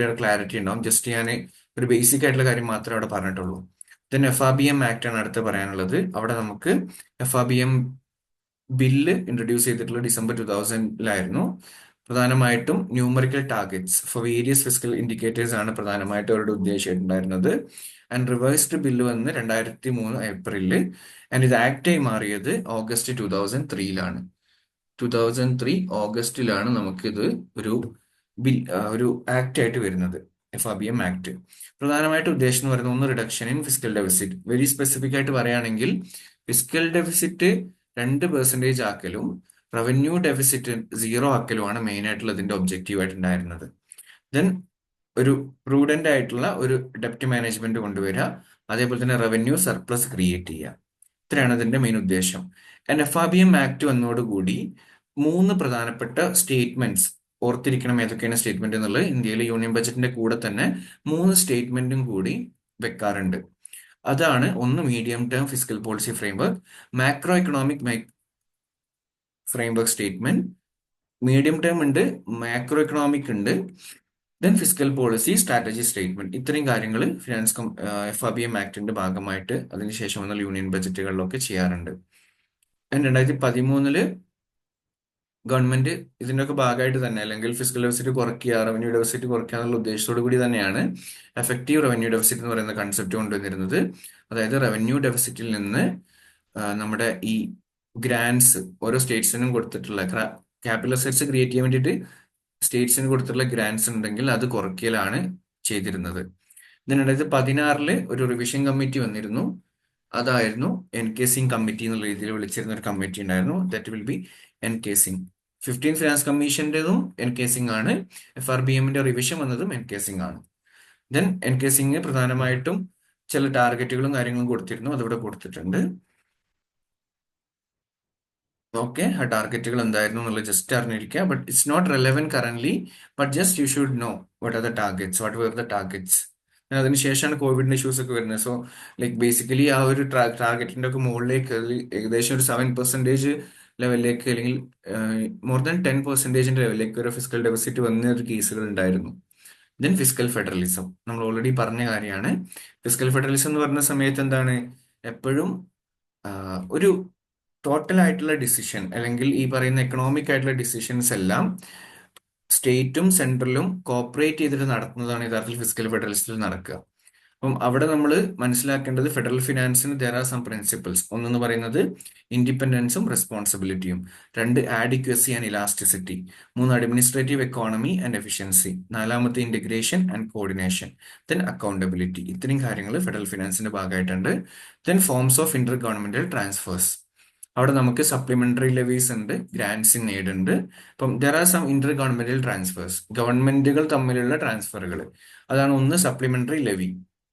അവിടെ ക്ലാരിറ്റി ഉണ്ടാവും. ജസ്റ്റ് ഞാൻ ഒരു ബേസിക് ആയിട്ടുള്ള കാര്യം മാത്രമേ അവിടെ പറഞ്ഞിട്ടുള്ളൂ. ദെൻ FRBM ആക്ട് ആണ് അടുത്ത് പറയാനുള്ളത്. അവിടെ നമുക്ക് FRBM ബില്ല് ഇൻട്രൊഡ്യൂസ് ചെയ്തിട്ടുള്ള ഡിസംബർ 2000-ലായിരുന്നു. പ്രധാനമായിട്ടും numerical targets for various physical indicators ആണ് പ്രധാനമായിട്ടും അവരുടെ ഉദ്ദേശിച്ചിട്ടുണ്ടായിരുന്നത്. ആൻഡ് റിവേഴ്സ്ഡ് ബില്ല് വന്ന് 2003 ഏപ്രിലില്. ആൻഡ് ഇത് ആക്ടായി മാറിയത് ഓഗസ്റ്റ് 2003-ലാണ്. 2003 ഓഗസ്റ്റിലാണ് നമുക്കിത് ഒരു ബിൽ ഒരു ആക്ട് ആയിട്ട് വരുന്നത്, FRBM ആക്ട്. പ്രധാനമായിട്ട് ഉദ്ദേശം എന്ന് പറയുന്നത് ഒന്ന് reduction in physical deficit. Very specific ആയിട്ട് പറയുകയാണെങ്കിൽ ഫിസിക്കൽ ഡെഫിസിറ്റ് 2% ആക്കലും റവന്യൂ ഡെഫിസിറ്റ് 0 ആക്കലുമാണ് മെയിൻ ആയിട്ടുള്ള ഇതിന്റെ ഒബ്ജക്റ്റീവ് ആയിട്ടുണ്ടായിരുന്നത്. ദെൻ ഒരു പ്രൂഡന്റ് ആയിട്ടുള്ള ഒരു ഡെപ്റ്റ് മാനേജ്മെന്റ് കൊണ്ടുവരിക, അതേപോലെ തന്നെ റവന്യൂ സർപ്ലസ് ക്രിയേറ്റ് ചെയ്യുക. ഇത്രയാണ് ഇതിന്റെ മെയിൻ ഉദ്ദേശം. FRBM ആക്ട് വന്നതോടുകൂടി 3 പ്രധാനപ്പെട്ട സ്റ്റേറ്റ്മെന്റ്സ് ഓർത്തിരിക്കണം. ഏതൊക്കെയാണ് സ്റ്റേറ്റ്മെന്റ് എന്നുള്ളത്? ഇന്ത്യയിലെ യൂണിയൻ ബജറ്റിന്റെ കൂടെ തന്നെ 3 സ്റ്റേറ്റ്മെന്റും കൂടി വെക്കാറുണ്ട്. അതാണ് ഒന്ന് medium term physical policy framework, macro economic framework statement, medium term ഉണ്ട്, മാക്രോ എക്കണോമിക് ഉണ്ട്, then physical policy strategy statement. ഇത്രയും കാര്യങ്ങൾ FRBM ആക്ടിന്റെ ഭാഗമായിട്ട് അതിനുശേഷം വന്ന യൂണിയൻ ബജറ്റുകളിലൊക്കെ ചെയ്യാറുണ്ട്. 2013-ല് ഗവൺമെന്റ് ഇതിന്റെ ഒക്കെ ഭാഗമായിട്ട് തന്നെ, അല്ലെങ്കിൽ ഫിസിക്കൽ ഡെഫിസിറ്റ് കുറയ്ക്കുക, റവന്യൂ ഡെഫിസിറ്റ് കുറയ്ക്കുക എന്നുള്ള ഉദ്ദേശത്തോടു കൂടി തന്നെയാണ് എഫക്റ്റീവ് റവന്യൂ ഡെഫിസിറ്റ് എന്ന് പറയുന്ന കൺസെപ്റ്റ് കൊണ്ടുവന്നിരുന്നത്. അതായത് റവന്യൂ ഡെഫിസിറ്റിൽ നിന്ന് നമ്മുടെ ഈ ഗ്രാൻസ് ഓരോ സ്റ്റേറ്റ്സിനും കൊടുത്തിട്ടുള്ള ക്യാപിറ്റൽ അസറ്റ്സ് ക്രിയേറ്റ് ചെയ്യാൻ വേണ്ടിയിട്ട് സ്റ്റേറ്റ്സിന് കൊടുത്തിട്ടുള്ള ഗ്രാൻസ് ഉണ്ടെങ്കിൽ അത് കുറയ്ക്കലാണ് ചെയ്തിരുന്നത്. ഇതിന് 2016 ഒരു റിവിഷൻ കമ്മിറ്റി വന്നിരുന്നു. അതായിരുന്നു എൻ കെ സിംഗ് കമ്മിറ്റി എന്നുള്ള രീതിയിൽ വിളിച്ചിരുന്ന ഒരു കമ്മിറ്റി ഉണ്ടായിരുന്നു. That will be N K Singh. 15 finance കമ്മീഷന്റേതും എൻ കെ സിംഗ് ആണ്. FRBM റിവിഷൻ വന്നതും എൻ കെ സിംഗ് ആണ്. ദെൻ എൻ കെ സിംഗ് പ്രധാനമായിട്ടും ചില ടാർഗറ്റുകളും കാര്യങ്ങളും കൊടുത്തിരുന്നു. അതിവിടെ കൊടുത്തിട്ടുണ്ട്. ഓക്കെ, ആ ടാർഗറ്റുകൾ എന്തായിരുന്നു എന്നുള്ളത് ജസ്റ്റ് അറിഞ്ഞിരിക്കുക. But it's not relevant current, but just you should know what are the targets, what were the targets. അതിനുശേഷമാണ് കോവിഡിന്റെ ഇഷ്യൂസ് ഒക്കെ വരുന്നത്. സോ ലൈക്ക് ബേസിക്കലി ആ ഒരു ടാർഗറ്റിന്റെ ഒക്കെ മുകളിലേക്ക് ഏകദേശം ഒരു 7% ലെവലിലേക്ക്, അല്ലെങ്കിൽ മോർ ദാൻ 10% ലെവലിലേക്ക് ഒരു ഫിസിക്കൽ ഡെഫിസിറ്റ് വന്ന ഒരു കേസുകൾ ഉണ്ടായിരുന്നു. ദെൻ ഫിസിക്കൽ ഫെഡറലിസം നമ്മൾ ഓൾറെഡി പറഞ്ഞ കാര്യമാണ്. ഫിസിക്കൽ ഫെഡറലിസം എന്ന് പറഞ്ഞ സമയത്ത് എന്താണ്, എപ്പോഴും ഒരു ടോട്ടൽ ആയിട്ടുള്ള ഡിസിഷൻ, അല്ലെങ്കിൽ ഈ പറയുന്ന എക്കണോമിക് ആയിട്ടുള്ള ഡിസിഷൻസ് എല്ലാം സ്റ്റേറ്റും സെൻട്രലും കോപ്പറേറ്റ് ചെയ്തിട്ട് നടത്തുന്നതാണ് യഥാർത്ഥത്തിൽ ഫിസിക്കൽ ഫെഡറലിസത്തിൽ നടക്കുക. അപ്പം അവിടെ നമ്മൾ മനസ്സിലാക്കേണ്ടത് ഫെഡറൽ ഫിനാൻസിന് ദർ ആർ സം പ്രിൻസിപ്പിൾസ്. ഒന്നെന്ന് പറയുന്നത് ഇൻഡിപെൻഡൻസും റെസ്പോൺസിബിലിറ്റിയും, 2 adequacy and elasticity, 3 administrative economy and efficiency, 4 integration and coordination, then accountability. ഇത്രയും കാര്യങ്ങൾ ഫെഡറൽ ഫിനാൻസിന്റെ ഭാഗമായിട്ടുണ്ട്. Then forms of inter governmental transfers. അവിടെ നമുക്ക് സപ്ലിമെന്ററി ലെവീസ് ഉണ്ട്, ഗ്രാൻസ് ഇൻ എയ്ഡ് ഉണ്ട്. അപ്പം there are some inter governmental transfers, ഗവൺമെന്റുകൾ തമ്മിലുള്ള ട്രാൻസ്ഫറുകൾ. അതാണ് ഒന്ന് സപ്ലിമെന്ററി ലെവി,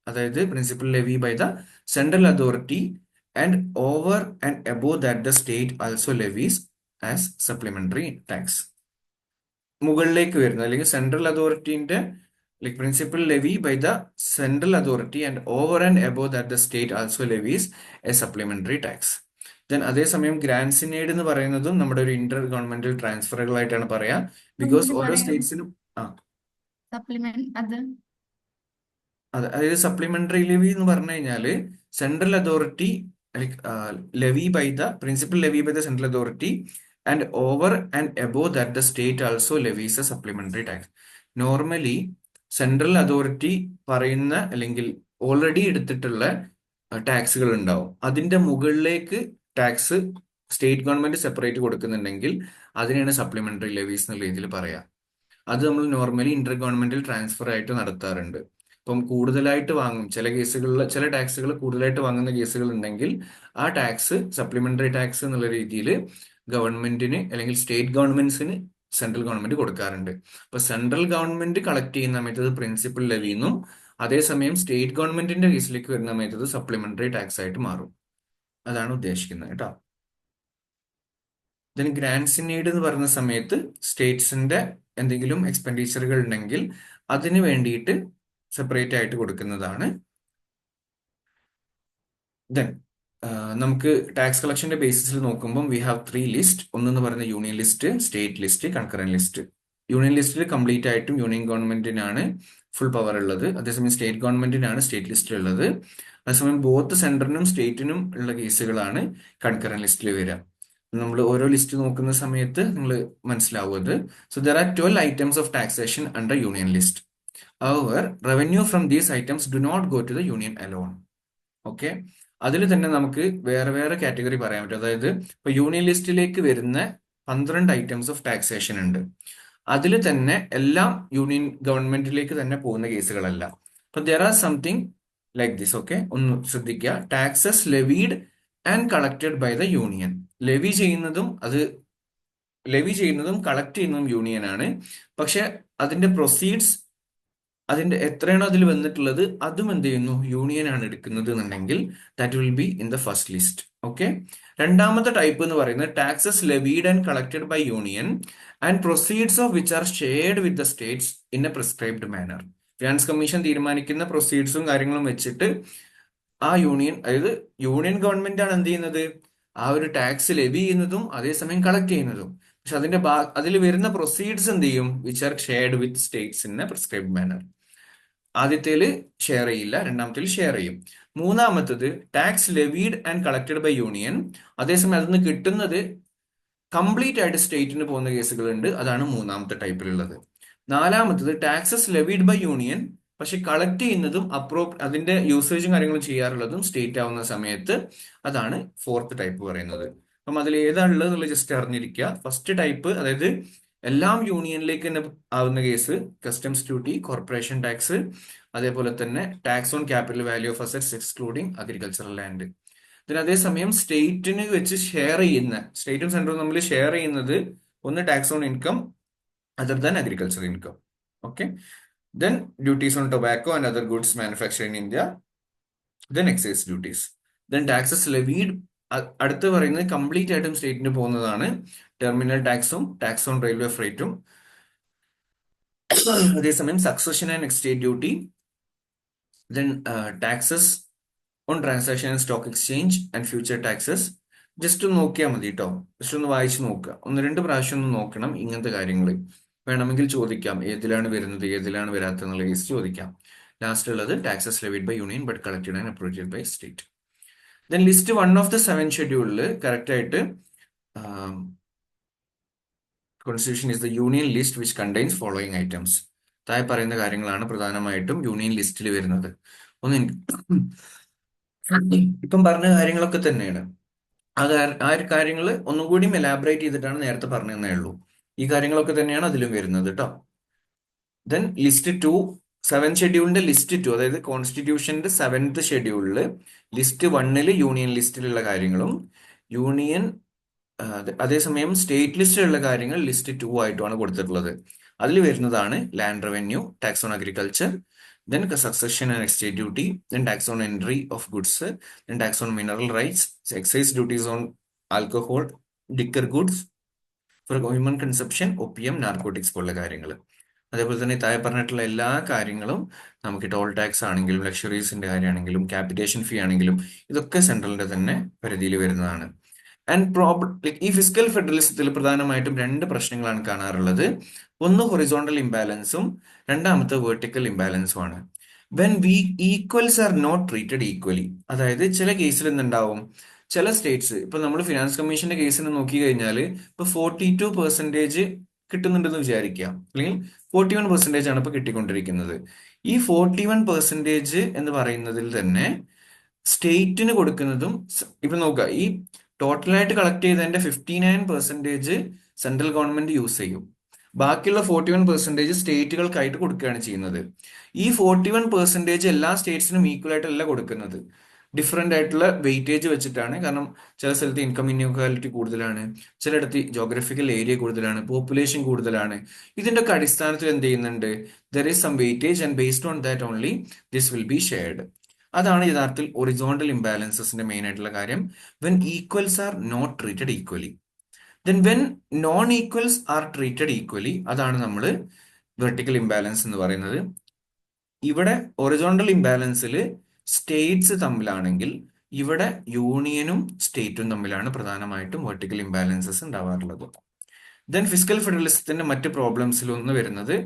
അതായത് principal levy by the central authority and over and above that the state also levies as supplementary tax. മുകളിലേക്ക് വരുന്നത്, അല്ലെങ്കിൽ സെൻട്രൽ അതോറിറ്റിന്റെ like principal levy by the central authority and over and above that the state also levies a supplementary tax. Then അതേസമയം ഗ്രാൻസ് ഇൻ എയ്ഡ് എന്ന് പറയുന്നതും നമ്മുടെ ഒരു ഇന്റർ ഗവൺമെന്റൽ ട്രാൻസ്ഫറുകളായിട്ടാണ് പറയാ. ബിക്കോസ് ഒന്നുകൂടി ഓരോ പറയാം. സ്റ്റേറ്റ്സിനും സപ്ലിമെന്റ് അത് അതായത് സപ്ലിമെന്ററി ലെവി എന്ന് പറഞ്ഞു കഴിഞ്ഞാല് central authority levy by the principal levy by the central authority and over and above that the state also levies a supplementary tax. Normally central authority പറയുന്ന, അല്ലെങ്കിൽ ഓൾറെഡി എടുത്തിട്ടുള്ള ടാക്സുകൾ ഉണ്ടാവും. അതിന്റെ മുകളിലേക്ക് ടാക്സ് സ്റ്റേറ്റ് ഗവൺമെന്റ് സെപ്പറേറ്റ് കൊടുക്കുന്നുണ്ടെങ്കിൽ അതിനെയാണ് സപ്ലിമെന്ററി ലെവീസ് എന്നുള്ള രീതിയിൽ പറയാം. അത് നമ്മൾ നോർമലി ഇന്റർ ഗവൺമെന്റൽ ട്രാൻസ്ഫർ ആയിട്ട് നടത്താറുണ്ട്. ഇപ്പം കൂടുതലായിട്ട് വാങ്ങും ചില കേസുകളിൽ, ചില ടാക്സുകൾ കൂടുതലായിട്ട് വാങ്ങുന്ന കേസുകൾ ഉണ്ടെങ്കിൽ ആ ടാക്സ് സപ്ലിമെന്ററി ടാക്സ് എന്നുള്ള രീതിയിൽ ഗവൺമെന്റിന്, അല്ലെങ്കിൽ സ്റ്റേറ്റ് ഗവൺമെന്റ്സിന് സെൻട്രൽ ഗവൺമെന്റ് കൊടുക്കാറുണ്ട്. അപ്പൊ സെൻട്രൽ ഗവൺമെന്റ് കളക്ട് ചെയ്യുന്ന സമയത്ത് പ്രിൻസിപ്പൽ ലെവിന്നും, അതേസമയം സ്റ്റേറ്റ് ഗവൺമെന്റിന്റെ കേസിലേക്ക് വരുന്ന സമയത്ത് സപ്ലിമെന്ററി ടാക്സ് ആയിട്ട് മാറും. അതാണ് ഉദ്ദേശിക്കുന്നത് കേട്ടോ. ഇതിന് ഗ്രാൻസ് ഇൻ എയ്ഡ് എന്ന് പറയുന്ന സമയത്ത് സ്റ്റേറ്റ്സിന്റെ എന്തെങ്കിലും എക്സ്പെൻഡിച്ചറുകൾ ഉണ്ടെങ്കിൽ അതിന് വേണ്ടിയിട്ട് സെപ്പറേറ്റ് ആയിട്ട് കൊടുക്കുന്നതാണ്. ദെൻ നമുക്ക് ടാക്സ് കളക്ഷന്റെ ബേസിസിൽ നോക്കുമ്പോൾ വി ഹാവ് 3 ലിസ്റ്റ്. ഒന്നെന്ന് പറയുന്ന union list, state list, concurrent list. Union ലിസ്റ്റിൽ കംപ്ലീറ്റ് ആയിട്ടും യൂണിയൻ ഗവൺമെന്റിനാണ് ഫുൾ പവർ ഉള്ളത്. അതേസമയം സ്റ്റേറ്റ് ഗവൺമെന്റിനാണ് സ്റ്റേറ്റ് ലിസ്റ്റിൽ ഉള്ളത്. അതേസമയം ബോത്ത് സെൻട്രലിനും സ്റ്റേറ്റിനും ഉള്ള കേസുകളാണ് കൺകറന്റ് ലിസ്റ്റിൽ വരിക. നമ്മൾ ഓരോ ലിസ്റ്റ് നോക്കുന്ന സമയത്ത് നിങ്ങൾ മനസ്സിലാവും അത്. So there are 12 items of taxation under union list. However, revenue from these items do not go to the union alone. Okay, അതിൽ തന്നെ നമുക്ക് വേറെ വേറെ കാറ്റഗറി പറയാൻ പറ്റും. അതായത് ഇപ്പൊ യൂണിയൻ ലിസ്റ്റിലേക്ക് വരുന്ന 12 items of taxation ഉണ്ട്. അതിൽ തന്നെ എല്ലാം യൂണിയൻ ഗവൺമെന്റിലേക്ക് തന്നെ പോകുന്ന കേസുകളല്ല. അപ്പൊ there are something like this. Okay, ഒന്ന് ശ്രദ്ധിക്കുക. Taxes levied and collected by the union. Levy ചെയ്യുന്നതും കളക്ട് ചെയ്യുന്നതും യൂണിയൻ ആണ്. പക്ഷെ അതിന്റെ പ്രൊസീഡ്സ്, അതിന്റെ എത്രയാണോ അതിൽ വന്നിട്ടുള്ളത് അതും എന്ത് ചെയ്യുന്നു, യൂണിയൻ ആണ് എടുക്കുന്നത് എന്നുണ്ടെങ്കിൽ that will be in the first list. Okay, രണ്ടാമത്തെ ടൈപ്പ് എന്ന് പറയുന്നത് taxes levied and collected by union and proceeds of which are shared with the states in a prescribed manner. Finance commission തീരുമാനിക്കുന്ന പ്രൊസീഡ്സും കാര്യങ്ങളും വെച്ചിട്ട് ആ യൂണിയൻ, അതായത് യൂണിയൻ ഗവൺമെന്റ് ആണ് എന്ത് ചെയ്യുന്നത്, ആ ഒരു ടാക്സ് ലെവി ചെയ്യുന്നതും അതേസമയം കളക്ട് ചെയ്യുന്നതും. പക്ഷെ അതിൽ വരുന്ന പ്രൊസീഡ്സ് എന്ത് ചെയ്യും, which are shared with states in a prescribed manner. ആദ്യത്തേല് ഷെയർ ചെയ്യില്ല, രണ്ടാമത്തേൽ ഷെയർ ചെയ്യും. മൂന്നാമത്തത് tax levied and collected by union, അതേസമയം അതിൽ നിന്ന് കിട്ടുന്നത് കംപ്ലീറ്റ് ആയിട്ട് സ്റ്റേറ്റിന് പോകുന്ന കേസുകളുണ്ട്. അതാണ് മൂന്നാമത്തെ ടൈപ്പിലുള്ളത്. നാലാമത്തത് ടാക്സസ് ലെവിഡ് ബൈ യൂണിയൻ, പക്ഷെ കളക്ട് ചെയ്യുന്നതും അതിന്റെ യൂസേജും കാര്യങ്ങളും ചെയ്യാറുള്ളതും സ്റ്റേറ്റ് ആവുന്ന സമയത്ത്, അതാണ് ഫോർത്ത് ടൈപ്പ് പറയുന്നത്. അപ്പം അതിൽ ഏതാണുള്ളത് എന്നുള്ളത് ജസ്റ്റ് അറിഞ്ഞിരിക്കുക. ഫസ്റ്റ് ടൈപ്പ്, അതായത് എല്ലാം യൂണിയനിലേക്ക് തന്നെ ആവുന്ന case, customs duty, corporation tax, അതേപോലെ തന്നെ tax on capital value of assets excluding agricultural land. ഇതിന് അതേസമയം സ്റ്റേറ്റിന് വെച്ച് ഷെയർ ചെയ്യുന്ന, സ്റ്റേറ്റും സെൻട്രലും തമ്മിൽ ഷെയർ ചെയ്യുന്നത് ഒന്ന് tax on income other than agriculture income. Okay. Then duties on tobacco and other goods manufacture in India. Then excise duties. Then taxes levied, അടുത്ത് പറയുന്നത് കംപ്ലീറ്റ് ആയിട്ടും സ്റ്റേറ്റിന് പോകുന്നതാണ്. ടെർമിനൽ ടാക്സും ടാക്സ് ഓൺ റെയിൽവേ ഫ്രൈറ്റും. അതേസമയം succession and estate duty. Then taxes on transaction and stock exchange and future taxes. Just ഒന്ന് നോക്കിയാൽ മതി കേട്ടോ. ജസ്റ്റ് ഒന്ന് വായിച്ച് നോക്കുക. ഒന്ന് രണ്ട് പ്രാവശ്യം ഒന്ന് നോക്കണം ഇങ്ങനത്തെ കാര്യങ്ങൾ. വേണമെങ്കിൽ ചോദിക്കാം ഏതിലാണ് വരുന്നത് ഏതിലാണ് വരാത്തത് എന്നുള്ള കേസ് ചോദിക്കാം. ലാസ്റ്റ് ഉള്ളത് taxes levied by union but collected and appropriated by state. Then list 1 of the 7 ഷെഡ്യൂളിൽ കറക്റ്റ് ആയിട്ട് constitution is the union list which contains following items. താഴെ പറയുന്ന കാര്യങ്ങളാണ് പ്രധാനമായിട്ടും യൂണിയൻ ലിസ്റ്റിൽ വരുന്നത്. ഒന്ന് ഇപ്പം പറഞ്ഞ കാര്യങ്ങളൊക്കെ തന്നെയാണ്. ആ ഒരു കാര്യങ്ങൾ ഒന്നും കൂടി എലാബറേറ്റ് ചെയ്തിട്ടാണ് നേരത്തെ പറഞ്ഞതേ ഉള്ളൂ. ഈ കാര്യങ്ങളൊക്കെ തന്നെയാണ് അതിലും വരുന്നത് കേട്ടോ. ദെൻ ലിസ്റ്റ് 2, 7 ഷെഡ്യൂളിന്റെ ലിസ്റ്റ് 2, അതായത് കോൺസ്റ്റിറ്റ്യൂഷന്റെ 7th ഷെഡ്യൂളിൽ ലിസ്റ്റ് 1 യൂണിയൻ ലിസ്റ്റിലുള്ള കാര്യങ്ങളും യൂണിയൻ അതേസമയം സ്റ്റേറ്റ് ലിസ്റ്റിലുള്ള കാര്യങ്ങൾ ലിസ്റ്റ് 2 ആയിട്ടുമാണ് കൊടുത്തിട്ടുള്ളത്. അതിൽ വരുന്നതാണ് land revenue, tax on agriculture, then succession and estate duty, then tax on entry of goods, then tax on mineral rights, excise duties on alcohol, liquor goods for human consumption, opium, narcotics പോലുള്ള കാര്യങ്ങൾ. അതേപോലെ തന്നെ താഴെ പറഞ്ഞിട്ടുള്ള എല്ലാ കാര്യങ്ങളും നമുക്ക് ടോൾ ടാക്സ് ആണെങ്കിലും ലക്ഷറീസിന്റെ കാര്യമാണെങ്കിലും ക്യാപിറ്റേഷൻ ഫീ ആണെങ്കിലും ഇതൊക്കെ സെൻട്രലിന്റെ തന്നെ പരിധിയിൽ വരുന്നതാണ്. ആൻഡ് ഈ ഫിസിക്കൽ ഫെഡറലിസത്തിൽ പ്രധാനമായിട്ടും 2 പ്രശ്നങ്ങളാണ് കാണാറുള്ളത്. ഒന്ന് ഹൊറിസോണ്ടൽ ഇംബാലൻസും രണ്ടാമത്തെ വെർട്ടിക്കൽ ഇംബാലൻസും ആണ്. When equals are not treated equally, അതായത് ചില കേസിൽ എന്തുണ്ടാവും, ചില സ്റ്റേറ്റ്സ്, ഇപ്പൊ നമ്മൾ ഫിനാൻസ് കമ്മീഷന്റെ കേസിന് നോക്കി കഴിഞ്ഞാൽ ഇപ്പൊ 42% കിട്ടുന്നുണ്ടെന്ന് വിചാരിക്കാം, അല്ലെങ്കിൽ 41% ആണ് ഇപ്പൊ കിട്ടിക്കൊണ്ടിരിക്കുന്നത്. ഈ 41% എന്ന് പറയുന്നതിൽ തന്നെ സ്റ്റേറ്റിന് കൊടുക്കുന്നതും ഇപ്പൊ നോക്കുക, ഈ ടോട്ടലായിട്ട് കളക്ട് ചെയ്തതിന്റെ 59% സെൻട്രൽ ഗവൺമെന്റ് യൂസ് ചെയ്യും. ബാക്കിയുള്ള 41% സ്റ്റേറ്റുകൾക്കായിട്ട് കൊടുക്കുകയാണ് ചെയ്യുന്നത്. ഈ 41% എല്ലാ സ്റ്റേറ്റ്സിനും ഈക്വൽ ആയിട്ടല്ല കൊടുക്കുന്നത്, ഡിഫറെന്റ് ആയിട്ടുള്ള വെയിറ്റേജ് വെച്ചിട്ടാണ്. കാരണം ചില സ്ഥലത്ത് ഇൻകം ഇൻഇക്വാലിറ്റി കൂടുതലാണ്, ചിലയിടത്ത് ജോഗ്രഫിക്കൽ ഏരിയ കൂടുതലാണ്, പോപ്പുലേഷൻ കൂടുതലാണ്. ഇതിന്റെ ഒക്കെ അടിസ്ഥാനത്തിൽ എന്ത് ചെയ്യുന്നുണ്ട്, there is some weightage and based on that only this will be shared. അതാണ് യഥാർത്ഥത്തിൽ ഒറിസോണ്ടൽ ഇംബാലൻസസിന്റെ മെയിൻ ആയിട്ടുള്ള കാര്യം. When equals are not treated equally. Then when non equals are treated equally, അതാണ് നമ്മൾ വെർട്ടിക്കൽ ഇംബാലൻസ് എന്ന് പറയുന്നത്. ഇവിടെ ഒറിസോണ്ടൽ ഇംബാലൻസിൽ സ്റ്റേറ്റ്സ് തമ്മിലാണെങ്കിൽ ഇവിടെ യൂണിയനും സ്റ്റേറ്റും തമ്മിലാണ് പ്രധാനമായിട്ടും വെർട്ടിക്കൽ ഇംബാലൻസസ് ഉണ്ടാവാറുള്ളത്. ദെൻ ഫിസിക്കൽ ഫെഡറലിസത്തിന്റെ മറ്റ് പ്രോബ്ലംസിൽ ഒന്ന് വരുന്നത്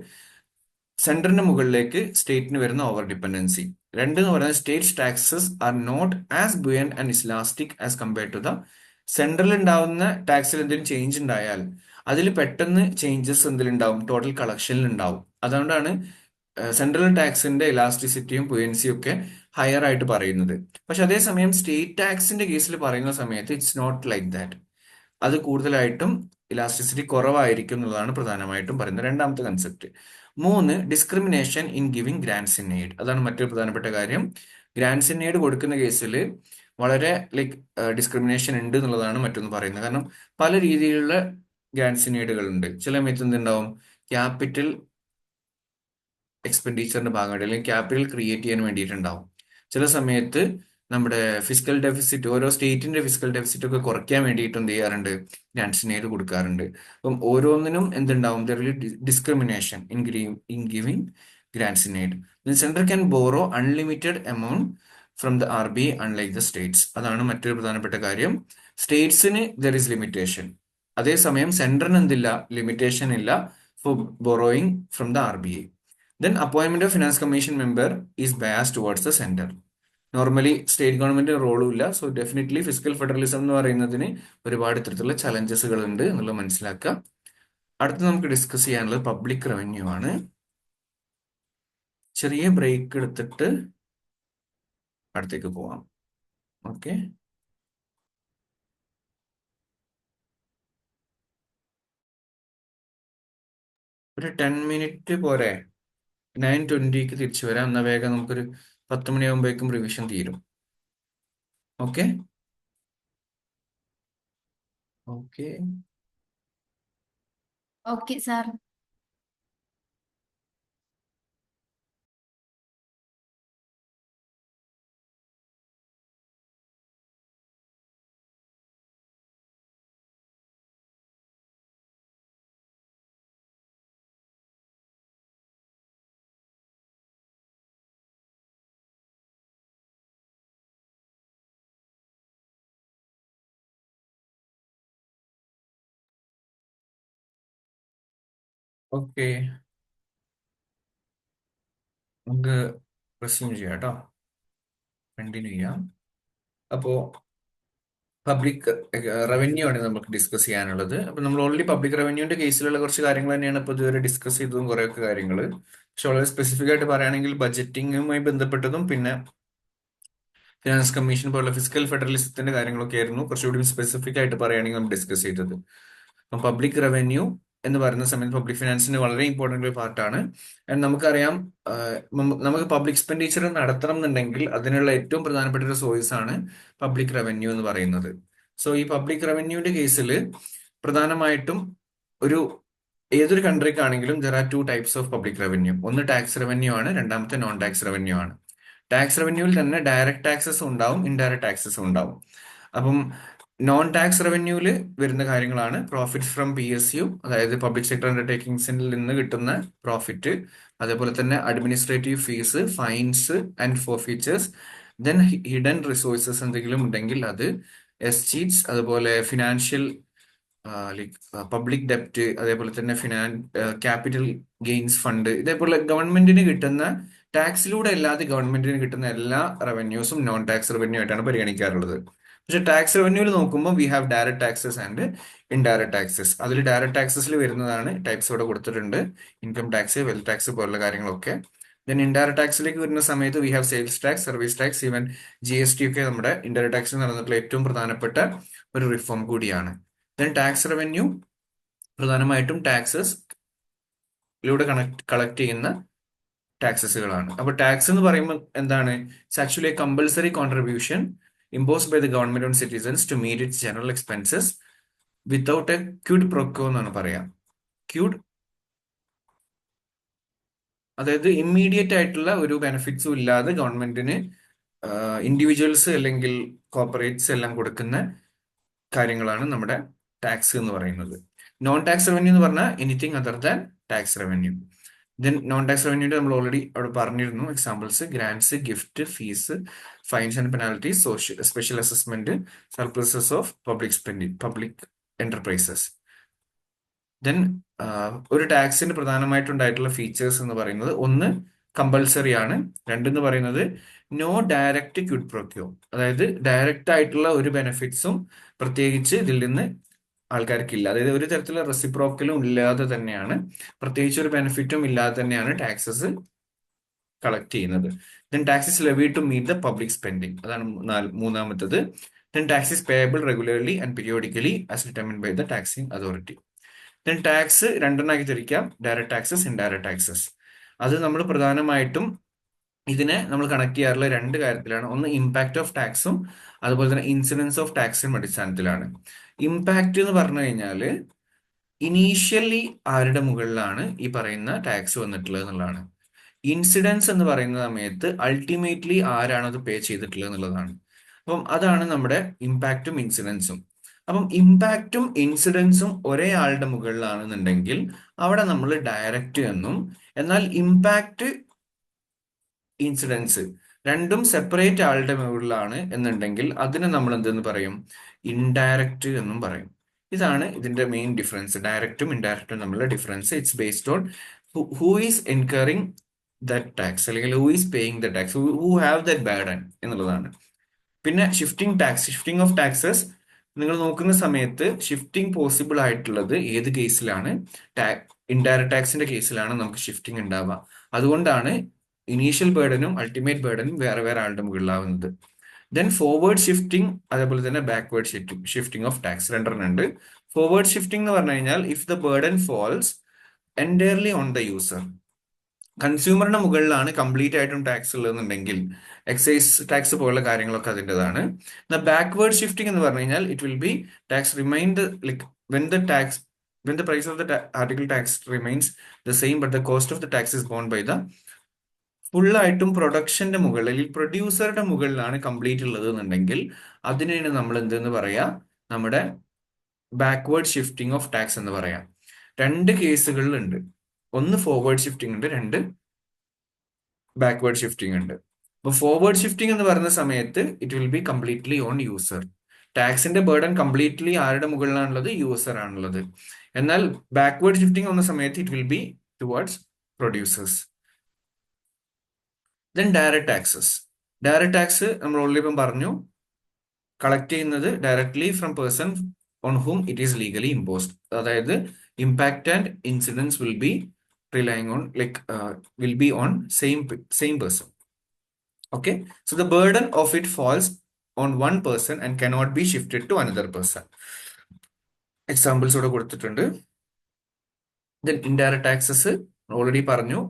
സെൻട്രലിന്റെ മുകളിലേക്ക് സ്റ്റേറ്റിന് വരുന്ന ഓവർ ഡിപ്പെൻഡൻസി. രണ്ട് എന്ന് പറയുന്നത് state taxes are not as buoyant and elastic as compared to the central. ഉണ്ടാവുന്ന ടാക്സിൽ എന്തെങ്കിലും ചേഞ്ച് ഉണ്ടായാൽ അതിൽ പെട്ടെന്ന് ചേഞ്ചസ് എന്തിലുണ്ടാവും, ടോട്ടൽ കളക്ഷനിൽ ഉണ്ടാവും. അതുകൊണ്ടാണ് സെൻട്രൽ ടാക്സിന്റെ ഇലാസ്റ്റിസിറ്റിയും ബുയൻസിയും ഒക്കെ ഹയർ ആയിട്ട് പറയുന്നത്. പക്ഷെ അതേസമയം സ്റ്റേറ്റ് ടാക്സിന്റെ കേസിൽ പറയുന്ന സമയത്ത് ഇറ്റ്സ് നോട്ട് ലൈക്ക് ദാറ്റ്. അത് കൂടുതലായിട്ടും ഇലാസ്റ്റിസിറ്റി കുറവായിരിക്കും എന്നുള്ളതാണ് പ്രധാനമായിട്ടും പറയുന്നത്. രണ്ടാമത്തെ concept. 3, discrimination in giving grants in aid. അതാണ് മറ്റൊരു പ്രധാനപ്പെട്ട കാര്യം. ഗ്രാൻസ് ഇൻ എയ്ഡ് കൊടുക്കുന്ന കേസിൽ വളരെ ഡിസ്ക്രിമിനേഷൻ ഉണ്ട് എന്നുള്ളതാണ് മറ്റൊന്ന് പറയുന്നത്. കാരണം പല രീതിയിലുള്ള ഗ്രാൻസ് ഇൻ എയ്ഡുകൾ ഉണ്ട്. ചില സമയത്ത് എന്തുണ്ടാവും, ക്യാപിറ്റൽ എക്സ്പെൻഡിച്ചറിന്റെ ഭാഗമായിട്ട് അല്ലെങ്കിൽ ക്യാപിറ്റൽ ക്രിയേറ്റ് ചെയ്യാൻ വേണ്ടിയിട്ടുണ്ടാവും. ചില സമയത്ത് നമ്മുടെ ഫിസിക്കൽ ഡെഫിസിറ്റ്, ഓരോ സ്റ്റേറ്റിന്റെ ഫിസിക്കൽ ഡെഫിസിറ്റ് ഒക്കെ കുറയ്ക്കാൻ വേണ്ടിയിട്ട് എന്ത് ചെയ്യാറുണ്ട്, ഗ്രാൻസ് ഇൻ എയ്ഡ് കൊടുക്കാറുണ്ട്. അപ്പം ഓരോന്നിനും എന്തുണ്ടാവും, discrimination in giving grants in aid. Central can borrow unlimited amount from the RBI unlike the States. അതാണ് മറ്റൊരു പ്രധാനപ്പെട്ട കാര്യം. സ്റ്റേറ്റ്സിന് ദർ ഈസ് ലിമിറ്റേഷൻ, അതേസമയം സെൻട്രലിന് എന്തില്ല, ലിമിറ്റേഷൻ ഇല്ല for borrowing from the RBI. Then appointment of finance commission member is biased towards the center. Normally state ഗവൺമെന്റിന് റോളും ഇല്ല. സോ ഡെഫിനറ്റ്ലി ഫിസിക്കൽ ഫെഡറലിസം എന്ന് പറയുന്നതിന് ഒരുപാട് ഇത്തരത്തിലുള്ള ചലഞ്ചസുകൾ ഉണ്ട് എന്നുള്ളത് മനസ്സിലാക്കുക. അടുത്ത് നമുക്ക് ഡിസ്കസ് ചെയ്യാനുള്ളത് പബ്ലിക് റവന്യൂ ആണ്. ചെറിയ ബ്രേക്ക് എടുത്തിട്ട് അടുത്തേക്ക് പോവാം. ഓക്കെ, ഒരു 10 മിനിറ്റ് പോരെ? 9:20 തിരിച്ചു വരാം. എന്നാൽ വേഗം നമുക്കൊരു 10 മണിയാകുമ്പോഴേക്കും റിവിഷൻ തീരും. Okay okay. Okay sir. Okay, നമുക്ക് റെസ്യൂം ചെയ്യാം കേട്ടോ. കണ്ടിന്യൂ ചെയ്യാം. അപ്പോ പബ്ലിക് റവന്യൂ ആണ് നമുക്ക് ഡിസ്കസ് ചെയ്യാനുള്ളത്. അപ്പൊ നമ്മൾ ഓൾറെഡി പബ്ലിക് റവന്യൂന്റെ കേസിലുള്ള കുറച്ച് കാര്യങ്ങൾ തന്നെയാണ് ഇപ്പോൾ ഇതുവരെ ഡിസ്കസ് ചെയ്തതും കുറേയൊക്കെ കാര്യങ്ങൾ. പക്ഷെ വളരെ സ്പെസിഫിക് ആയിട്ട് പറയുകയാണെങ്കിൽ ബജറ്റിങ്ങുമായി ബന്ധപ്പെട്ടതും പിന്നെ ഫിനാൻസ് കമ്മീഷൻ പോലുള്ള ഫിസിക്കൽ ഫെഡറലിസത്തിന്റെ കാര്യങ്ങളൊക്കെ ആയിരുന്നു കുറച്ചുകൂടി സ്പെസിഫിക് ആയിട്ട് പറയുകയാണെങ്കിൽ നമ്മൾ ഡിസ്കസ് ചെയ്തത്. അപ്പം പബ്ലിക് റവന്യൂ എന്ന് പറയുന്ന സമയത്ത് പബ്ലിക് ഫിനാൻസിന് വളരെ ഇമ്പോർട്ടന്റ് ഒരു പാർട്ടാണ്. ആൻഡ് നമുക്കറിയാം, നമുക്ക് പബ്ലിക് എക്സ്പെൻഡിച്ചർ നടത്തണം എന്നുണ്ടെങ്കിൽ അതിനുള്ള ഏറ്റവും പ്രധാനപ്പെട്ട ഒരു സോഴ്സ് ആണ് പബ്ലിക് റവന്യൂ എന്ന് പറയുന്നത്. സോ ഈ പബ്ലിക് റവന്യൂന്റെ കേസിൽ പ്രധാനമായിട്ടും ഒരു ഏതൊരു കൺട്രിക്കാണെങ്കിലും there are two types of public revenue. ഒന്ന് ടാക്സ് റവന്യൂ ആണ്, രണ്ടാമത്തെ നോൺ ടാക്സ് റവന്യൂ ആണ്. ടാക്സ് റവന്യൂവിൽ തന്നെ ഡയറക്റ്റ് ടാക്സസും ഉണ്ടാവും, ഇൻഡയറക്റ്റ് ടാക്സസും ഉണ്ടാവും. അപ്പം നോൺ ടാക്സ് റവന്യൂവിൽ വരുന്ന കാര്യങ്ങളാണ് പ്രോഫിറ്റ് ഫ്രം PSU, അതായത് പബ്ലിക് സെക്ടർ അണ്ടർടേക്കിംഗ്സിൽ നിന്ന് കിട്ടുന്ന പ്രോഫിറ്റ്, അതേപോലെ തന്നെ administrative fees, fines and forfeitures, then hidden resources എന്തെങ്കിലും ഉണ്ടെങ്കിൽ അത്, എസ്ചീറ്റ്സ്, അതുപോലെ ഫിനാൻഷ്യൽ ലൈക്ക് പബ്ലിക് ഡെപ്റ്റ്, അതേപോലെ തന്നെ ക്യാപിറ്റൽ ഗെയിൻസ് ഫണ്ട്, ഇതേപോലെ ഗവൺമെന്റിന് കിട്ടുന്ന ടാക്സിലൂടെ അല്ലാതെ ഗവൺമെന്റിന് കിട്ടുന്ന എല്ലാ റവന്യൂസും നോൺ ടാക്സ് റവന്യൂ ആയിട്ടാണ് പരിഗണിക്കാറുള്ളത്. പക്ഷെ ടാക്സ് റവന്യൂവിൽ നോക്കുമ്പോൾ we have direct taxes and indirect taxes. അതിൽ ഡയറക്ട് ടാക്സസിൽ വരുന്നതാണ് ടൈപ്സ് ഇവിടെ കൊടുത്തിട്ടുണ്ട്, ഇൻകം ടാക്സ്, വെൽത്ത് ടാക്സ് പോലുള്ള കാര്യങ്ങളൊക്കെ. ദെൻ ഇൻഡയറക്ട് ടാക്സിലേക്ക് വരുന്ന സമയത്ത് we have sales tax, service tax, even GST ഒക്കെ നമ്മുടെ ഇൻഡയറക്ട് ടാക്സിൽ നടന്നിട്ടുള്ള ഏറ്റവും പ്രധാനപ്പെട്ട ഒരു റിഫോം കൂടിയാണ്. ദെൻ ടാക്സ് റവന്യൂ പ്രധാനമായിട്ടും ടാക്സസിലൂടെ കളക്ട് ചെയ്യുന്ന ടാക്സസുകളാണ്. അപ്പൊ ടാക്സ് എന്ന് പറയുമ്പോൾ എന്താണ്? It's actually A compulsory contribution imposed by the government on citizens to meet its general expenses without a quid pro quo എന്നാണ് പറയാം. ക്യൂഡ് അതായത് ഇമ്മീഡിയറ്റ് ആയിട്ടുള്ള ഒരു ബെനിഫിറ്റ്സും ഇല്ലാതെ ഗവൺമെന്റിന് ഇൻഡിവിജ്വൽസ് അല്ലെങ്കിൽ കോർപ്പറേറ്റ്സ് എല്ലാം കൊടുക്കുന്ന കാര്യങ്ങളാണ് നമ്മുടെ ടാക്സ് എന്ന് പറയുന്നത്. നോൺ ടാക്സ് റവന്യൂ എന്ന് പറഞ്ഞാൽ anything other than tax revenue. Then non tax റവന്യൂന്റെ നമ്മൾ ഓൾറെഡി അവിടെ പറഞ്ഞിരുന്നു examples: grants, gift, fees, fines and penalties, special assessment, surpluses of public enterprises. Then ഒരു ടാക്സിന് പ്രധാനമായിട്ടുണ്ടായിട്ടുള്ള ഫീച്ചേഴ്സ് എന്ന് പറയുന്നത് ഒന്ന് കമ്പൽസറി ആണ്, രണ്ടെന്ന് പറയുന്നത് നോ ഡയറക്റ്റ് ക്വിഡ് പ്രൊക്യോ, അതായത് ഡയറക്റ്റ് ആയിട്ടുള്ള ഒരു ബെനിഫിറ്റ്സും പ്രത്യേകിച്ച് ഇതിൽ നിന്ന് ആൾക്കാർക്കില്ല. അതായത് ഒരു തരത്തിലുള്ള റെസിപ്രോക്കലും ഇല്ലാതെ തന്നെയാണ്, പ്രത്യേകിച്ച് ഒരു ബെനിഫിറ്റും ഇല്ലാതെ തന്നെയാണ് ടാക്സസ് കളക്ട് ചെയ്യുന്നത്. Then taxes levy to meet the public spending, അതാണ് മൂന്നാമത്തത്. Then taxes payable regularly and periodically as determined by the taxing authority. Then tax രണ്ടെണ്ണാക്കി തിരിക്കാം: ഡയറക്ട് ടാക്സസ്, ഇൻഡയറക്ട് ടാക്സസ്. അത് നമ്മൾ പ്രധാനമായിട്ടും ഇതിനെ നമ്മൾ കണക്ട് ചെയ്യാറുള്ള രണ്ട് കാര്യത്തിലാണ്. ഒന്ന് ഇമ്പാക്ട് ഓഫ് ടാക്സും അതുപോലെ തന്നെ ഇൻസിഡൻസ് ഓഫ് ടാക്സും അടിസ്ഥാനത്തിലാണ്. ഇമ്പാക്ട് എന്ന് പറഞ്ഞു കഴിഞ്ഞാൽ ഇനീഷ്യലി ആരുടെ മുകളിലാണ് ഈ പറയുന്ന ടാക്സ് വന്നിട്ടുള്ളത് എന്നുള്ളതാണ്. ഇൻസിഡൻസ് എന്ന് പറയുന്ന സമയത്ത് അൾട്ടിമേറ്റ്ലി ആരാണ് അത് പേ ചെയ്തിട്ടുള്ളത് എന്നുള്ളതാണ്. അപ്പം അതാണ് നമ്മുടെ ഇമ്പാക്റ്റും ഇൻസിഡൻസും. അപ്പം ഇമ്പാക്റ്റും ഇൻസിഡൻസും ഒരേ ആളുടെ മുകളിലാണെന്നുണ്ടെങ്കിൽ അവിടെ നമ്മൾ ഡയറക്റ്റ് എന്നും, എന്നാൽ ഇമ്പാക്റ്റ്, ഇൻസിഡൻസ് രണ്ടും സെപ്പറേറ്റ് ആളുടെ മുകളിലാണ് എന്നുണ്ടെങ്കിൽ അതിനെ നമ്മൾ എന്തെന്ന് പറയും? ഇൻഡയറക്റ്റ് എന്നും പറയും. ഇതാണ് ഇതിന്റെ മെയിൻ ഡിഫറൻസ്, ഡയറക്റ്റും ഇൻഡയറക്റ്റും തമ്മിലുള്ള difference. It's based on who is incurring that tax, അല്ലെങ്കിൽ who is paying the tax, who have that burden എന്നുള്ളതാണ്. പിന്നെ ഷിഫ്റ്റിംഗ് ഓഫ് ടാക്സസ് നിങ്ങൾ നോക്കുന്ന സമയത്ത് ഷിഫ്റ്റിംഗ് പോസിബിൾ ആയിട്ടുള്ളത് ഏത് കേസിലാണ്? ഇൻഡയറക്ട് ടാക്സിന്റെ കേസിലാണ് നമുക്ക് ഷിഫ്റ്റിംഗ് ഉണ്ടാവുക. അതുകൊണ്ടാണ് ഇനീഷ്യൽ ബേർഡനും അൾട്ടിമേറ്റ് ബേർഡനും വേറെ വേറെ ആളുടെ മുകളിലാവുന്നത്. ദെൻ ഫോർവേഡ് ഷിഫ്റ്റിംഗ്, അതേപോലെ തന്നെ ബാക്ക്വേർഡ് ഷിഫ്റ്റിംഗ് ഓഫ് ടാക്സ്, രണ്ടെണ്ണം ഉണ്ട്. ഫോർവേഡ് ഷിഫ്റ്റിംഗ് എന്ന് പറഞ്ഞു കഴിഞ്ഞാൽ if the burden falls entirely on the user, കൺസ്യൂമറിന്റെ മുകളിലാണ് കംപ്ലീറ്റ് ആയിട്ടും ടാക്സ് ഉള്ളതെന്നുണ്ടെങ്കിൽ എക്സൈസ് ടാക്സ് പോലുള്ള കാര്യങ്ങളൊക്കെ അതിൻ്റെതാണ്. ബാക്ക്വേർഡ് ഷിഫ്റ്റിംഗ് എന്ന് പറഞ്ഞു കഴിഞ്ഞാൽ it will be tax remind like when the price of the article tax remains the same but the cost of the tax is borne by the ഫുള്ളായിട്ടും പ്രൊഡക്ഷന്റെ മുകളിൽ അല്ലെങ്കിൽ പ്രൊഡ്യൂസറുടെ മുകളിലാണ് കംപ്ലീറ്റ് ഉള്ളത് എന്നുണ്ടെങ്കിൽ അതിനാണ് നമ്മൾ എന്തെന്ന് പറയാ, നമ്മുടെ ബാക്ക്വേർഡ് ഷിഫ്റ്റിംഗ് ഓഫ് ടാക്സ് എന്ന് പറയാം. രണ്ട് കേസുകളിലുണ്ട്, ഒന്ന് ഫോർവേഡ് ഷിഫ്റ്റിംഗ് ഉണ്ട്, രണ്ട് ബാക്ക്വേർഡ് ഷിഫ്റ്റിംഗ് ഉണ്ട്. അപ്പൊ ഫോർവേഡ് ഷിഫ്റ്റിംഗ് എന്ന് പറയുന്ന സമയത്ത് it will be completely on user. ടാക്സിന്റെ ബേർഡൻ കംപ്ലീറ്റ്ലി ആരുടെ മുകളിലാണുള്ളത്? യൂസർ ആണുള്ളത്. എന്നാൽ ബാക്ക്വേർഡ് ഷിഫ്റ്റിംഗ് വന്ന സമയത്ത് it will be towards producers. Then direct taxes. Direct tax നമ്മൾ ഓൾറെഡി ഇപ്പം പറഞ്ഞു, കളക്ട് ചെയ്യുന്നത് directly from person on whom it is legally imposed. അതായത് impact and incidence will be relying on will be on same person. Okay, so the burden of it falls on one person and cannot be shifted to another person. Examples ഇവിടെ കൊടുത്തിട്ടുണ്ട്. Then indirect taxes ഓൾറെഡി പറഞ്ഞു,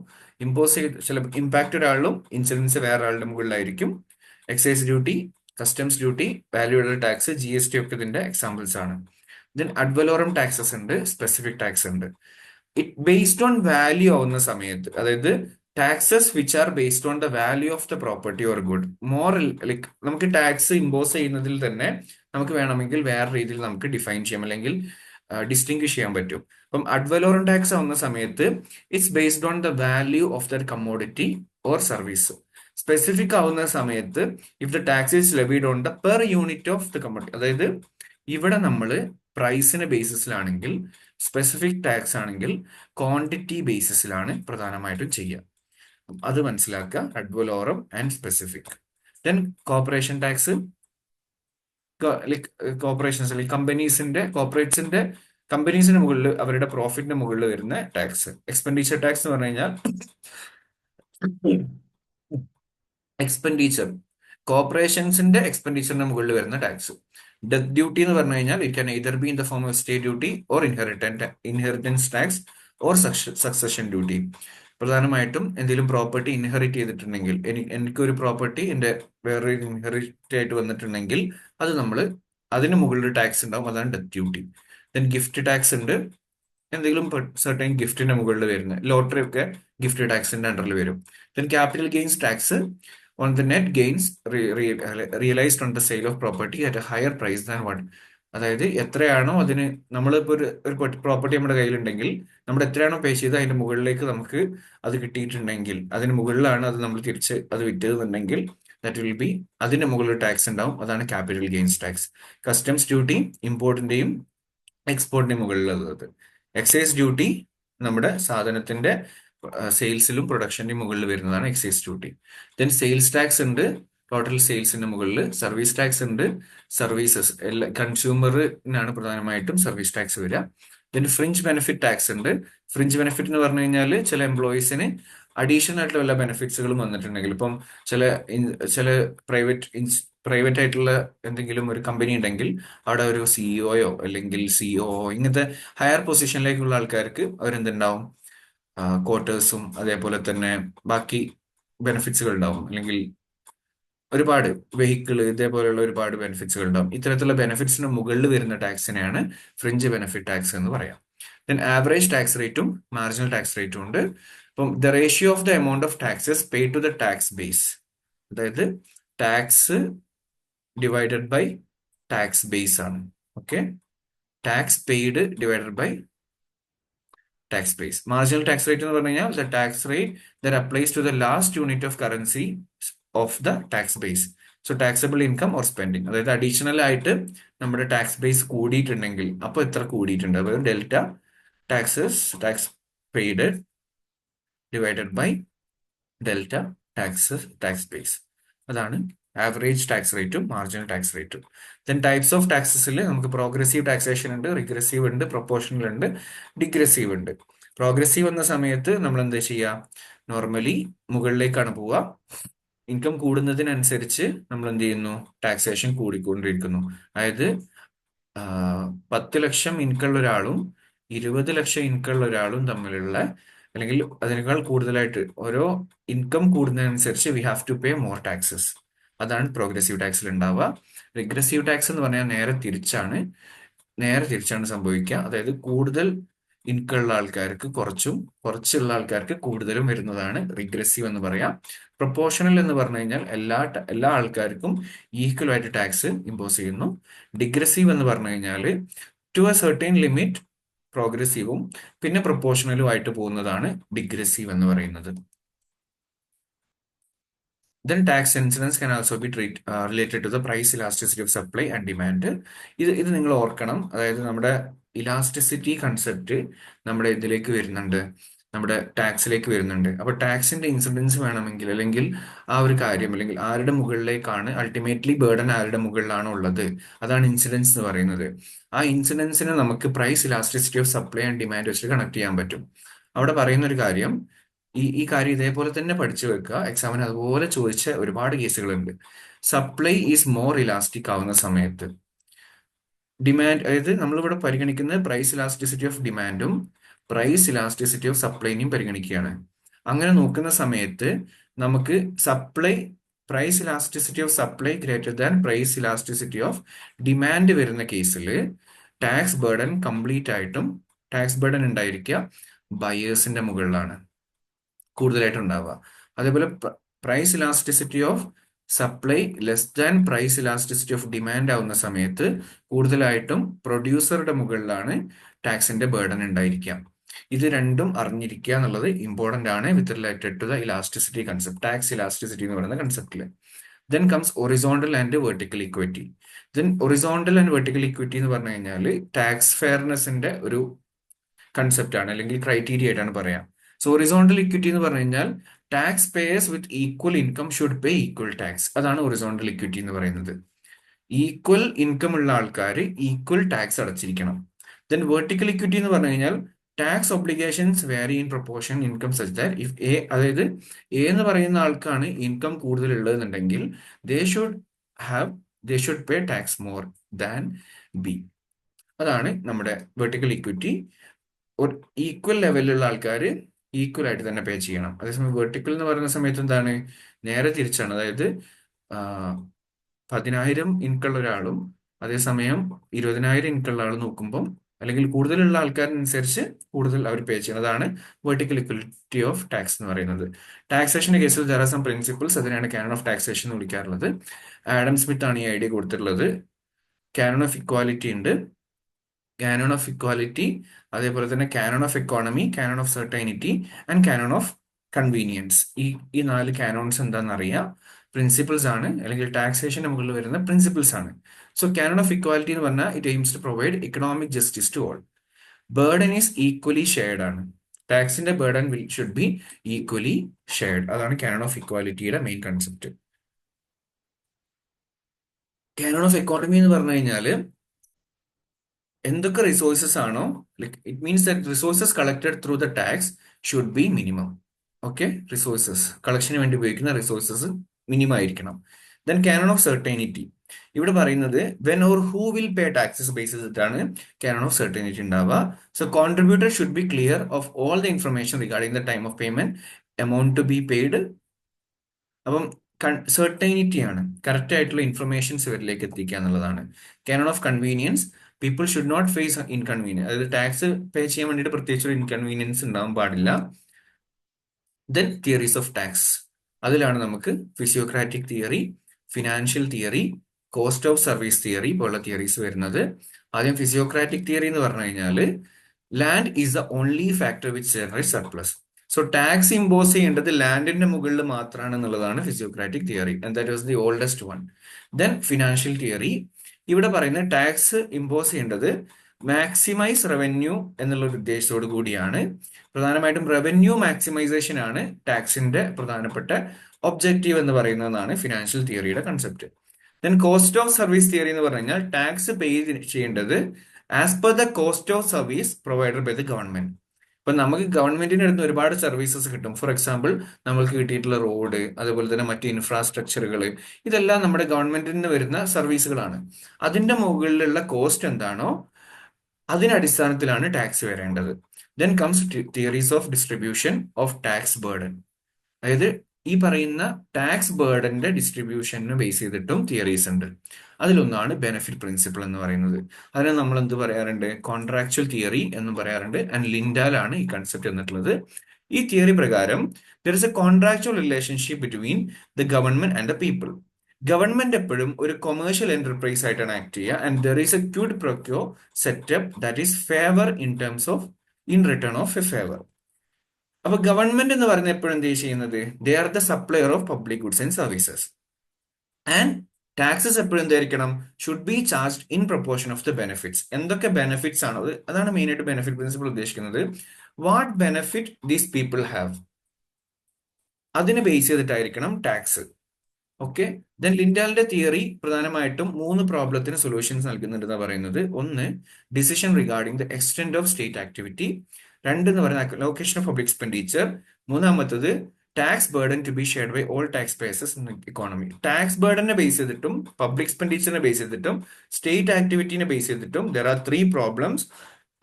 ഇമ്പോസ് ചെയ്ത് ചില ഇമ്പാക്ട് ഒരാളും ഇൻസിഡൻസ് വേറെ ആളുടെ മുകളിലായിരിക്കും. Excise duty, customs duty, value added tax, GST ഒക്കെ ഇതിന്റെ എക്സാമ്പിൾസ് ആണ്. ദെൻ അഡ്വലോറം ടാക്സസ് ഉണ്ട്, സ്പെസിഫിക് ടാക്സ് ഉണ്ട്. ബേസ്ഡ് ഓൺ വാല്യൂ ആവുന്ന സമയത്ത്, അതായത് taxes which are based on the value of the property or good, more like നമുക്ക് ടാക്സ് ഇമ്പോസ് ചെയ്യുന്നതിൽ തന്നെ നമുക്ക് വേണമെങ്കിൽ വേറെ രീതിയിൽ നമുക്ക് ഡിഫൈൻ ചെയ്യാം, അല്ലെങ്കിൽ ഡിസ്റ്റിങ്വിഷ് ചെയ്യാൻ പറ്റും. അപ്പം അഡ്വലോറം ടാക്സ് ആവുന്ന സമയത്ത് it's based on the value of the commodity or service. Specific ആവുന്ന സമയത്ത് if the tax is levied on the per unit of the commodity, അതായത് ഇവിടെ നമ്മൾ പ്രൈസിന്റെ ബേസിസിലാണെങ്കിൽ, സ്പെസിഫിക് ടാക്സ് ആണെങ്കിൽ ക്വാണ്ടിറ്റി ബേസിസിലാണ് പ്രധാനമായിട്ടും ചെയ്യുക. അത് മനസ്സിലാക്കുക, ad valorem and specific. Then corporation tax, corporations അല്ലെങ്കിൽ കോർപ്പറേറ്റ്സിന്റെ കമ്പനീസിന് മുകളിൽ അവരുടെ പ്രോഫിറ്റിന് മുകളിൽ വരുന്ന ടാക്സ്. എക്സ്പെൻഡിച്ചർ ടാക്സ് എന്ന് പറഞ്ഞു കഴിഞ്ഞാൽ എക്സ്പെൻഡിച്ചർ, കോർപ്പറേഷൻസിന്റെ എക്സ്പെൻഡിച്ചറിന് മുകളിൽ വരുന്ന ടാക്സ്. ഡെത്ത് ഡ്യൂട്ടി എന്ന് പറഞ്ഞു കഴിഞ്ഞാൽ it can either B in the form of state duty or inheritance tax or succession duty. പ്രധാനമായിട്ടും എന്തെങ്കിലും പ്രോപ്പർട്ടി ഇൻഹെറിറ്റ് ചെയ്തിട്ടുണ്ടെങ്കിൽ, എനിക്കൊരു പ്രോപ്പർട്ടി എൻ്റെ വേറെ ഇൻഹെറിറ്റ് ആയിട്ട് വന്നിട്ടുണ്ടെങ്കിൽ അത് നമ്മൾ അതിന് മുകളിൽ ടാക്സ് ഉണ്ടാവും, അതാണ് death duty. Then gift tax ഉണ്ട്, എന്തെങ്കിലും സർട്ടൻ ഗിഫ്റ്റിന്റെ മുകളിൽ വരുന്നത്, ലോട്ടറി ഒക്കെ ഗിഫ്റ്റ് ടാക്സിന്റെ അണ്ടറിൽ വരും. Then capital gains tax on the net gains realised on the sale of property at a higher price than one. അതായത് എത്രയാണോ അതിന്, നമ്മളിപ്പോൾ ഒരു പ്രോപ്പർട്ടി നമ്മുടെ കയ്യിലുണ്ടെങ്കിൽ നമ്മൾ എത്രയാണോ പേ ചെയ്ത് അതിന്റെ മുകളിലേക്ക് നമുക്ക് അത് കിട്ടിയിട്ടുണ്ടെങ്കിൽ, അതിന് മുകളിലാണ് അത് നമ്മൾ തിരിച്ച് അത് വിറ്റതെന്നുണ്ടെങ്കിൽ ദാറ്റ് വിൽ ബി, അതിന്റെ മുകളിൽ ടാക്സ് ഉണ്ടാവും, അതാണ് capital gains tax. Customs duty ഇമ്പോർട്ടിന്റെയും എക്സ്പോർട്ടിന്റെയും മുകളിലുള്ളത്. എക്സൈസ് ഡ്യൂട്ടി നമ്മുടെ സാധനത്തിന്റെ സെയിൽസിലും പ്രൊഡക്ഷന്റെയും മുകളിൽ വരുന്നതാണ് excise duty. Then sales tax ഉണ്ട്, ടോട്ടൽ സെയിൽസിന്റെ മുകളിൽ. സർവീസ് ടാക്സ് ഉണ്ട്, സർവീസസ് എല്ലാ കൺസ്യൂമറിനാണ് പ്രധാനമായിട്ടും സർവീസ് ടാക്സ് വരിക. ദെൻ ഫ്രിഞ്ച് ബെനിഫിറ്റ് ടാക്സ് ഉണ്ട്. ഫ്രിഞ്ച് ബെനിഫിറ്റ് എന്ന് പറഞ്ഞു കഴിഞ്ഞാൽ ചില എംപ്ലോയീസിന് അഡീഷണൽ ആയിട്ടുള്ള വല്ല ബെനിഫിറ്റ്സുകളും വന്നിട്ടുണ്ടെങ്കിൽ, ഇപ്പം ചില പ്രൈവറ്റ് ആയിട്ടുള്ള എന്തെങ്കിലും ഒരു കമ്പനി ഉണ്ടെങ്കിൽ അവിടെ ഒരു സിഇഒയോ അല്ലെങ്കിൽ സിഒഒ ഇങ്ങനത്തെ ഹയർ പൊസിഷനിലേക്കുള്ള ആൾക്കാർക്ക് അവരെന്തുണ്ടാവും, ക്വാർട്ടേഴ്സും അതേപോലെ തന്നെ ബാക്കി ബെനിഫിറ്റ്സുകൾ ഉണ്ടാവും, അല്ലെങ്കിൽ ഒരുപാട് വെഹിക്കിള് ഇതേപോലെയുള്ള ഒരുപാട് ബെനിഫിറ്റ്സുകൾ ഉണ്ടാവും. ഇത്തരത്തിലുള്ള ബെനിഫിറ്റ്സിന് മുകളിൽ വരുന്ന ടാക്സിനെയാണ് ഫ്രിഞ്ച് ബെനിഫിറ്റ് ടാക്സ് എന്ന് പറയാം. ദെൻ ആവറേജ് ടാക്സ് റേറ്റും മാർജിനൽ ടാക്സ് റേറ്റും ഉണ്ട്. അപ്പം the ratio of the amount of taxes pay to the tax base, അതായത് tax divided by tax base ആണ്. Okay, tax paid divided by tax base. Marginal tax rate എന്ന് പറഞ്ഞു കഴിഞ്ഞാൽ the tax rate that applies to the last unit of currency of the tax base. So taxable income or spending, അതായത് അഡീഷണൽ ആയിട്ട് നമ്മുടെ ടാക്സ് ബേസ് കൂടിയിട്ടുണ്ടെങ്കിൽ അപ്പോൾ എത്ര കൂടിയിട്ടുണ്ട്, അതായത് delta tax paid divided by delta tax base. അതാണ് ആവറേജ് ടാക്സ് റേറ്റും മാർജിനൽ ടാക്സ് റേറ്റും. ദെൻ ടൈപ്സ് ഓഫ് ടാക്സസിൽ നമുക്ക് പ്രോഗ്രസീവ് ടാക്സേഷൻ ഉണ്ട്, റിഗ്രസീവ് ഉണ്ട്, പ്രൊപ്പോർഷണൽ ഉണ്ട്, ഡിഗ്രസീവ് ഉണ്ട്. പ്രോഗ്രസീവ് എന്ന സമയത്ത് നമ്മൾ എന്താ ചെയ്യുക? നോർമലി മുകളിലേക്കാണ് പോവുക. ഇൻകം കൂടുന്നതിനനുസരിച്ച് നമ്മൾ എന്ത് ചെയ്യുന്നു? ടാക്സേഷൻ കൂടിക്കൊണ്ടിരിക്കുന്നു. അതായത് 10 ലക്ഷം ഇൻകം ഉള്ള ഒരാളും 20 ലക്ഷം ഇൻകം ഉള്ള ഒരാളും തമ്മിലുള്ള, അല്ലെങ്കിൽ അതിനേക്കാൾ കൂടുതലായിട്ട് ഓരോ ഇൻകം കൂടുന്നതിനനുസരിച്ച് we have to pay more taxes. അതാണ് പ്രോഗ്രസീവ് ടാക്സിൽ ഉണ്ടാവുക. റിഗ്രസീവ് ടാക്സ് എന്ന് പറഞ്ഞാൽ നേരെ തിരിച്ചാണ് സംഭവിക്കുക. അതായത് കൂടുതൽ ഇൻകം ഉള്ള ആൾക്കാർക്ക് കുറച്ചും കുറച്ചുള്ള ആൾക്കാർക്ക് കൂടുതലും വരുന്നതാണ് റിഗ്രസീവ് എന്ന് പറയാം. പ്രൊപ്പോർഷണൽ എന്ന് പറഞ്ഞു കഴിഞ്ഞാൽ എല്ലാ ആൾക്കാർക്കും ഈക്വൽ ആയിട്ട് ടാക്സ് ഇമ്പോസ് ചെയ്യുന്നു. ഡിഗ്രസീവ് എന്ന് പറഞ്ഞു കഴിഞ്ഞാൽ ടു എ സർട്ടൈൻ ലിമിറ്റ് പ്രോഗ്രസീവും പിന്നെ പ്രൊപ്പോർഷണലും ആയിട്ട് പോകുന്നതാണ് ഡിഗ്രസീവ് എന്ന് പറയുന്നത്. Then tax incidence can also be related to the price elasticity of supply and demand. ഇത് നിങ്ങൾ ഓർക്കണം. അതായത് നമ്മുടെ ഇലാസ്റ്റിസിറ്റി കൺസെപ്റ്റ് നമ്മുടെ ഇതിലേക്ക് വരുന്നുണ്ട്, നമ്മുടെ ടാക്സിലേക്ക് വരുന്നുണ്ട്. അപ്പൊ ടാക്സിന്റെ ഇൻസിഡൻസ് വേണമെങ്കിൽ, അല്ലെങ്കിൽ ആ ഒരു കാര്യം, അല്ലെങ്കിൽ ആരുടെ മുകളിലേക്കാണ് അൾട്ടിമേറ്റ്ലി ബേർഡൻ, ആരുടെ മുകളിലാണോ ഉള്ളത്, അതാണ് ഇൻസിഡൻസ് എന്ന് പറയുന്നത്. ആ ഇൻസിഡൻസിനെ നമുക്ക് price elasticity of supply and demand വെച്ച് കണക്ട് ചെയ്യാൻ പറ്റും. അവിടെ പറയുന്ന ഒരു കാര്യം, ഈ കാര്യം ഇതേപോലെ തന്നെ പഠിച്ചു വെക്കുക. എക്സാമിന് അതുപോലെ ചോദിച്ച ഒരുപാട് കേസുകളുണ്ട്. സപ്ലൈ ഈസ് മോർ ഇലാസ്റ്റിക് ആവുന്ന സമയത്ത് ഡിമാൻഡ്, അതായത് നമ്മളിവിടെ പരിഗണിക്കുന്നത് പ്രൈസ് ഇലാസ്റ്റിസിറ്റി ഓഫ് ഡിമാൻഡും പ്രൈസ് ഇലാസ്റ്റിസിറ്റി ഓഫ് സപ്ലൈനെയും പരിഗണിക്കുകയാണ്. അങ്ങനെ നോക്കുന്ന സമയത്ത് നമുക്ക് price elasticity of supply greater than price elasticity of demand വരുന്ന കേസിൽ ടാക്സ് ബേർഡൻ കംപ്ലീറ്റ് ആയിട്ടും ഉണ്ടായിരിക്കുക ബയേഴ്സിന്റെ മുകളിലാണ് കൂടുതലായിട്ട് ഉണ്ടാവുക. അതേപോലെ price elasticity of supply less than price elasticity of demand ആവുന്ന സമയത്ത് കൂടുതലായിട്ടും പ്രൊഡ്യൂസറുടെ മുകളിലാണ് ടാക്സിന്റെ ബേർഡൻ ഉണ്ടായിരിക്കുക. ഇത് രണ്ടും അറിഞ്ഞിരിക്കുക എന്നുള്ളത് ഇമ്പോർട്ടന്റ് ആണ് with related to the elasticity concept, tax elasticity എന്ന് പറയുന്ന കൺസെപ്റ്റില്. Then comes horizontal and vertical equity. Horizontal and vertical equity എന്ന് പറഞ്ഞു കഴിഞ്ഞാൽ ടാക്സ് ഫെയർനെസിന്റെ ഒരു കൺസെപ്റ്റ് ആണ്, അല്ലെങ്കിൽ ക്രൈറ്റീരിയ ആയിട്ടാണ് പറയാം. സോ ഒറിസോണ്ടൽ ഇക്വിറ്റി എന്ന് പറഞ്ഞു കഴിഞ്ഞാൽ tax payers with equal income should pay equal tax. അതാണ് ഒറിസോണ്ടൽ ഇക്വിറ്റി എന്ന് പറയുന്നത്. ഈക്വൽ ഇൻകം ഉള്ള ആൾക്കാർ ഈക്വൽ ടാക്സ് അടച്ചിരിക്കണം. ദെൻ വെർട്ടിക്കൽ ഇക്വിറ്റി എന്ന് പറഞ്ഞു കഴിഞ്ഞാൽ tax obligations vary in proportion income such that if A, അതായത് എ എന്ന് പറയുന്ന ആൾക്കാണ് ഇൻകം കൂടുതൽ ഉള്ളതെന്നുണ്ടെങ്കിൽ they should pay tax more than B. അതാണ് നമ്മുടെ വെർട്ടിക്കൽ ഇക്വിറ്റി. ഈക്വൽ ലെവലിലുള്ള ആൾക്കാർ ഈക്വൽ ആയിട്ട് തന്നെ പേ ചെയ്യണം. അതേസമയം വെർട്ടിക്കൽ എന്ന് പറയുന്ന സമയത്ത് എന്താണ്? നേരെ തിരിച്ചാണ്. അതായത് 10,000 ഇൻകം ഉള്ള ഒരാളും അതേസമയം 20,000 ഇൻകം ഉള്ള ആളും നോക്കുമ്പോൾ, അല്ലെങ്കിൽ കൂടുതലുള്ള ആൾക്കാരനുസരിച്ച് കൂടുതൽ അവർ പേ ചെയ്യണം. അതാണ് വെർട്ടിക്കൽ ഇക്വലിറ്റി ഓഫ് ടാക്സ് എന്ന് പറയുന്നത്. ടാക്സേഷന്റെ കേസിൽ ദർ ആർ സം പ്രിൻസിപ്പിൾസ്, അതിനാണ് കാനൺ ഓഫ് ടാക്സേഷൻ എന്ന് വിളിക്കാറുള്ളത്. ആഡം സ്മിത്ത് ആണ് ഈ ഐഡിയ കൊടുത്തിട്ടുള്ളത്. കാനൺ ഓഫ് ഇക്വാലിറ്റി ഉണ്ട്, കാനൺ ഓഫ് ഇക്വാലിറ്റി, അതേപോലെ തന്നെ Canon of economy, Canon of certainty and Canon of convenience. ഈ 4 കാനോൺസ് എന്താണെന്ന് അറിയാം. പ്രിൻസിപ്പിൾസ് ആണ്, അല്ലെങ്കിൽ ടാക്സേഷന്റെ മുകളിൽ വരുന്ന പ്രിൻസിപ്പിൾസ് ആണ്. സോ കാനൺ ഓഫ് ഇക്വാലിറ്റി എന്ന് പറഞ്ഞാൽ it aims to provide economic justice to all. Burden is equally shared ആണ്. ടാക്സിന്റെ burden should be equally shared. അതാണ് കാനൺ ഓഫ് ഇക്വാലിറ്റിയുടെ main concept. Canon of economy എന്ന് പറഞ്ഞു കഴിഞ്ഞാല് എന്തൊക്കെ റിസോഴ്സസ് ആണോ, like it means that resources collected through the tax should be minimum. Okay, resources കളക്ഷന് വേണ്ടി ഉപയോഗിക്കുന്ന റിസോഴ്സസ് മിനിമം ആയിരിക്കണം. ദെൻ കാനൺ ഓഫ് സെർട്ടൈനിറ്റി, ഇവിടെ പറയുന്നത് when or who will pay taxes base ചെയ്തിട്ടാണ് കാനൺ ഓഫ് സെർട്ടൈനിറ്റി ഉണ്ടാവുക. So contributor should be clear of all the information regarding the time of payment, amount to be paid. അപ്പം സെർട്ടൈനിറ്റി ആണ്, കറക്റ്റ് ആയിട്ടുള്ള ഇൻഫർമേഷൻസ് ഇവരിലേക്ക് എത്തിക്കുക എന്നുള്ളതാണ്. Canon of convenience, people should not face inconvenience, അതായത് ടാക്സ് പേ ചെയ്യാൻ വേണ്ടിയിട്ട് പ്രത്യേകിച്ച് ഒരു ഇൻകൺവീനിയൻസ് ഉണ്ടാവാൻ പാടില്ല. ദെൻ തിയറീസ് ഓഫ് ടാക്സ്, അതിലാണ് നമുക്ക് physiocratic theory, financial theory, cost of service theory പോലുള്ള തിയറീസ് വരുന്നത്. ആദ്യം ഫിസിയോക്രാറ്റിക് തിയറി എന്ന് പറഞ്ഞു കഴിഞ്ഞാൽ land is the only factor which generate surplus. So tax impose ചെയ്യേണ്ടത് ലാൻഡിന്റെ മുകളിൽ മാത്രമാണ് എന്നുള്ളതാണ് physiocratic theory, and that was the oldest one. Then financial theory, ഇവിടെ പറയുന്നത് ടാക്സ് ഇമ്പോസ് ചെയ്യേണ്ടത് മാക്സിമൈസ് റവന്യൂ എന്നുള്ള ഒരു ഉദ്ദേശത്തോടു കൂടിയാണ്. പ്രധാനമായിട്ടും റവന്യൂ മാക്സിമൈസേഷൻ ആണ് ടാക്സിന്റെ പ്രധാനപ്പെട്ട ഒബ്ജക്റ്റീവ് എന്ന് പറയുന്നതാണ് ഫിനാൻഷ്യൽ തിയറിയുടെ concept. Then cost of service theory എന്ന് പറഞ്ഞു കഴിഞ്ഞാൽ ടാക്സ് പേ ചെയ്യേണ്ടത് as per the cost of service provided by the government. ഇപ്പൊ നമുക്ക് ഗവൺമെന്റിന്റെ അടുത്ത് ഒരുപാട് സർവീസസ് കിട്ടും. ഫോർ എക്സാമ്പിൾ, നമ്മൾക്ക് കിട്ടിയിട്ടുള്ള റോഡ്, അതുപോലെ തന്നെ മറ്റ് ഇൻഫ്രാസ്ട്രക്ചറുകൾ, ഇതെല്ലാം നമ്മുടെ ഗവൺമെന്റിൽ നിന്ന് വരുന്ന സർവീസുകളാണ്. അതിന്റെ മുകളിലുള്ള കോസ്റ്റ് എന്താണോ അതിനടിസ്ഥാനത്തിലാണ് ടാക്സ് വരേണ്ടത്. Then comes theories of distribution of tax burden. അതായത് ഈ പറയുന്ന ടാക്സ് ബേർഡന്റെ ഡിസ്ട്രിബ്യൂഷനെ ബേസ് ചെയ്തിട്ടും തിയറീസ് ഉണ്ട്. അതിലൊന്നാണ് ബെനിഫിറ്റ് പ്രിൻസിപ്പിൾ എന്ന് പറയുന്നത്. അതിനെ നമ്മൾ എന്ത് പറയാറുണ്ട്? കോൺട്രാക്ച്വൽ തിയറി എന്നും പറയാറുണ്ട്. ആൻഡ് ലിൻഡാലാണ് ഈ കൺസെപ്റ്റ് എന്നിട്ടുള്ളത്. ഈ തിയറി പ്രകാരം there is a contractual relationship between the government and the people. Government എപ്പോഴും ഒരു കൊമേഴ്ഷ്യൽ എന്റർപ്രൈസ് ആയിട്ടാണ് ആക്ട് ചെയ്യുക. And there is a quid pro quo setup that is favour in terms of in return of a favour. അപ്പൊ ഗവൺമെന്റ് എന്ന് പറയുന്നത് എപ്പോഴും എന്ത് ചെയ്യുന്നത്? They are the supplier of public goods and services. And taxes എപ്പോഴും എന്തായിരിക്കണം? Should be charged in proportion of the benefits. എന്തൊക്കെ ബെനിഫിറ്റ്സ് ആണോ അതാണ് മെയിൻ ആയിട്ട് ബെനിഫിറ്റ് പ്രിൻസിപ്പിൾ ഉദ്ദേശിക്കുന്നത്. What benefit these people have, അതിനെ ബേസ് ചെയ്തിട്ടായിരിക്കണം ടാക്സ്. ഓക്കെ. ദെൻ ലിൻഡാലിന്റെ തിയറി പ്രധാനമായിട്ടും 3 പ്രോബ്ലത്തിന് സൊല്യൂഷൻസ് നൽകുന്നുണ്ടെന്ന് പറയുന്നത്. ഒന്ന്, decision regarding the extent of state activity. രണ്ട് എന്ന് പറയുന്നത് അലോക്കേഷൻ ഓഫ് പബ്ലിക് എക്സ്പെൻഡിച്ചർ. മൂന്നാമത്തത് tax burden to be shared by all tax payers in economy. Tax ബേർഡനെ ബേസ് ചെയ്തിട്ടും പബ്ലിക് എക്സ്പെൻഡിച്ചറിനെ ബേസ് ചെയ്തിട്ടും സ്റ്റേറ്റ് ആക്ടിവിറ്റിനെ ബേസ് ചെയ്തിട്ടും ദർ ആർ 3 പ്രോബ്ലംസ്.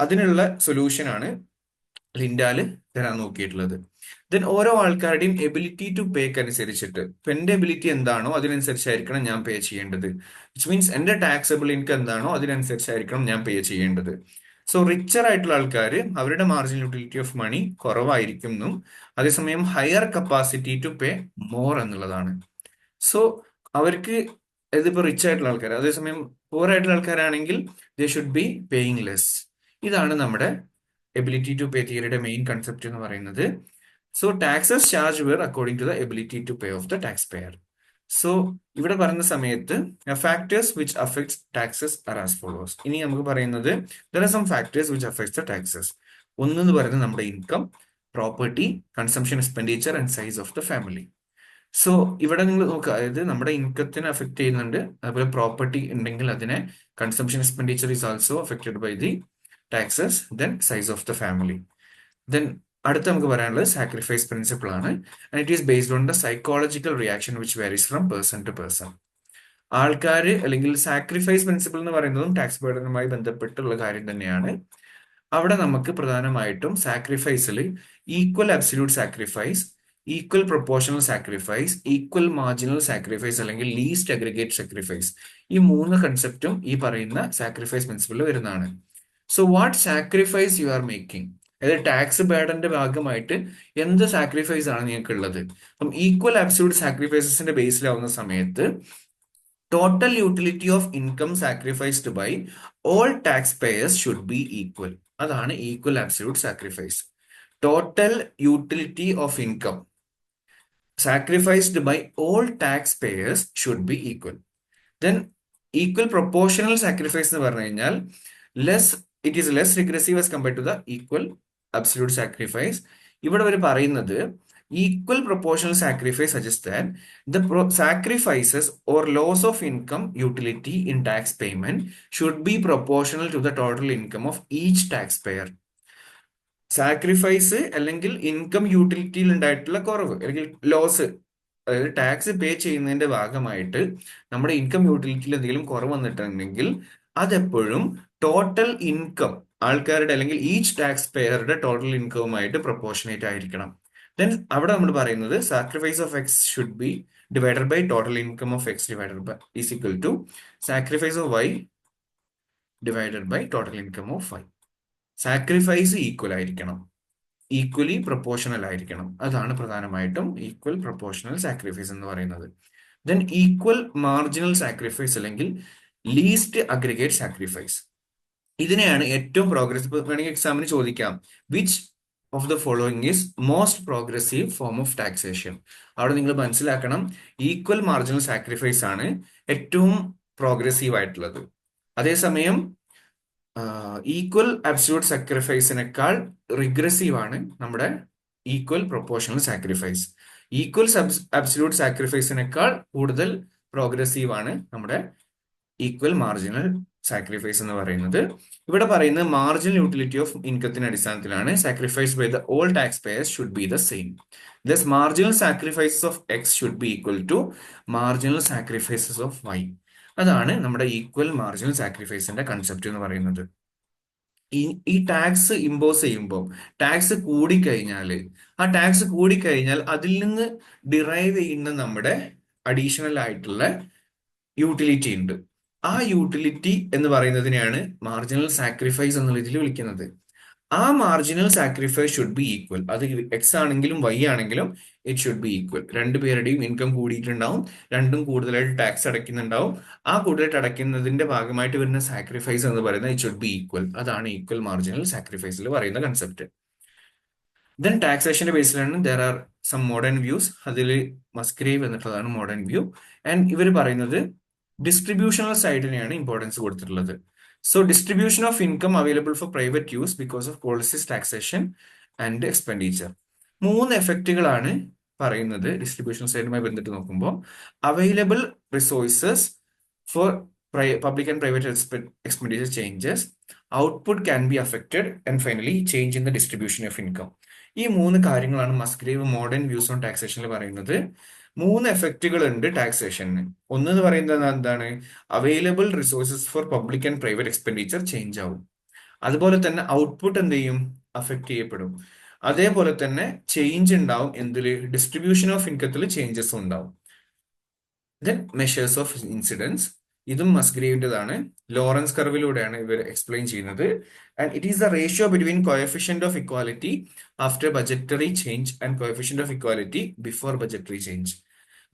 അതിനുള്ള സൊല്യൂഷൻ ആണ് ലിൻഡാല് തരാൻ നോക്കിയിട്ടുള്ളത്. ദെൻ ഓരോ ആൾക്കാരുടെയും എബിലിറ്റി ടു പേക്ക് അനുസരിച്ചിട്ട്, ഇപ്പൊ എന്റെ എബിലിറ്റി എന്താണോ അതിനനുസരിച്ചായിരിക്കണം ഞാൻ പേ ചെയ്യേണ്ടത്. വിച്ച് മീൻസ് എന്റെ ടാക്സബിൾ ഇൻകം എന്താണോ അതിനനുസരിച്ചായിരിക്കണം ഞാൻ പേ ചെയ്യേണ്ടത്. സോ റിച്ചർ ആയിട്ടുള്ള ആൾക്കാർ അവരുടെ മാർജിനൽ യൂട്ടിലിറ്റി ഓഫ് മണി കുറവായിരിക്കും എന്നും, അതേസമയം higher capacity to pay more എന്നുള്ളതാണ്. സോ അവർക്ക് ഇതിപ്പോ റിച്ച് ആയിട്ടുള്ള ആൾക്കാർ, അതേസമയം പൂർ ആയിട്ടുള്ള ആൾക്കാരാണെങ്കിൽ they should be paying less. ഇതാണ് നമ്മുടെ ability to pay theory main concept എന്ന് പറയുന്നത്. So taxes charge were according to the ability to pay of the tax payer. So ഇവിടെ പറയുന്ന സമയത്ത് factors which affects taxes are as follows. ഇനി നമുക്ക് പറയുന്നത് there are some factors which affects the taxes. ഒന്നെന്ന് പറയുന്നത് നമ്മുടെ income, property, consumption expenditure and size of the family. So ഇവിടെ നിങ്ങൾ നോക്കുക, അതായത് നമ്മുടെ ഇൻകത്തിനെ അഫക്ട് ചെയ്യുന്നുണ്ട്, അതുപോലെ പ്രോപ്പർട്ടി ഉണ്ടെങ്കിൽ അതിനെ, consumption expenditure is also affected by the taxes, then size of the family. Then അടുത്ത് നമുക്ക് പറയാനുള്ളത് സാക്രിഫൈസ് പ്രിൻസിപ്പിൾ ആണ്. And it is based on the psychological reaction which varies from person to person. ആൾക്കാർ അല്ലെങ്കിൽ സാക്രിഫൈസ് പ്രിൻസിപ്പിൾ എന്ന് പറയുന്നതും ടാക്സ് ബേർഡനുമായി ബന്ധപ്പെട്ടുള്ള കാര്യം തന്നെയാണ്. അവിടെ നമുക്ക് പ്രധാനമായിട്ടും സാക്രിഫൈസിൽ equal absolute sacrifice, equal proportional sacrifice, equal marginal sacrifice അല്ലെങ്കിൽ ലീസ്റ്റ് അഗ്രിഗേറ്റ് സാക്രിഫൈസ്, ഈ 3 കൺസെപ്റ്റും ഈ പറയുന്ന സാക്രിഫൈസ് പ്രിൻസിപ്പിളിൽ വരുന്നതാണ്. So what sacrifice you are making, അതായത് ടാക്സ് ബേർഡന്റെ ഭാഗമായിട്ട് എന്ത് സാക്രിഫൈസ് ആണ് നിങ്ങൾക്ക് ഉള്ളത്. അപ്പം ഈക്വൽ അബ്സല്യൂട്ട് സാക്രിഫൈസസിന്റെ ബേസിലാവുന്ന സമയത്ത് total utility of income sacrificed by all tax payers should be equal. അതാണ് equal absolute sacrifice. Total utility of income sacrificed by all tax payers should be equal. Then equal proportional sacrifice എന്ന് പറഞ്ഞു കഴിഞ്ഞാൽ it is less regressive as compared to the equal absolute sacrifice. ഇവിടെ അവർ പറയുന്നത് equal proportional sacrifice suggests that the sacrifices or loss of income utility in tax payment should be proportional to the total income of each taxpayer. Sacrifice അല്ലെങ്കിൽ ഇൻകം യൂട്ടിലിറ്റിയിൽ ഉണ്ടായിട്ടുള്ള കുറവ് അല്ലെങ്കിൽ ലോസ്, അതായത് ടാക്സ് പേ ചെയ്യുന്നതിന്റെ ഭാഗമായിട്ട് നമ്മുടെ ഇൻകം യൂട്ടിലിറ്റിയിൽ എന്തെങ്കിലും കുറവ് വന്നിട്ടുണ്ടെങ്കിൽ അതെപ്പോഴും ടോട്ടൽ ഇൻകം ആൾക്കാരുടെ അല്ലെങ്കിൽ ഈച്ച് ടാക്സ് പേയറുടെ ടോട്ടൽ ഇൻകവുമായിട്ട് പ്രൊപ്പോർഷനേറ്റ് ആയിരിക്കണം. ദെൻ അവിടെ നമ്മൾ പറയുന്നത് sacrifice of X should be divided by total income of X divided by is equal to sacrifice of Y divided by total income of Y. Sacrifice equal ആയിരിക്കണം, ഈക്വലി പ്രൊപ്പോർഷണൽ ആയിരിക്കണം. അതാണ് പ്രധാനമായിട്ടും ഈക്വൽ പ്രൊപ്പോർഷണൽ സാക്രിഫൈസ് എന്ന് പറയുന്നത്. ദെൻ ഈക്വൽ മാർജിനൽ സാക്രിഫൈസ് അല്ലെങ്കിൽ ലീസ്റ്റ് അഗ്രിഗേറ്റ് സാക്രിഫൈസ്, ഇതിനെയാണ് ഏറ്റവും പ്രോഗ്രസീവ്. വേണമെങ്കിൽ എക്സാമിന് ചോദിക്കാം, which of the following is most progressive form of taxation. അവിടെ നിങ്ങൾ മനസ്സിലാക്കണം, ഈക്വൽ മാർജിനൽ സാക്രിഫൈസ് ആണ് ഏറ്റവും പ്രോഗ്രസീവ് ആയിട്ടുള്ളത്. അതേസമയം ഈക്വൽ അബ്സല്യൂട്ട് സാക്രിഫൈസിനേക്കാൾ റിഗ്രസീവ് ആണ് നമ്മുടെ equal proportional sacrifice. Equal absolute സാക്രിഫൈസിനേക്കാൾ കൂടുതൽ പ്രോഗ്രസീവ് ആണ് നമ്മുടെ ഈക്വൽ മാർജിനൽ സാക്രിഫൈസ് എന്ന് പറയുന്നത്. ഇവിടെ പറയുന്നത് മാർജിനൽ യൂട്ടിലിറ്റി ഓഫ് ഇൻകത്തിന്റെ അടിസ്ഥാനത്തിലാണ്. Sacrifice by the all tax payers should be the same. Thus marginal sacrifices of X should be equal to marginal sacrifices of Y. അതാണ് നമ്മുടെ ഈക്വൽ മാർജിനൽ സാക്രിഫൈസിന്റെ കൺസെപ്റ്റ് എന്ന് പറയുന്നത്. ഈ ടാക്സ് ഇമ്പോസ് ചെയ്യുമ്പോൾ ടാക്സ് കൂടിക്കഴിഞ്ഞാൽ അതിൽ നിന്ന് ഡിറൈവ് ചെയ്യുന്ന നമ്മുടെ അഡീഷണൽ ആയിട്ടുള്ള യൂട്ടിലിറ്റി ഉണ്ട്. ആ യൂട്ടിലിറ്റി എന്ന് പറയുന്നതിനെയാണ് മാർജിനൽ സാക്രിഫൈസ് എന്നുള്ള ഇതിൽ വിളിക്കുന്നത്. ആ marginal sacrifice should be equal. അത് എക്സ് ആണെങ്കിലും വൈ ആണെങ്കിലും ഇറ്റ് ഷുഡ് ബി ഈക്വൽ. രണ്ടുപേരുടെയും ഇൻകം കൂടിയിട്ടുണ്ടാവും, രണ്ടും കൂടുതലായിട്ട് ടാക്സ് അടയ്ക്കുന്നുണ്ടാവും. ആ കൂടുതലായിട്ട് അടയ്ക്കുന്നതിന്റെ ഭാഗമായിട്ട് വരുന്ന സാക്രിഫൈസ് എന്ന് പറയുന്നത് ഇറ്റ് ഷുഡ് ബി ഈക്വൽ. അതാണ് ഈക്വൽ മാർജിനൽ സാക്രിഫൈസിൽ പറയുന്ന കൺസെപ്റ്റ്. ദെൻ ടാക്സേഷന്റെ ബേസിലാണ് there are some modern views. അതിൽ മസ്ഗ്രേവ് എന്നിട്ടുള്ളതാണ് മോഡേൺ വ്യൂ. ആൻഡ് ഇവർ പറയുന്നത് ഡിസ്ട്രിബ്യൂഷണൽ സൈഡിനെയാണ് ഇമ്പോർട്ടൻസ് കൊടുത്തിട്ടുള്ളത്. So distribution of income available for private use because of policies, taxation and expenditure. 3 എഫക്റ്റുകളാണ് പറയുന്നത് ഡിസ്ട്രിബ്യൂഷൻ സൈഡുമായി ബന്ധപ്പെട്ട് നോക്കുമ്പോൾ. Available resources for public and private expenditure changes, output can be affected, and finally change in the distribution of income. ഈ 3 കാര്യങ്ങളാണ് മസ്ഗ്രേവ് മോഡേൺ വ്യൂസ് ഓൺ ടാക്സേഷനിൽ പറയുന്നത്. 3 എഫക്റ്റുകൾ ഉണ്ട് ടാക്സേഷന്. ഒന്ന് പറയുന്നത് എന്താണ്? Available resources for public and private expenditure change ആവും. അതുപോലെ തന്നെ ഔട്ട്പുട്ട് എന്ത് ചെയ്യും? അഫക്റ്റ് ചെയ്യപ്പെടും. അതേപോലെ തന്നെ ചേഞ്ച് ഉണ്ടാവും എന്തില്? ഡിസ്ട്രിബ്യൂഷൻ ഓഫ് ഇൻകത്തിൽ ചേഞ്ചസ് ഉണ്ടാവും. ദെൻ മെഷേഴ്സ് ഓഫ് ഇൻസിഡൻസ്, ഇതും മസ്ഗ്രേവിൻ്റെതാണ്. ലോറൻസ് കർവിലൂടെയാണ് ഇവർ എക്സ്പ്ലെയിൻ ചെയ്യുന്നത്. And it is the ratio between coefficient of equality after budgetary change and coefficient of equality before budgetary change.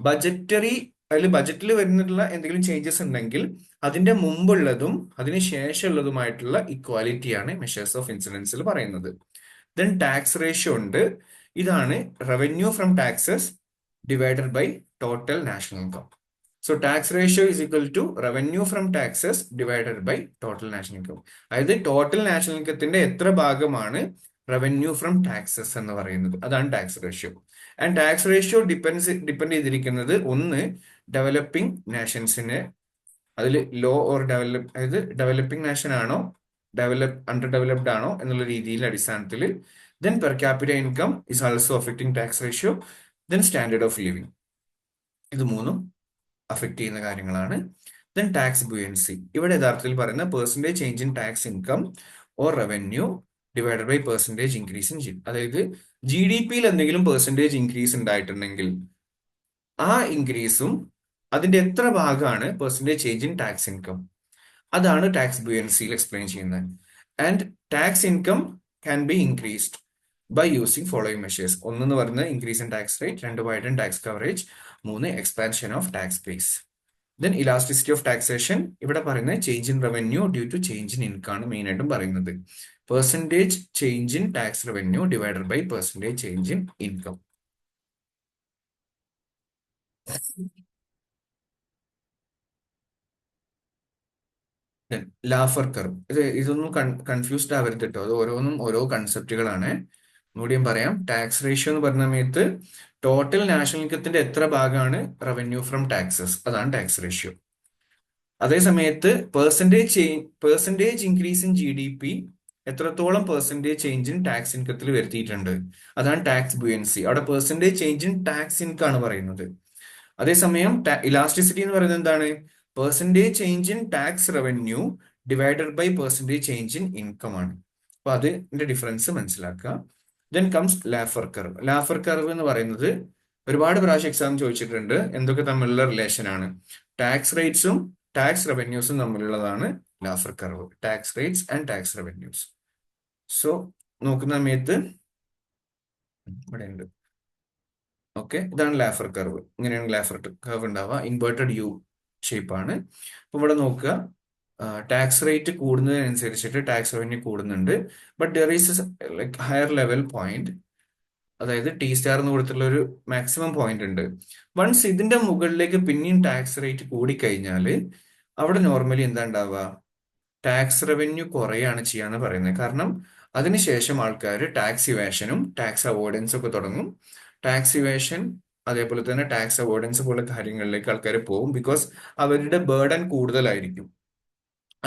ബജറ്റിൽ വരുന്നിട്ടുള്ള എന്തെങ്കിലും ചേഞ്ചസ് ഉണ്ടെങ്കിൽ അതിന്റെ മുമ്പുള്ളതും അതിന് ശേഷമുള്ളതുമായിട്ടുള്ള ഇക്വാലിറ്റിയാണ് മെഷേഴ്സ് ഓഫ് ഇൻസിഡൻസിൽ പറയുന്നത്. ദെൻ ടാക്സ് റേഷ്യോ ഉണ്ട്. ഇതാണ് revenue from taxes divided by total national income. So tax ratio is equal to revenue from taxes divided by total national income. അതായത് ടോട്ടൽ നാഷണൽ ഇൻകത്തിന്റെ എത്ര ഭാഗമാണ് റവന്യൂ ഫ്രം ടാക്സസ് എന്ന് പറയുന്നത്, അതാണ് tax ratio. And tax ratio depend ചെയ്തിരിക്കുന്നത് ഒന്ന് ഡെവലപ്പിംഗ് നാഷൻസിന്, അതിൽ ലോ ഓർ അതായത് ഡെവലപ്പിംഗ് നാഷൻ ആണോ അണ്ടർ ഡെവലപ്ഡ് ആണോ എന്നുള്ള രീതിയിലെ അടിസ്ഥാനത്തിൽ. Then per capita income is also affecting tax ratio. Then standard of living. ഇത് മൂന്നും അഫക്ട് ചെയ്യുന്ന കാര്യങ്ങളാണ്. Then tax buoyancy. ഇവിടെ യഥാർത്ഥത്തിൽ പറയുന്ന percentage change in tax income or revenue divided by percentage increase in G. അതായത് GDP-യിൽ എന്തെങ്കിലും പെർസെൻറ്റേജ് ഇൻക്രീസ് ഉണ്ടായിട്ടുണ്ടെങ്കിൽ ആ ഇൻക്രീസും അതിന്റെ എത്ര ഭാഗമാണ് percentage change in tax income, അതാണ് ടാക്സ് ബുയൻസിയിൽ എക്സ്പ്ലെയിൻ ചെയ്യുന്നത്. And tax income can be increased by using following measures. ഒന്നെന്ന് പറയുന്നത് increase in tax rate, 2 widen tax coverage, 3 expansion of tax base. Then elasticity of taxation. ഇവിടെ പറയുന്നത് change in revenue due to change in income ആണ് മെയിൻ ആയിട്ടും പറയുന്നത്. Percentage change in tax revenue divided by percentage change in income. Laffer curve. ഇതൊന്നും കൺഫ്യൂസ്ഡ് ആവരുത് കേട്ടോ. അത് ഓരോന്നും ഓരോ കൺസെപ്റ്റുകളാണ്. ഒന്നുകൂടി ഞാൻ പറയാം. ടാക്സ് റേഷ്യോ എന്ന് പറഞ്ഞ സമയത്ത് ടോട്ടൽ നാഷണൽ ഇൻകത്തിന്റെ എത്ര ഭാഗമാണ് റവന്യൂ ഫ്രം ടാക്സസ്, അതാണ് ടാക്സ് റേഷ്യോ. അതേ സമയത്ത് പെർസെൻറ്റേജ് ഇൻക്രീസ് ഇൻ GDP എത്രത്തോളം പെർസെൻറ്റേജ് ചേഞ്ച് ഇൻ ടാക്സ് ഇൻകത്തിൽ വരുത്തിയിട്ടുണ്ട്, അതാണ് ടാക്സ് ബുയൻസി. അവിടെ percentage change in tax income ആണ് പറയുന്നത്. അതേസമയം ഇലാസ്റ്റിസിറ്റി എന്ന് പറയുന്നത് എന്താണ്? Percentage change in tax revenue divided by percentage change in income ആണ്. അപ്പൊ അതിന്റെ ഡിഫറൻസ് മനസ്സിലാക്കുക. Then comes Laffer curve. Laffer curve എന്ന് പറയുന്നത് ഒരുപാട് പ്രാവശ്യം എക്സാം ചോദിച്ചിട്ടുണ്ട്. എന്തൊക്കെ തമ്മിലുള്ള റിലേഷൻ ആണ്? ടാക്സ് റേറ്റ്സും ടാക്സ് റവന്യൂസും തമ്മിലുള്ളതാണ് Laffer curve. Tax rates and tax revenues. So നോക്കുന്ന സമയത്ത് ഇവിടെ ഉണ്ട്. ഓക്കെ, ഇതാണ് ലാഫർ കർവ്. ഇങ്ങനെയാണ് ലാഫർ കർവ് ഉണ്ടാവുക. ഇൻവേർട്ടഡ് യു ഷേപ്പ് ആണ്. അപ്പൊ ഇവിടെ നോക്കുക, ടാക്സ് റേറ്റ് കൂടുന്നതിനനുസരിച്ചിട്ട് ടാക്സ് റവന്യൂ കൂടുന്നുണ്ട്. But there is like higher level point, അതായത് T* എന്ന് കൊടുത്തിട്ടുള്ള ഒരു മാക്സിമം പോയിന്റ് ഉണ്ട്. വൺസ് ഇതിന്റെ മുകളിലേക്ക് പിന്നെയും ടാക്സ് റേറ്റ് കൂടിക്കഴിഞ്ഞാൽ അവിടെ നോർമലി എന്താ ഉണ്ടാവുക? ടാക്സ് റവന്യൂ കുറയാണ് ചെയ്യാന്ന് പറയുന്നത്. കാരണം അതിനുശേഷം ആൾക്കാർ ടാക്സ് ഇവാഷനും ടാക്സ് അവോയ്ഡൻസും ഒക്കെ തുടങ്ങും. ടാക്സ് ഇവാഷൻ അതേപോലെ തന്നെ ടാക്സ് അവോയ്ഡൻസ് പോലുള്ള കാര്യങ്ങളിലേക്ക് ആൾക്കാർ പോകും, ബിക്കോസ് അവരുടെ ബേർഡൻ കൂടുതലായിരിക്കും.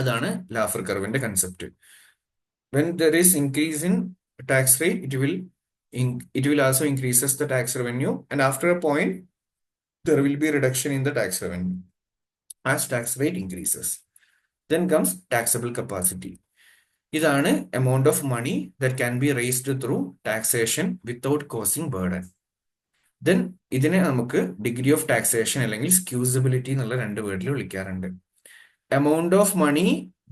അതാണ് ലാഫർ കർവിന്റെ concept. When there is increase in tax rate, it will also increases the tax revenue, and after a point there will be reduction in the tax revenue as tax rate increases. Then comes taxable capacity. ഇതാണ് amount of money that can be raised through taxation without causing burden. Then ഇതിനെ നമുക്ക് ഡിഗ്രി ഓഫ് ടാക്സേഷൻ അല്ലെങ്കിൽ സ്ക്യൂസിബിലിറ്റി എന്നുള്ള രണ്ട് വേർഡിൽ വിളിക്കാറുണ്ട്. amount of money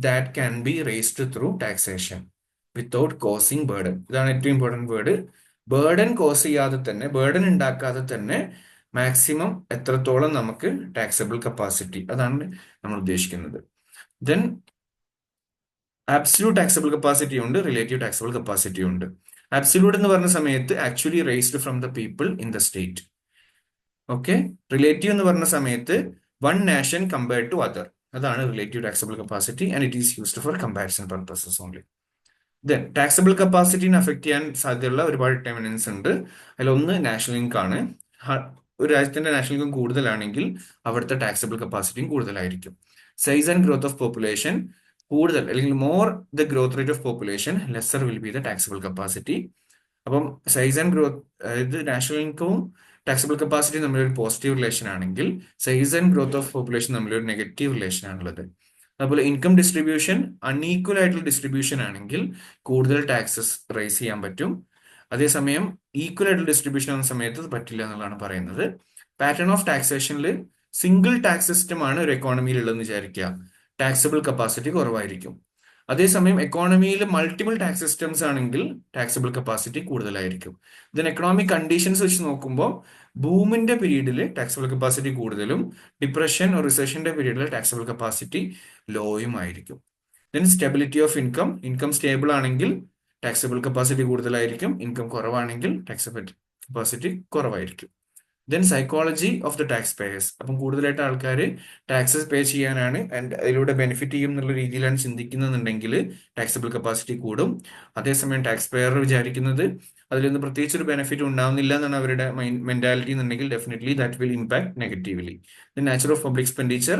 that can be raised through taxation without causing burden. ഇതാണ് ഏറ്റവും ഇമ്പോർട്ടൻറ്റ് വേർഡ്. ബേർഡൻ കോസ് ചെയ്യാതെ തന്നെ, ബേർഡൻ ഉണ്ടാക്കാതെ തന്നെ മാക്സിമം എത്രത്തോളം നമുക്ക് ടാക്സബിൾ കപ്പാസിറ്റി, അതാണ് നമ്മൾ ഉദ്ദേശിക്കുന്നത്. ദെൻ ആബ്സല്യൂട്ട് ടാക്സബിൾ കപ്പാസിറ്റി ഉണ്ട്, റിലേറ്റീവ് ടാക്സബിൾ കപ്പാസിറ്റി ഉണ്ട്. ആബ്സല്യൂട്ട് എന്ന് പറഞ്ഞ സമയത്ത് actually raised from the people in the state. Okay. Relative എന്ന് പറഞ്ഞ സമയത്ത് one nation compared to other, അതാണ് relative taxable capacity, and it is used for comparison purposes only. Then taxable കപ്പാസിറ്റിനെ അഫക്ട് ചെയ്യാൻ സാധ്യതയുള്ള ഒരുപാട് ഡിറ്റർമിനൻസ് ഉണ്ട്. അതിലൊന്ന് നാഷണൽ ഇൻകം ആണ്. ഒരു രാജ്യത്തിന്റെ നാഷണൽ ഇൻകം കൂടുതലാണെങ്കിൽ അവിടുത്തെ ടാക്സബിൾ കപ്പാസിറ്റിയും കൂടുതലായിരിക്കും. Size and growth of population, കൂടുതൽ അല്ലെങ്കിൽ more the growth rate of population lesser will be the taxable capacity. അപ്പം സൈസ് ആൻഡ് ഗ്രോത്ത്, അതായത് നാഷണൽ ഇൻകവും ടാക്സബിൾ കപ്പാസിറ്റി തമ്മിലൊരു പോസിറ്റീവ് റിലേഷൻ ആണെങ്കിൽ size and growth of population തമ്മിലൊരു നെഗറ്റീവ് റിലേഷൻ ആണുള്ളത്. അതുപോലെ ഇൻകം ഡിസ്ട്രിബ്യൂഷൻ അൺഈക്വൽ ആയിട്ടുള്ള ഡിസ്ട്രിബ്യൂഷൻ ആണെങ്കിൽ കൂടുതൽ ടാക്സസ് റൈസ് ചെയ്യാൻ പറ്റും. അതേസമയം ഈക്വൽ ആയിട്ടുള്ള ഡിസ്ട്രിബ്യൂഷൻ ആവുന്ന സമയത്ത് അത് പറ്റില്ല എന്നുള്ളതാണ് പറയുന്നത്. പാറ്റേൺ ഓഫ് ടാക്സേഷനിൽ സിംഗിൾ ടാക്സ് സിസ്റ്റം ആണ് ഒരു എക്കോണമിയിൽ ഉള്ളതെന്ന് വിചാരിക്കുക, ടാക്സബിൾ കപ്പാസിറ്റി കുറവായിരിക്കും. അതേസമയം എക്കോണമിയിൽ മൾട്ടിപ്പിൾ ടാക്സ് സിസ്റ്റംസ് ആണെങ്കിൽ ടാക്സബിൾ കപ്പാസിറ്റി കൂടുതലായിരിക്കും. ഇതിന് എക്കണോമിക് കണ്ടീഷൻസ് വെച്ച് നോക്കുമ്പോൾ ബൂമിന്റെ പീരീഡിൽ ടാക്സബിൾ കപ്പാസിറ്റി കൂടുതലും ഡിപ്രഷൻ റിസഷന്റെ പീരീഡിൽ ടാക്സബിൾ കപ്പാസിറ്റി ലോയും ആയിരിക്കും. Then stability of income, income stable ആണെങ്കിൽ ടാക്സബിൾ കപ്പാസിറ്റി കൂടുതലായിരിക്കും, ഇൻകം കുറവാണെങ്കിൽ ടാക്സബിൾ കപ്പാസിറ്റി കുറവായിരിക്കും. Then psychology of the tax payers, അപ്പം കൂടുതലായിട്ട് ആൾക്കാർ ടാക്സസ് പേ ചെയ്യാനാണ് ആൻഡ് അതിലൂടെ ബെനിഫിറ്റ് ചെയ്യും എന്നുള്ള രീതിയിലാണ് ചിന്തിക്കുന്നതെന്നുണ്ടെങ്കിൽ ടാക്സബിൾ കപ്പാസിറ്റി കൂടും. അതേസമയം ടാക്സ് പേയർ വിചാരിക്കുന്നത് അതിൽ നിന്ന് പ്രത്യേകിച്ച് ഒരു ബെനിഫിറ്റ് ഉണ്ടാവുന്നില്ല എന്നാണ് അവരുടെ മെന്റാലിറ്റി എന്നുണ്ടെങ്കിൽ definitely that will impact negatively. The nature of public expenditure,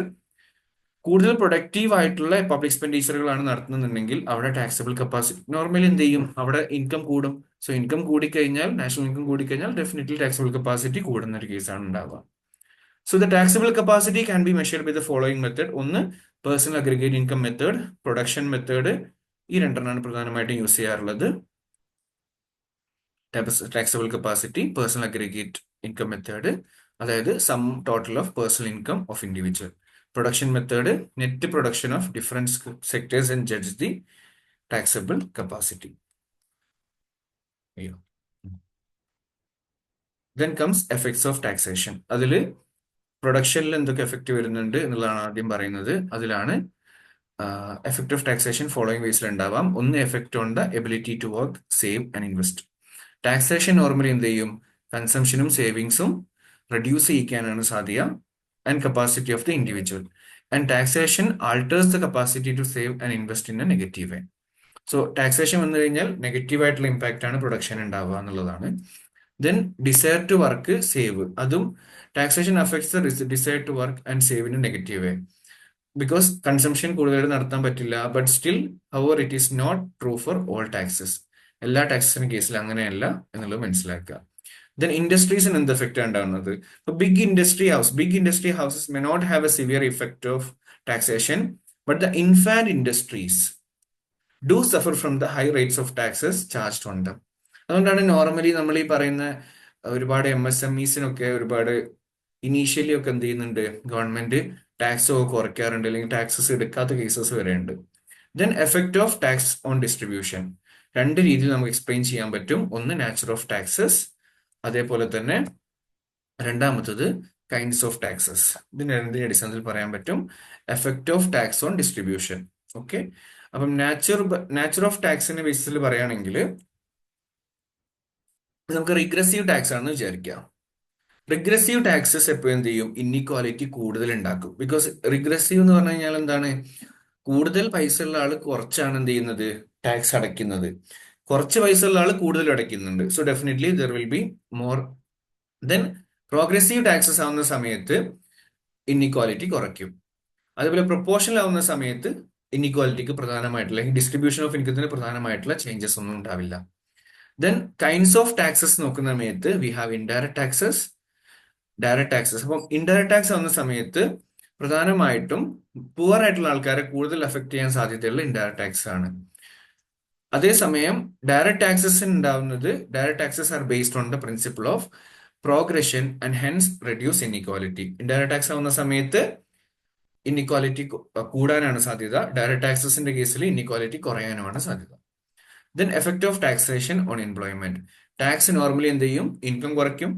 കൂടുതൽ പ്രൊഡക്റ്റീവ് ആയിട്ടുള്ള പബ്ലിക് എക്സ്പെൻഡിച്ചറുകളാണ് നടത്തുന്നുണ്ടെങ്കിൽ അവിടെ ടാക്സബിൾ കപ്പാസിറ്റി നോർമലി എന്ത് ചെയ്യും, അവിടെ ഇൻകം കൂടും. സോ ഇൻകം കൂടിക്കഴിഞ്ഞാൽ, നാഷണൽ ഇൻകം കൂടിക്കഴിഞ്ഞാൽ ഡെഫിനറ്റ്ലി ടാക്സബിൾ കപ്പാസിറ്റി കൂടുന്ന ഒരു കേസാണ് ഉണ്ടാവുക. So the taxable capacity can be measured by the following method. ഒന്ന് personal aggregate income method, production method. ഈ രണ്ടെണ്ണമാണ് പ്രധാനമായിട്ടും യൂസ് ചെയ്യാറുള്ളത്. Taxable capacity, personal aggregate income method, അതായത് sum total of personal income of individual. Production method, net production of different sectors and judge the taxable capacity. Then comes effects of taxation. അതിൽ പ്രൊഡക്ഷനിൽ എന്തൊക്കെ എഫക്റ്റ് വരുന്നുണ്ട് എന്നുള്ളതാണ് ആദ്യം പറയുന്നത്. അതിലാണ് എഫക്ട് ഓഫ് ടാക്സേഷൻ ഫോളോയിങ് വേസിൽ ഉണ്ടാവാം. ഒന്ന്, effect on the ability to work, save and invest. Taxation normally എന്ത് ചെയ്യും, കൺസംഷനും സേവിങ്സും റെഡ്യൂസ് ചെയ്യിക്കാനാണ് സാധ്യത and capacity of the individual. And taxation alters the capacity to save and invest in a negative way. So taxation വന്നു കഴിഞ്ഞാൽ നെഗറ്റീവ് ആയിട്ടുള്ള ഇമ്പാക്റ്റ് ആണ് പ്രൊഡക്ഷൻ ഉണ്ടാവുക എന്നുള്ളതാണ്. Then desire to work, save, അതും taxation affects the desire to work and save in a negative way. Because consumption കൂടുതലായിട്ട് നടത്താൻ പറ്റില്ല. But still however it is not true for all taxes. എല്ലാ ടാക്സസിന്റെ കേസിൽ അങ്ങനെയല്ല എന്നുള്ളത് മനസ്സിലാക്കുക. ദെൻ ഇൻഡസ്ട്രീസിന് എന്ത് എഫക്റ്റ് ഉണ്ടാകുന്നത്? ഇപ്പൊ big industry houses may not have a severe effect of taxation, but the infant industries do suffer from the high rates of taxes charged on them. അതുകൊണ്ടാണ് നോർമലി നമ്മൾ ഈ പറയുന്ന ഒരുപാട് MSMEസിനൊക്കെ ഒരുപാട് ഇനീഷ്യലി ഒക്കെ എന്ത് ചെയ്യുന്നുണ്ട്, ഗവൺമെന്റ് ടാക്സ് ഒക്കെ കുറയ്ക്കാറുണ്ട്, അല്ലെങ്കിൽ ടാക്സസ് എടുക്കാത്ത കേസസ് വരെ ഉണ്ട്. Then effect of tax on distribution, രണ്ട് രീതിയിൽ നമുക്ക് എക്സ്പ്ലെയിൻ ചെയ്യാൻ പറ്റും. ഒന്ന് നാച്ചർ ഓഫ് ടാക്സസ്, അതേപോലെ തന്നെ രണ്ടാമത്തത് കൈൻഡ്സ് ഓഫ് ടാക്സസ്. ഇതിന് രണ്ടിന്റെ അടിസ്ഥാനത്തിൽ പറയാൻ പറ്റും effect of tax on distribution. Okay. അപ്പം നാച്ചർ ഓഫ് ടാക്സിന്റെ ബേസിസിൽ പറയുകയാണെങ്കിൽ നമുക്ക് റിഗ്രസീവ് ടാക്സ് ആണെന്ന് വിചാരിക്കാം. റിഗ്രസീവ് ടാക്സസ് എപ്പോഴും എന്ത് ചെയ്യും, ഇൻഇക്വാലിറ്റി കൂടുതൽ ഉണ്ടാക്കും. ബിക്കോസ് റിഗ്രസീവ് എന്ന് പറഞ്ഞു കഴിഞ്ഞാൽ എന്താണ്, കൂടുതൽ പൈസ ഉള്ള ആൾ കുറച്ചാണ് എന്ത് ചെയ്യുന്നത്, ടാക്സ് അടയ്ക്കുന്നത്. കുറച്ച് പൈസ ഉള്ള ആൾ കൂടുതൽ അടയ്ക്കുന്നുണ്ട്. So definitely there will be more. Then progressive taxes ആവുന്ന സമയത്ത് ഇൻഇക്വാലിറ്റി കുറയ്ക്കും. അതുപോലെ പ്രൊപ്പോർഷണൽ ആവുന്ന സമയത്ത് ഇൻഇക്വാലിറ്റിക്ക് പ്രധാനമായിട്ടുള്ള ഡിസ്ട്രിബ്യൂഷൻ ഓഫ് ഇൻകത്തിന് പ്രധാനമായിട്ടുള്ള ചേഞ്ചസ് ഒന്നും ഉണ്ടാവില്ല. ദെൻ കൈൻഡ്സ് ഓഫ് ടാക്സസ് നോക്കുന്ന സമയത്ത് we have indirect taxes, direct taxes. അപ്പം ഇൻഡയറക്ട് ടാക്സ് ആവുന്ന സമയത്ത് പ്രധാനമായിട്ടും പുവർ ആയിട്ടുള്ള ആൾക്കാരെ കൂടുതൽ അഫക്ട് ചെയ്യാൻ സാധ്യതയുള്ള ഇൻഡയറക്ട് ടാക്സ് ആണ്. അതേസമയം ഡയറക്ട് ടാക്സസ് ഉണ്ടാവുന്നത്, direct taxes R based on the principle of progression and hence reduce inequality. Indirect tax ആവുന്ന സമയത്ത് ഇൻഇക്വാലിറ്റി കൂടാനാണ് സാധ്യത, ഡയറക്ട് ടാക്സസിന്റെ കേസിൽ ഇൻഇക്വാലിറ്റി കുറയാനുമാണ് സാധ്യത. Then effect of taxation on employment. Tax normally എന്ത് ചെയ്യും, ഇൻകം കുറയ്ക്കും.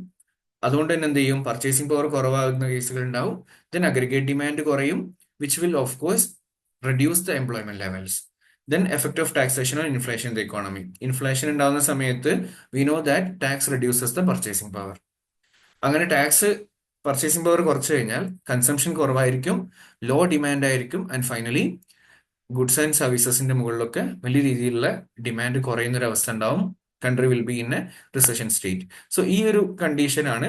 അതുകൊണ്ട് തന്നെ എന്ത് ചെയ്യും, പർച്ചേസിംഗ് പവർ കുറവാകുന്ന കേസുകൾ ഉണ്ടാവും. ദെൻ അഗ്രിഗേറ്റ് ഡിമാൻഡ് കുറയും, which will of course reduce the employment levels. Then effect of taxation on inflation in the economy. Inflation ഉണ്ടാകുന്ന സമയത്ത് V know that tax reduces the purchasing power. അങ്ങനെ ടാക്സ് പർച്ചേസിംഗ് പവർ കുറച്ചു കഴിഞ്ഞാൽ കൺസംഷൻ കുറവായിരിക്കും, ലോ ഡിമാൻഡ് ആയിരിക്കും, ആൻഡ് ഫൈനലി ഗുഡ്സ് ആൻഡ് സർവീസസിന്റെ മുകളിലൊക്കെ വലിയ രീതിയിലുള്ള ഡിമാൻഡ് കുറയുന്ന ഒരു അവസ്ഥ ഉണ്ടാവും. Country will be in A recession state. So ഈ ഒരു കണ്ടീഷനാണ്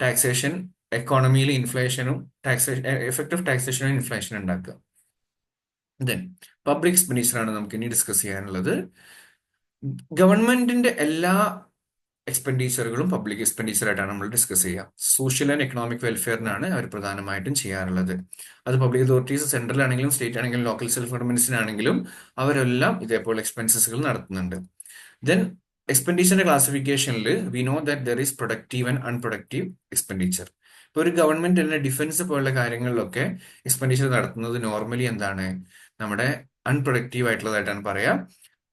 ടാക്സേഷൻ എക്കോണമിയിൽ ഇൻഫ്ലേഷനും എഫക്ട് ഓഫ് ടാക്സേഷനും ഇൻഫ്ലേഷൻ ഉണ്ടാക്കുക. ദെൻ പബ്ലിക് എക്സ്പെൻഡിച്ചർ ആണ് നമുക്ക് ഇനി ഡിസ്കസ് ചെയ്യാനുള്ളത്. ഗവൺമെന്റിന്റെ എല്ലാ എക്സ്പെൻഡിച്ചറുകളും പബ്ലിക് എക്സ്പെൻഡിച്ചർ ആയിട്ടാണ് നമ്മൾ ഡിസ്കസ് ചെയ്യുക. സോഷ്യൽ ആൻഡ് എക്കണോമിക് വെൽഫെയറിനാണ് അവർ പ്രധാനമായിട്ടും ചെയ്യാറുള്ളത്. അത് പബ്ലിക് അതോറിറ്റീസ് സെൻട്രൽ ആണെങ്കിലും സ്റ്റേറ്റ് ആണെങ്കിലും ലോക്കൽ സെൽഫ് ഗവൺമെന്റ്സിനാണെങ്കിലും അവരെല്ലാം ഇതേപോലെ എക്സ്പെൻസസുകൾ നടത്തുന്നുണ്ട്. ദെൻ എക്സ്പെൻഡിച്ചറിന്റെ ക്ലാസിഫിക്കേഷനിൽ we know that there is productive and unproductive expenditure. ഇപ്പോൾ ഒരു ഗവൺമെന്റ് തന്നെ ഡിഫൻസ് പോലുള്ള കാര്യങ്ങളിലൊക്കെ എക്സ്പെൻഡിച്ചർ നടത്തുന്നത് നോർമലി എന്താണ്, നമ്മുടെ അൺപ്രൊഡക്റ്റീവ് ആയിട്ടുള്ളതായിട്ടാണ് പറയാം.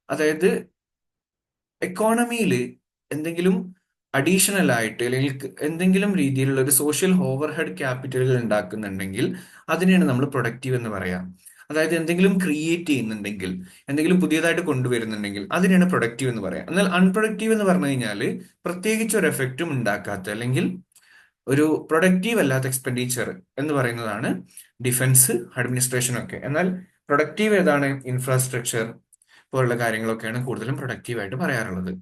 അതായത് എക്കോണമിയിൽ എന്തെങ്കിലും അഡീഷണൽ ആയിട്ട് അല്ലെങ്കിൽ എന്തെങ്കിലും രീതിയിലുള്ള ഒരു സോഷ്യൽ ഓവർഹെഡ് ക്യാപിറ്റലുകൾ ഉണ്ടാക്കുന്നുണ്ടെങ്കിൽ അതിനെയാണ് നമ്മൾ പ്രൊഡക്റ്റീവ് എന്ന് പറയാം. അതായത് എന്തെങ്കിലും ക്രിയേറ്റ് ചെയ്യുന്നുണ്ടെങ്കിൽ, എന്തെങ്കിലും പുതിയതായിട്ട് കൊണ്ടുവരുന്നുണ്ടെങ്കിൽ അതിനെയാണ് പ്രൊഡക്റ്റീവ് എന്ന് പറയാം. എന്നാൽ അൺപ്രൊഡക്റ്റീവ് എന്ന് പറഞ്ഞു കഴിഞ്ഞാൽ പ്രത്യേകിച്ച് ഒരു എഫക്റ്റും ഉണ്ടാക്കാത്ത അല്ലെങ്കിൽ ഒരു പ്രൊഡക്റ്റീവ് അല്ലാത്ത എക്സ്പെൻഡിച്ചർ എന്ന് പറയുന്നതാണ് ഡിഫൻസ്, അഡ്മിനിസ്ട്രേഷൻ ഒക്കെ. എന്നാൽ പ്രൊഡക്റ്റീവ് ഏതാണ്, ഇൻഫ്രാസ്ട്രക്ചർ പോലുള്ള കാര്യങ്ങളൊക്കെയാണ് കൂടുതലും പ്രൊഡക്റ്റീവ് ആയിട്ട് പറയാറുള്ളത്.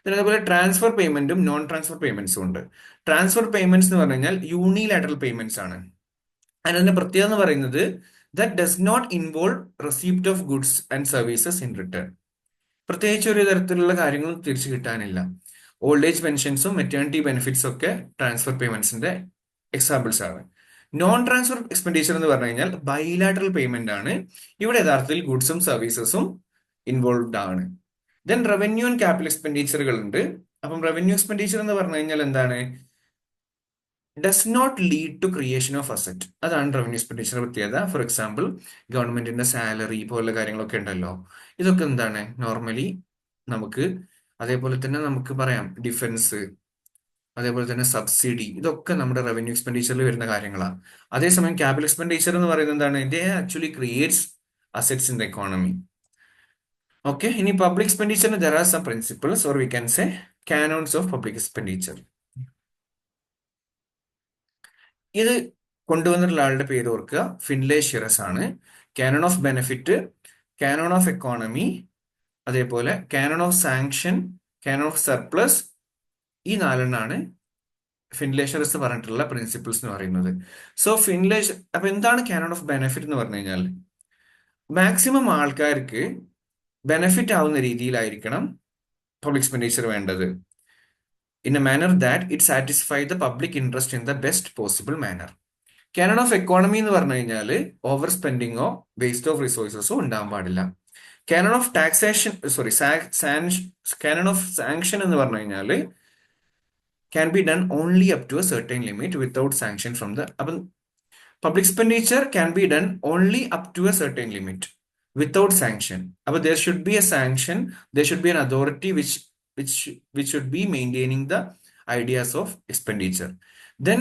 പിന്നെ അതുപോലെ ട്രാൻസ്ഫർ പേയ്മെന്റും നോൺ ട്രാൻസ്ഫർ പേയ്മെന്റ്സും ഉണ്ട്. ട്രാൻസ്ഫർ പേയ്മെന്റ്സ് എന്ന് പറഞ്ഞു കഴിഞ്ഞാൽ യൂണിലാറ്ററൽ പേയ്മെന്റ്സ് ആണ്. അതിന്റെ പ്രത്യേകത എന്ന് പറയുന്നത് that does not involve receipt of goods and services in return. പ്രത്യേകിച്ച് ഒരു തരത്തിലുള്ള കാര്യങ്ങളും തിരിച്ചു കിട്ടാനില്ല. ഓൾഡ് ഏജ് പെൻഷൻസും മെറ്റേണിറ്റി ബെനിഫിറ്റ്സും ഒക്കെ ട്രാൻസ്ഫർ പേയ്മെന്റ്സിന്റെ എക്സാമ്പിൾസ് ആണ്. നോൺ ട്രാൻസ്ഫർ എക്സ്പെൻഡിച്ചർ എന്ന് പറഞ്ഞു കഴിഞ്ഞാൽ ബൈലാറ്ററൽ പേയ്മെന്റ് ആണ്. ഇവിടെ യഥാർത്ഥത്തിൽ ഗുഡ്സും സർവീസസും ഇൻവോൾവ്ഡ് ആണ്. ദെൻ റവന്യൂ ആൻഡ് ക്യാപിറ്റൽ എക്സ്പെൻഡിച്ചറുകൾ ഉണ്ട്. അപ്പം റവന്യൂ എക്സ്പെൻഡിച്ചർ എന്ന് പറഞ്ഞു കഴിഞ്ഞാൽ എന്താണ്, does not lead to creation of asset. അതാണ് റവന്യൂ എക്സ്പെൻഡിച്ചർ പ്രത്യേകത. ഫോർ എക്സാമ്പിൾ ഗവൺമെന്റിന്റെ സാലറി പോലുള്ള കാര്യങ്ങളൊക്കെ ഉണ്ടല്ലോ, ഇതൊക്കെ എന്താണ് നോർമലി നമുക്ക്, അതേപോലെ തന്നെ നമുക്ക് പറയാം ഡിഫൻസ്, അതേപോലെ തന്നെ സബ്സിഡി, ഇതൊക്കെ നമ്മുടെ റവന്യൂ എക്സ്പെൻഡിച്ചറിൽ വരുന്ന കാര്യങ്ങളാണ്. അതേസമയം ക്യാപിറ്റൽ എക്സ്പെൻഡിച്ചർ എന്ന് പറയുന്നത് എന്താണ്, ഇത് actually creates assets in the economy. Okay, ഇനി പബ്ലിക് എക്സ്പെൻഡിച്ചറിന് there are some principles or we can say canons of public expenditure. ഇത് കൊണ്ടുവന്നിട്ടുള്ള ആളുടെ പേര് ഓർക്കുക, ഫിൻലേ ഷിറസ് ആണ്. Canon of benefit, canon of economy, അതേപോലെ canon of sanction, canon of surplus, ഈ നാലെണ്ണാണ് ഫിൻലേ ഷിറസ് പറഞ്ഞിട്ടുള്ള പ്രിൻസിപ്പിൾസ് എന്ന് പറയുന്നത്. സോ അപ്പൊ എന്താണ് കാനോൺ ഓഫ് ബെനിഫിറ്റ് എന്ന് പറഞ്ഞു കഴിഞ്ഞാൽ, മാക്സിമം ആൾക്കാർക്ക് ബെനിഫിറ്റ് ആവുന്ന രീതിയിലായിരിക്കണം പബ്ലിക് എക്സ്പെൻഡിച്ചർ വേണ്ടത്. In a manner that it satisfy the public interest in the best possible manner. Canon of economy എന്ന് പറഞ്ഞു കഴിഞ്ഞാൽ ഓവർ സ്പെൻഡിങ്ങോ വേസ്റ്റ് ഓഫ് റിസോഴ്സസോ ഉണ്ടാവാൻ പാടില്ല. Canon of taxation canon of sanction എന്ന് പറഞ്ഞു കഴിഞ്ഞാൽ can be done only up to a certain limit without sanction from the. അപ്പം public expenditure can be done only up to a certain limit without sanction. അപ്പൊ there should be a sanction, there should be an authority which should be maintaining the ideas of expenditure. Then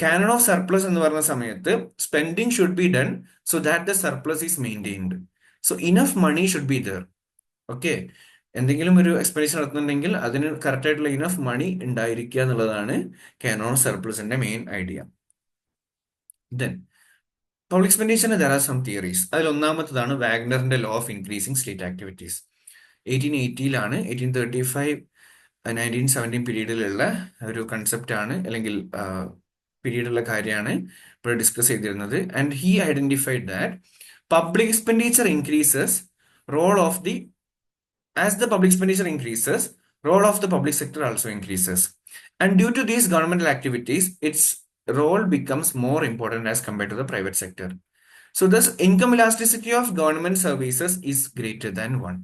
canon of surplus എന്ന് പറയുന്ന സമയത്ത് spending should be done so that the surplus is maintained. So enough money should be there. Okay, എന്തെങ്കിലും ഒരു എക്സ്പെൻഡിച്ചർ നടത്തുന്നുണ്ടെങ്കിൽ അതിന് കറക്റ്റ് ആയിട്ടുള്ള ഇനഫ് മണി ഉണ്ടായിരിക്കുക എന്നുള്ളതാണ് കാനോൺ ഓഫ് സർപ്ലസിന്റെ മെയിൻ ഐഡിയ. ദെൻ പബ്ലിക് എക്സ്പെൻഡിച്ചറിന് ദർ ആർ സം തിയറീസ്. അതിൽ ഒന്നാമത്തതാണ് വാഗ്നറിന്റെ law of increasing state activities. 1880 1835 1917 പീരീഡിലുള്ള ഒരു കൺസെപ്റ്റ് ആണ്, അല്ലെങ്കിൽ പീരീഡുള്ള കാര്യമാണ് ഇവിടെ ഡിസ്കസ് ചെയ്തിരുന്നത്. And he identified that public expenditure increases role of the as the public expenditure increases, role of the public sector also increases. And due to these governmental activities, its role becomes more important as compared to the private sector. So thus, income elasticity of government services is greater than 1,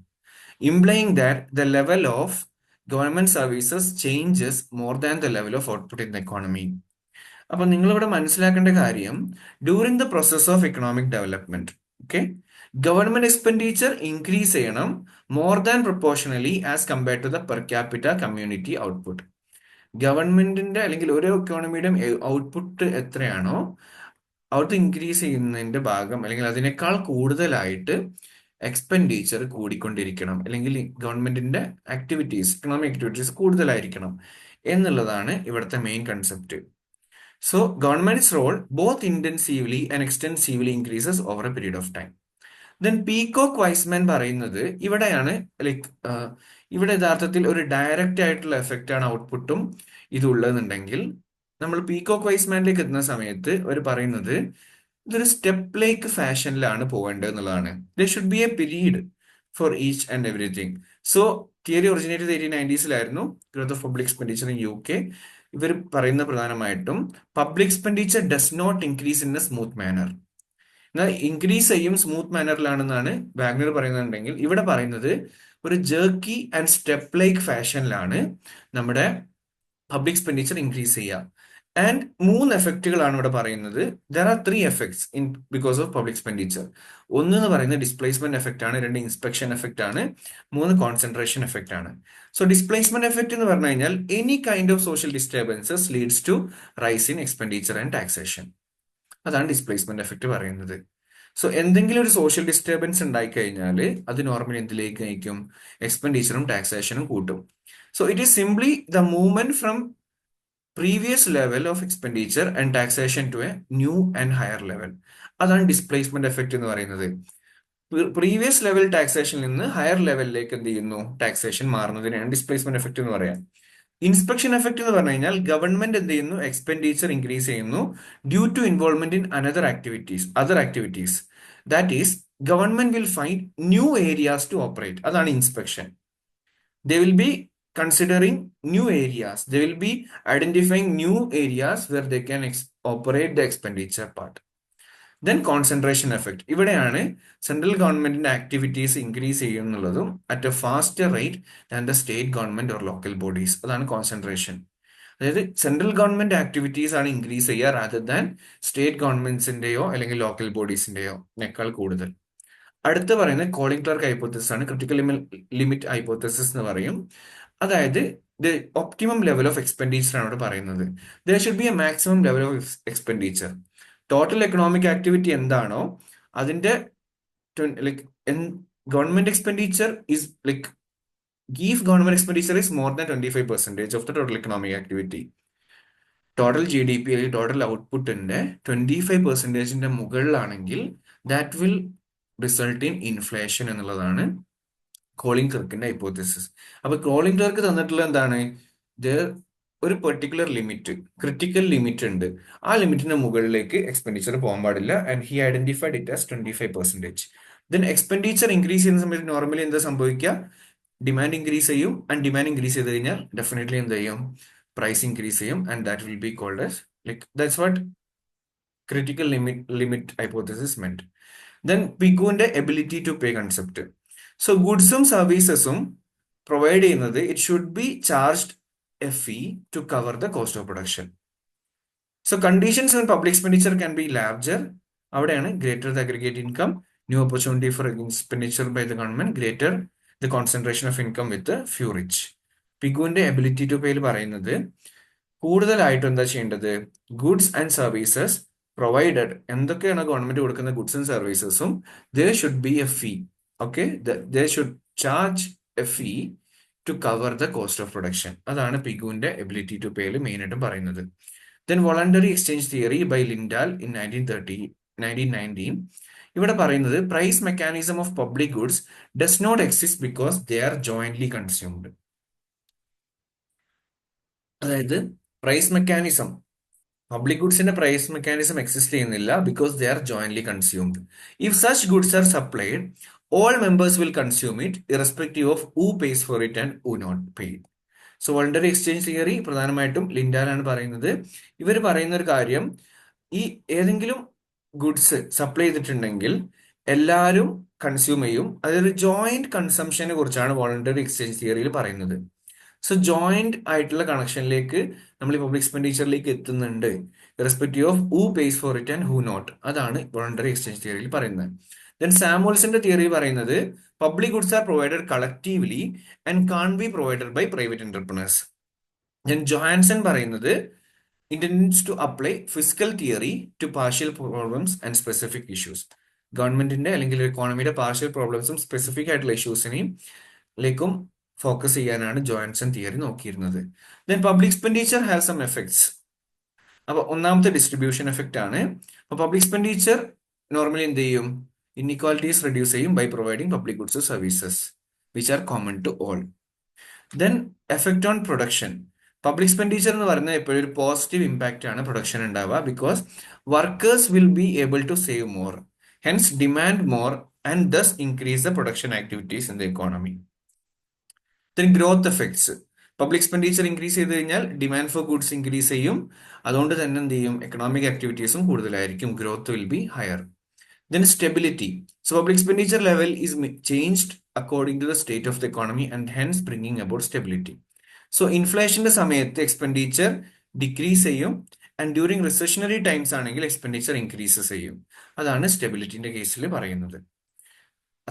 implying that the level of government services changes more than the level of output in the economy. അപ്പൊ നിങ്ങളിവിടെ മനസ്സിലാക്കേണ്ട കാര്യം, during the process of economic development, okay, government expenditure increase ചെയ്യണം more than proportionally as compared to the per capita community output. ഗവൺമെന്റിന്റെ അല്ലെങ്കിൽ ഓരോ എക്കോണമിയുടെയും ഔട്ട്പുട്ട് എത്രയാണോ ഔട്ട് ഇൻക്രീസ് ചെയ്യുന്നതിന്റെ ഭാഗം അല്ലെങ്കിൽ അതിനേക്കാൾ കൂടുതലായിട്ട് എക്സ്പെൻഡിച്ചർ കൂടിക്കൊണ്ടിരിക്കണം, അല്ലെങ്കിൽ ഗവൺമെന്റിന്റെ ആക്ടിവിറ്റീസ്, എക്കണോമിക് ആക്ടിവിറ്റീസ് കൂടുതലായിരിക്കണം എന്നുള്ളതാണ് ഇവിടുത്തെ main concept. So government's role both intensively and extensively increases over a period of time. Then Peacock Wiseman പറയുന്നത് ഇവിടെയാണ്, ലൈക്ക് ഇവിടെ യഥാർത്ഥത്തിൽ ഒരു ഡയറക്റ്റ് ആയിട്ടുള്ള എഫക്റ്റ് ആണ് ഔട്ട്പുട്ടും ഇതുള്ളതെന്നുണ്ടെങ്കിൽ, നമ്മൾ പീകോക്ക് വൈസ്മാനിലേക്ക് എത്തുന്ന സമയത്ത് അവർ പറയുന്നത് ഇതൊരു സ്റ്റെപ്പ് ലൈക്ക് ഫാഷനിലാണ് പോകേണ്ടത് എന്നുള്ളതാണ്. There should be a period for each and everything. So theory originated 1890s growth of public expenditure in UK. ഇവർ പറയുന്ന പ്രധാനമായിട്ടും public expenditure does not increase in a smooth manner. എന്നാൽ ഇൻക്രീസ് ചെയ്യും സ്മൂത്ത് മാനറിലാണെന്നാണ് വാഗ്നർ പറയുന്നുണ്ടെങ്കിൽ, ഇവിടെ പറയുന്നത് ഒരു ജേർക്കി ആൻഡ് സ്റ്റെപ്പ് ലൈക്ക് ഫാഷനിലാണ് നമ്മുടെ പബ്ലിക് എക്സ്പെൻഡിച്ചർ ഇൻക്രീസ് ചെയ്യുക. ആൻഡ് 3 എഫക്റ്റുകളാണ് ഇവിടെ പറയുന്നത്. There are 3 effects in because of public expenditure. ഒന്ന് എന്ന് പറയുന്നത് ഡിസ്പ്ലേസ്മെന്റ് എഫക്റ്റ് ആണ്, 2 ഇൻസ്പെക്ഷൻ എഫക്റ്റ് ആണ്, 3 കോൺസെൻട്രേഷൻ എഫക്റ്റ് ആണ്. സോ ഡിസ്പ്ലേസ്മെന്റ് എഫക്റ്റ് എന്ന് പറഞ്ഞു കഴിഞ്ഞാൽ any kind of social disturbances leads to rise in expenditure and taxation. അതാണ് ഡിസ്പ്ലേസ്മെന്റ് എഫക്റ്റ് പറയുന്നത്. സോ എന്തെങ്കിലും ഒരു സോഷ്യൽ ഡിസ്റ്റർബൻസ് ഉണ്ടായി കഴിഞ്ഞാൽ അത് നോർമലി എന്തിലേക്ക് നയിക്കും? എക്സ്പെൻഡിച്ചറും ടാക്സേഷനും കൂട്ടും. So it is simply the movement from previous level of expenditure and taxation to a new and higher level. അതാണ് ഡിസ്പ്ലേസ്മെന്റ് എഫക്റ്റ് എന്ന് പറയുന്നത്. പ്രീവിയസ് ലെവൽ ടാക്സേഷനിൽ നിന്ന് ഹയർ ലെവലിലേക്ക് എന്ത് ചെയ്യുന്നു? ടാക്സേഷൻ മാറുന്നതിനാണ് ഡിസ്പ്ലേസ്മെന്റ് എഫക്റ്റ് എന്ന് പറയാം. ഇൻസ്പെക്ഷൻ എഫക്റ്റ് എന്ന് പറഞ്ഞു കഴിഞ്ഞാൽ ഗവൺമെന്റ് എന്ത് ചെയ്യുന്നു? എക്സ്പെൻഡിച്ചർ ഇൻക്രീസ് ചെയ്യുന്നു due to involvement in other activities. That is government will find new areas to operate. അതാണ് inspection. They will be considering new areas. They will be identifying new areas where they can operate the expenditure part. Then concentration effect. ഇവിടെയാണ് സെൻട്രൽ ഗവൺമെന്റിന്റെ ആക്ടിവിറ്റീസ് ഇൻക്രീസ് ചെയ്യുന്നുള്ളതും at a faster rate than the state government or local bodies. അതാണ് കോൺസെൻട്രേഷൻ. അതായത് സെൻട്രൽ ഗവൺമെന്റ് ആക്ടിവിറ്റീസ് ആണ് ഇൻക്രീസ് ചെയ്യുക റാദർ ദാൻ സ്റ്റേറ്റ് ഗവൺമെന്റ്സിന്റെയോ അല്ലെങ്കിൽ ലോക്കൽ ബോഡീസിന്റെയോ നേക്കാൾ കൂടുതൽ. അടുത്ത് പറയുന്നത് കോളിംഗ് ക്ലർക്ക് ഹൈപ്പോത്തസിസ് ആണ്. ക്രിട്ടിക്കൽ ലിമിറ്റ് ഹൈപ്പോത്തസിസ് എന്ന് പറയും. അതായത് the optimum level of expenditure ആണ് ഇവിടെ പറയുന്നത്. There should be a maximum level of expenditure. Total economic activity എന്താണോ അതിന്റെ like government expenditure is like if government expenditure is more than 25% of the total economic activity, total GDP അല്ലെങ്കിൽ ടോട്ടൽ ഔട്ട്പുട്ടിന്റെ 25% മുകളിലാണെങ്കിൽ that will result in inflation എന്നുള്ളതാണ് കോളിംഗ് ക്ലർക്കിന്റെ ഹൈപ്പോത്തസിസ്. അപ്പൊ കോളിംഗ് ക്ലർക്ക് തന്നിട്ടുള്ള എന്താണ്? ഒരു പെർട്ടിക്കുലർ ലിമിറ്റ്, ക്രിട്ടിക്കൽ ലിമിറ്റ് ഉണ്ട്. ആ ലിമിറ്റിന്റെ മുകളിലേക്ക് എക്സ്പെൻഡിച്ചർ പോകാൻ പാടില്ല. And he identified it as 25%. Then expenditure increase ചെയ്യുന്ന സമയത്ത് നോർമലി എന്താ സംഭവിക്കുക? ഡിമാൻഡ് ഇൻക്രീസ് ചെയ്യും. ആൻഡ് ഡിമാൻഡ് ഇൻക്രീസ് ചെയ്ത് കഴിഞ്ഞാൽ ഡെഫിനറ്റ്ലി എന്ത് ചെയ്യും? പ്രൈസ് ഇൻക്രീസ് ചെയ്യും. And that will be called as like that's what critical limit hypothesis മെന്റ്. ദെൻ പിഗുവിന്റെ ability to pay concept. So ഗുഡ്സും സർവീസസും പ്രൊവൈഡ് ചെയ്യുന്നത് it should be charged a fee to cover the cost of production. So conditions in public expenditure can be larger. അവിടെയാണ് greater the aggregate income, new opportunity for expenditure by the government, greater the concentration of income with few rich. പിഗുവിന്റെ എബിലിറ്റി ടു പേയിൽ പറയുന്നത് കൂടുതലായിട്ടും എന്താ ചെയ്യേണ്ടത്? ഗുഡ്സ് ആൻഡ് സർവീസസ് പ്രൊവൈഡഡ്, എന്തൊക്കെയാണ് ഗവൺമെന്റ് കൊടുക്കുന്ന ഗുഡ്സ് ആൻഡ് സർവീസസും there should be a fee. Okay, they should charge a fee to cover the cost of production. അതാണ് പിഗുവിന്റെ എബിലിറ്റി ടു പേയിൽ മെയിൻ ആയിട്ടും പറയുന്നത്. Then voluntary exchange theory by Lindahl in 1930 1919. ഇവിടെ പറയുന്നത് price mechanism of public goods does not exist because they are jointly consumed. അതായത് പ്രൈസ് മെക്കാനിസം, പബ്ലിക് ഗുഡ്സിന്റെ പ്രൈസ് മെക്കാനിസം എക്സിസ്റ്റ് ചെയ്യുന്നില്ല because they are jointly consumed. If such goods are supplied, all members will consume it irrespective of who pays for it and who not paid. So voluntary exchange theory പ്രധാനമായിട്ടും ലിൻഡാലാണ് പറയുന്നത്. ഇവർ പറയുന്ന ഒരു കാര്യം, ഈ ഏതെങ്കിലും ഗുഡ്സ് സപ്ലൈ ചെയ്തിട്ടുണ്ടെങ്കിൽ എല്ലാവരും കൺസ്യൂം ചെയ്യും. അതൊരു ജോയിന്റ് കൺസംഷനെ കുറിച്ചാണ് വോളണ്ടറി എക്സ്ചേഞ്ച് തിയറിയിൽ പറയുന്നത്. സോ ജോയിന്റ് ആയിട്ടുള്ള കണക്ഷനിലേക്ക് നമ്മൾ ഈ പബ്ലിക് എക്സ്പെൻഡിച്ചറിലേക്ക് എത്തുന്നുണ്ട്, respective of who pays for it and who not. അതാണ് വോളണ്ടറി എക്സ്ചേഞ്ച് തിയറിയിൽ പറയുന്നത്. ദെൻ സാമുവൽസിന്റെ തിയറി പറയുന്നത് public goods are provided collectively and can be provided by private entrepreneurs. Then Johansen പറയുന്നത് intends to apply fiscal theory to partial problems and specific issues. ഗവൺമെന്റിന്റെ അല്ലെങ്കിൽ എക്കോണമിയുടെ പാർഷ്യൽ പ്രോബ്ലംസും സ്പെസിഫിക് ആയിട്ടുള്ള ഇഷ്യൂസിനെയും ലേക്കും ഫോക്കസ് ചെയ്യാനാണ് ജോഹാൻസൺ തിയറി നോക്കിയിരുന്നത്. Then public expenditure have some effects. അപ്പൊ ഒന്നാമത്തെ ഡിസ്ട്രിബ്യൂഷൻ എഫക്റ്റ് ആണ്. അപ്പൊ പബ്ലിക് എക്സ്പെൻഡിച്ചർ നോർമലി എന്ത് ചെയ്യും? ഇൻഇക്വാലിറ്റീസ് റെഡ്യൂസ് ചെയ്യും by providing public goods services which are common to all. Then effect on production. Public expenditure എന്ന് പറയുന്നത് എപ്പോഴും ഒരു പോസിറ്റീവ് ഇമ്പാക്റ്റ് ആണ് പ്രൊഡക്ഷൻ ഉണ്ടാവുക. Because workers will be able to save more, hence demand more and thus increase the production activities in the economy. Then growth effects. Public expenditure increase ചെയ്ത് കഴിഞ്ഞാൽ ഡിമാൻഡ് ഫോർ ഗുഡ്സ് ഇൻക്രീസ് ചെയ്യും. അതുകൊണ്ട് തന്നെ എന്ത് ചെയ്യും? എക്കണോമിക് ആക്ടിവിറ്റീസും കൂടുതലായിരിക്കും. Growth will be higher. Then stability. So public expenditure level is changed according to the state of the economy and hence bringing about stability. So inflationന്റെ സമയത്ത് എക്സ്പെൻഡിച്ചർ ഡിക്രീസ് ചെയ്യും, ആൻഡ് ഡ്യൂറിങ് റിസഷണറി ടൈംസ് ആണെങ്കിൽ എക്സ്പെൻഡിച്ചർ ഇൻക്രീസസ് ചെയ്യും. അതാണ് സ്റ്റെബിലിറ്റിന്റെ കേസിൽ പറയുന്നത്.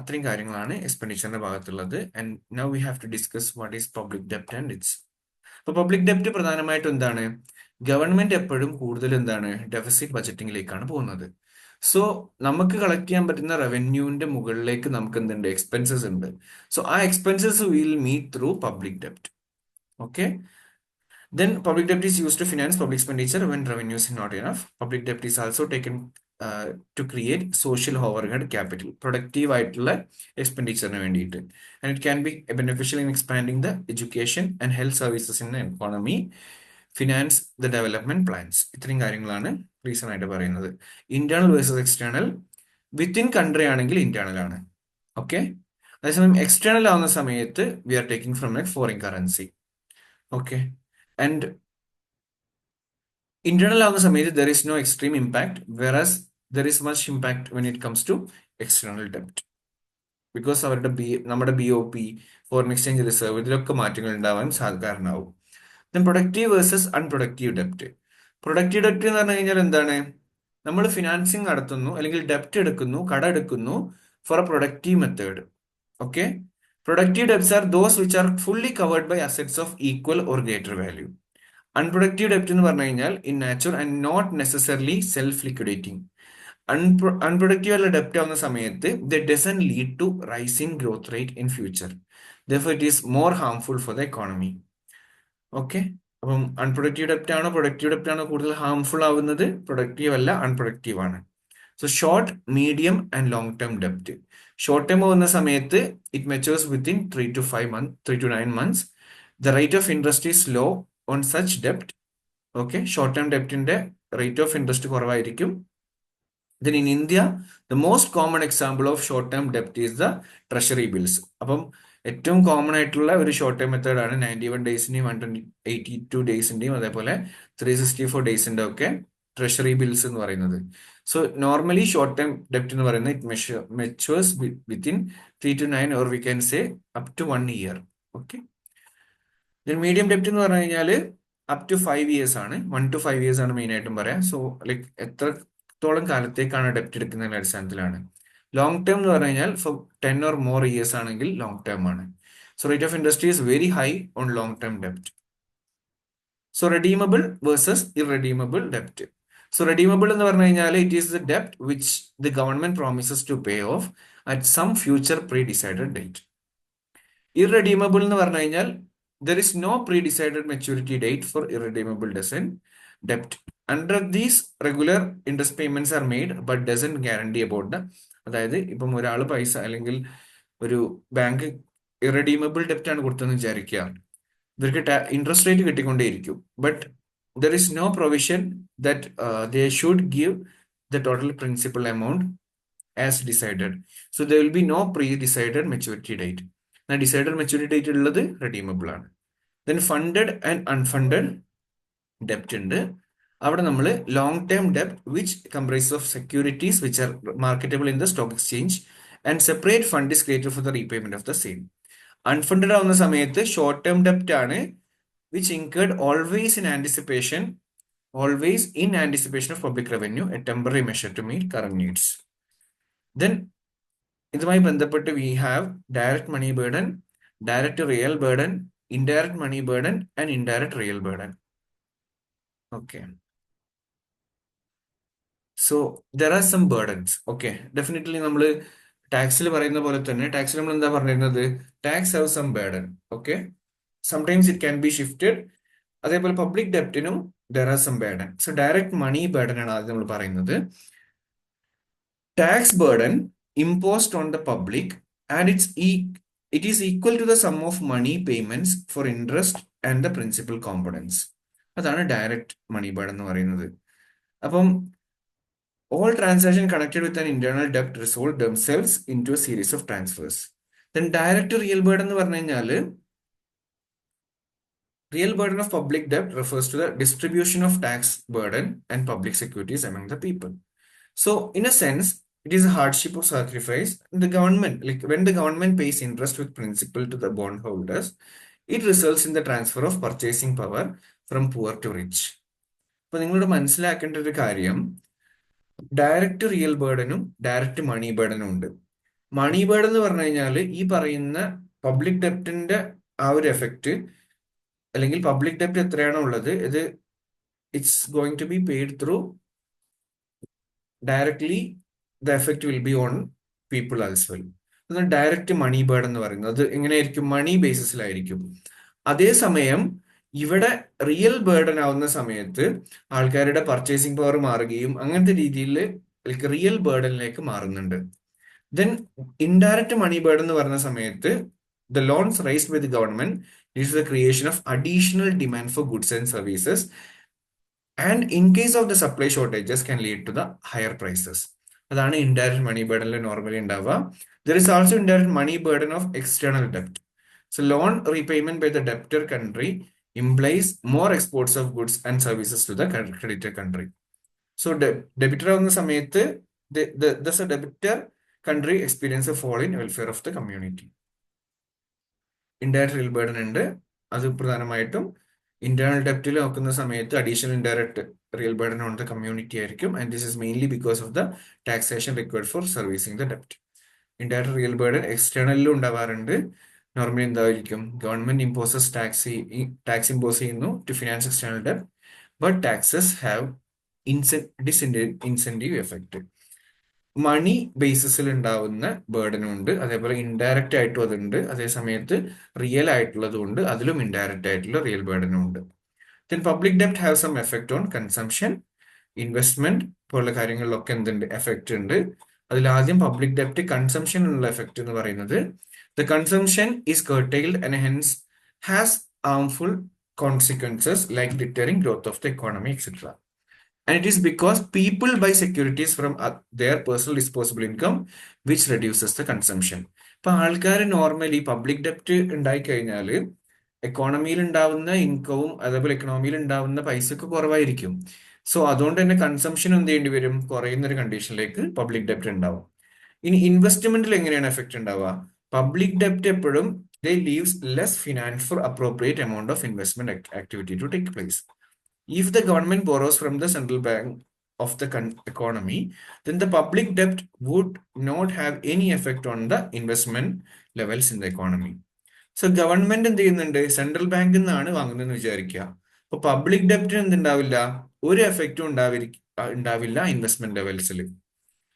അത്രയും കാര്യങ്ങളാണ് എക്സ്പെൻഡിച്ചറിന്റെ ഭാഗത്തുള്ളത്. And now we have to discuss what is public ഡെപ്റ്റ് ആൻഡ് ഇറ്റ്സ്. അപ്പൊ പബ്ലിക് ഡെപ്റ്റ് പ്രധാനമായിട്ടും എന്താണ്? ഗവൺമെന്റ് എപ്പോഴും കൂടുതൽ എന്താണ്? ഡെഫിസിറ്റ് ബജറ്റിംഗിലേക്കാണ് പോകുന്നത്. സോ നമുക്ക് കളക്ട് ചെയ്യാൻ പറ്റുന്ന റവന്യൂവിന്റെ മുകളിലേക്ക് നമുക്ക് എന്തുണ്ട്? എക്സ്പെൻസസ് ഉണ്ട്. സോ ആ expenses will meet through public ഡെപ്റ്റ്. Okay. Then public debt is used to finance public expenditure when revenue is not enough. Public debt is also taken to create social overhead capital, productive ആയിട്ടുള്ള എക്സ്പെൻഡിച്ചറിന് വേണ്ടിയിട്ട്. And it can be beneficial in expanding the education and health services in the economy, finance the development plans. ഇത്രയും കാര്യങ്ങളാണ് റീസൺ ആയിട്ട് പറയുന്നത്. Internal versus external. Within country ആണെങ്കിൽ ഇന്റേണൽ ആണ്. ഓക്കെ. അതേസമയം എക്സ്റ്റേണൽ ആവുന്ന സമയത്ത് we are taking from a foreign currency. Okay. And internal ആവുന്ന സമയത്ത് there is no extreme impact, whereas there is much impact when it comes to external ഡെപ്റ്റ്. ബിക്കോസ് അവരുടെ നമ്മുടെ BOP, ഫോറിൻ എക്സ്ചേഞ്ച് റിസർവ്, ഇതിലൊക്കെ മാറ്റങ്ങൾ ഉണ്ടാവാൻ കാരണമാവും. ദെൻ പ്രൊഡക്റ്റീവ് വേഴ്സസ് അൺപ്രൊഡക്റ്റീവ് ഡെപ്റ്റ്. പ്രൊഡക്റ്റീവ് ഡെപ്റ്റ് എന്ന് പറഞ്ഞു കഴിഞ്ഞാൽ എന്താണ്? നമ്മൾ ഫിനാൻസിങ് നടത്തുന്നു അല്ലെങ്കിൽ ഡെപ്റ്റ് എടുക്കുന്നു, കട എടുക്കുന്നു for a productive method. Okay. Productive debts are those which are fully covered by assets of equal or greater value. Unproductive ഡെപ്റ്റ് എന്ന് പറഞ്ഞു കഴിഞ്ഞാൽ in nature and not necessarily self liquidating. Unproductive ആയിട്ടുള്ള ഡെപ്റ്റ് ആവുന്ന സമയത്ത് that doesn't lead to rising growth rate in future. Therefore it is more harmful for the economy. Okay. അപ്പം അൺപ്രൊഡക്റ്റീവ് ഡെപ്റ്റ് ആണോ പ്രൊഡക്റ്റീവ് ഡെപ്റ്റ് ആണോ കൂടുതൽ ഹാർംഫുൾ ആവുന്നത്? പ്രൊഡക്റ്റീവ് അല്ല, അൺപ്രൊഡക്റ്റീവ് ആണ്. So short, medium and long term ഡെപ്റ്റ്. ഷോർട്ട് ടേം പോകുന്ന സമയത്ത് it matures within 3 to 9 months. The rate of interest is low on such ഡെപ്റ്റ്. ഓക്കെ. ഷോർട്ട് ടേം ഡെപ്റ്റിന്റെ റേറ്റ് ഓഫ് ഇൻട്രസ്റ്റ് കുറവായിരിക്കും. Then in India, the most common example of short-term debt is the treasury bills. അപ്പം ഏറ്റവും കോമൺ ആയിട്ടുള്ള ഒരു ഷോർട്ട് ടൈം മെത്തേഡ് ആണ് 91 ഡേയ്സിന്റെയും 182 ഡേയ്സിന്റെയും അതേപോലെ 364 ഡേയ്സിന്റെ ഒക്കെ ട്രഷറി ബിൽസ് എന്ന് പറയുന്നത്. സോ നോർമലി ഷോർട്ട് ടൈം ഡെപ്റ്റ് എന്ന് പറയുന്നത് it matures within 3 to 9 or we can say up to 1 year. Okay. Medium ഡെപ്റ്റ് എന്ന് പറഞ്ഞു കഴിഞ്ഞാൽ അപ് ടു 5 years ആണ്. 1 to 5 years ആണ് മെയിൻ ആയിട്ടും പറയാം. സോ ലൈക്ക് എത്രത്തോളം കാലത്തേക്കാണ് ഡെപ്റ്റ് എടുക്കുന്നതിന്റെ അടിസ്ഥാനത്തിലാണ്. ലോങ് ടേം എന്ന് പറഞ്ഞു കഴിഞ്ഞാൽ ഫോർ 10 or more years ആണെങ്കിൽ ലോങ് ടേം ആണ്. So rate of interest is very high on long term ഡെപ്റ്റ്. സോ റെഡീമബിൾ വേഴ്സസ് ഇറെഡീമബിൾ ഡെപ്റ്റ്. സോ റെഡീമബിൾ എന്ന് പറഞ്ഞു കഴിഞ്ഞാൽ ഇറ്റ് ഈസ് ദ ഡെപ്റ്റ് which the government promises to pay off at some future pre decided date. Irredeemable എന്ന് പറഞ്ഞു കഴിഞ്ഞാൽ there is no pre-decided maturity date for irredeemable debt. Under these regular interest payments are made but dozen guarantee about the, അതായത് ഇപ്പം ഒരാൾ പൈസ അല്ലെങ്കിൽ ഒരു ബാങ്ക് ഇറഡീമബിൾ ഡെപ്റ്റ് ആണ് കൊടുത്തതെന്ന് വിചാരിക്കുക, ഇവർക്ക് ഇൻട്രസ്റ്റ് റേറ്റ് കിട്ടിക്കൊണ്ടേയിരിക്കും. But there is no provision that they should give the total principal amount as decided. So there will be no pre decided maturity date. Decided maturity date ഉള്ളത് റെഡീമബിൾ ആണ്. ദെൻ ഫണ്ടഡ് ആൻഡ് അൺഫണ്ടഡ് ഡെപ്റ്റ് ഉണ്ട്. അവിടെ നമ്മൾ ലോങ് ടേം ഡെപ്റ്റ് which comprise of securities which are marketable in the stock exchange and separate fund is created for the repayment of the same. Unfunded ആവുന്ന സമയത്ത് ഷോർട്ട് ടേം ഡെപ്റ്റ് ആണ് which incurred always in anticipation of public revenue, a temporary measure to meet current needs. Then ഇതുമായി ബന്ധപ്പെട്ട് we have direct money burden, direct real burden, indirect money burden and indirect real burden. Okay. So there are some burdens. Okay. Definitely നമ്മൾ ടാക്സിൽ പറയുന്ന പോലെ തന്നെ ടാക്സിൽ നമ്മൾ എന്താ പറഞ്ഞിരുന്നത്, tax have some burden. Okay, sometimes it can be shifted. അതേപോലെ പബ്ലിക് ഡെപ്റ്റിനും there are some burden. So direct money burden ആണ് ആദ്യം നമ്മൾ പറയുന്നത്. Tax burden imposed on the public and it is equal to the sum of money payments for interest and the principal components. അതാണ് ഡയറക്റ്റ് മണി ബേർഡൻ എന്ന് പറയുന്നത്. അപ്പം all transactions connected with an internal debt resolve themselves into a series of transfers. Then direct real burden എന്ന് പറഞ്ഞു കഴിഞ്ഞാൽ real burden of public debt refers to the distribution of tax burden and public securities among the people. So in a sense, it is a hardship of sacrifice. The government, like when the government pays interest with principal to the bondholders, it results in the transfer of purchasing power from poor to rich. അപ്പോൾ നിങ്ങളോട് മനസ്സിലാക്കേണ്ട ഒരു കാര്യം, ഡയറക്റ്റ് റിയൽ ബേർഡനും ഡയറക്റ്റ് മണി ബേർഡനും ഉണ്ട്. മണി ബേർഡൻ എന്ന് പറഞ്ഞു കഴിഞ്ഞാൽ ഈ പറയുന്ന പബ്ലിക് ഡെപ്റ്റിന്റെ ആ ഒരു എഫക്റ്റ്, അല്ലെങ്കിൽ പബ്ലിക് ഡെപ്റ്റ് എത്രയാണോ ഉള്ളത്, ഇത് it's going to be paid through directly, the effect will be on people as well. Direct money burden എന്ന് പറയുന്നത് അത് എങ്ങനെയായിരിക്കും, മണി ബേസിസിലായിരിക്കും. അതേസമയം ഇവിടെ റിയൽ ബേർഡൻ ആവുന്ന സമയത്ത് ആൾക്കാരുടെ പർച്ചേസിംഗ് പവർ മാറുകയും അങ്ങനത്തെ രീതിയിൽ റിയൽ ബേർഡനിലേക്ക് മാറുന്നുണ്ട്. ദെൻ ഇൻഡയറക്റ്റ് മണി ബേർഡൻ എന്ന് പറയുന്ന സമയത്ത് the loans raised by the government leads to the creation of additional demand for goods and services and in case of the supply shortages can lead to the higher prices. അതാണ് ഇൻഡയറക്റ്റ് മണി ബേർഡനിൽ നോർമലി ഉണ്ടാവുക. There is also indirect money burden of external ഡെപ്റ്റ്. So loan repayment by the debtor country implies more exports of goods and services to the creditor country. So debitor ആവുന്ന സമയത്ത് thus a debtor country experience a fall in welfare of the community. Indirect real burden ഉണ്ട്. അത് പ്രധാനമായിട്ടും ഇന്റേണൽ ഡെപ്റ്റിൽ നോക്കുന്ന സമയത്ത് additional indirect real burden on the community ആയിരിക്കും. And this is mainly because of the taxation required for servicing the ഡെപ്റ്റ്. ഇൻഡയറക്റ്റ് റിയൽ ബർഡൻ എക്സ്റ്റേണലിലും ഉണ്ടാവാറുണ്ട്. നോർമലി എന്തായിരിക്കും, ഗവൺമെന്റ് ഇമ്പോസസ് ടാക്സ് ഇമ്പോസ് ചെയ്യുന്നു ടു ഫിനാൻസ് എക്സ്റ്റേണൽ ഡെപ്റ്റ്, but taxes have incentive effect. Money ബേസിസിൽ ഉണ്ടാവുന്ന ബേർഡനും ഉണ്ട്, അതേപോലെ ഇൻഡയറക്റ്റ് ആയിട്ടും അതുണ്ട്. അതേ സമയത്ത് റിയൽ ആയിട്ടുള്ളതും ഉണ്ട്, അതിലും ഇൻഡയറക്റ്റ് ആയിട്ടുള്ള റിയൽ ബേർഡനും ഉണ്ട്. ദെൻ പബ്ലിക് ഡെപ്റ്റ് have some effect on consumption, investment പോലുള്ള കാര്യങ്ങളിലൊക്കെ എന്തുണ്ട്, എഫക്റ്റ് ഉണ്ട്. അതിലാദ്യം പബ്ലിക് ഡെപ്റ്റ് കൺസംഷനുള്ള എഫക്റ്റ് എന്ന് പറയുന്നത്, the consumption is curtailed and hence has harmful consequences like deterring growth of the economy, etc. And it is because people buy securities from their personal disposable income which reduces the consumption. ഇപ്പൊ ആൾക്കാർ നോർമലി പബ്ലിക് ഡെപ്റ്റ് ഉണ്ടായി കഴിഞ്ഞാൽ എക്കോണമിയിൽ ഉണ്ടാവുന്ന ഇൻകവും അതേപോലെ എക്കണോമിയിൽ ഉണ്ടാവുന്ന പൈസക്ക് കുറവായിരിക്കും. സോ അതുകൊണ്ട് തന്നെ കൺസംഷൻ എന്ത് ചെയ്യേണ്ടി വരും, കുറയുന്ന ഒരു കണ്ടീഷനിലേക്ക് പബ്ലിക് ഡെപ്റ്റ് ഉണ്ടാവും. ഇനി ഇൻവെസ്റ്റ്മെന്റിൽ എങ്ങനെയാണ് എഫക്റ്റ് ഉണ്ടാവുക, പബ്ലിക് ഡെപ്റ്റ് എപ്പോഴും they leaves less finance for appropriate amount of investment activity to take place. If the government borrows from the central bank of the economy, then the public debt would not have any effect on the investment levels in the economy. So government എന്ത് ചെയ്യുന്നുണ്ട്, സെൻട്രൽ ബാങ്കിൽ നിന്നാണ് വാങ്ങുന്നതെന്ന് വിചാരിക്കുക. അപ്പൊ പബ്ലിക് ഡെപ്റ്റിന് എന്തുണ്ടാവില്ല, ഒരു എഫക്റ്റും ഉണ്ടാവില്ല ഇൻവെസ്റ്റ്മെന്റ് ലെവൽസിൽ.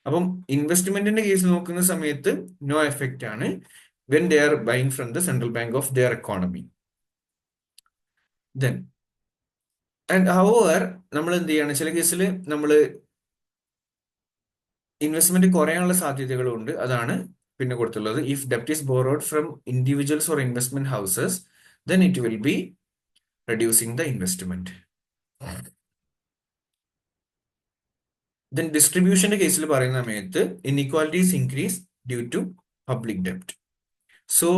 അപ്പം ഇൻവെസ്റ്റ്മെന്റിന്റെ കേസ് നോക്കുന്ന സമയത്ത് നോ എഫക്റ്റ് ആണ് when they are buying from the central bank of their economy. Then and however നമ്മൾ എന്ത് ചെയ്യാണ്, ചില കേസിൽ നമ്മൾ ഇൻവെസ്റ്റ്മെന്റ് കുറയാനുള്ള സാധ്യതകളും ഉണ്ട്. അതാണ് പിന്നെ കൊടുത്തുള്ളത്. ഇഫ് ഡെപ്റ്റ് is borrowed from individuals or investment houses then it will be reducing the investment. Then ഡിസ്ട്രിബ്യൂഷന്റെ കേസിൽ പറയുന്ന സമയത്ത് inequalities increase due to public ഡെപ്റ്റ്. സോ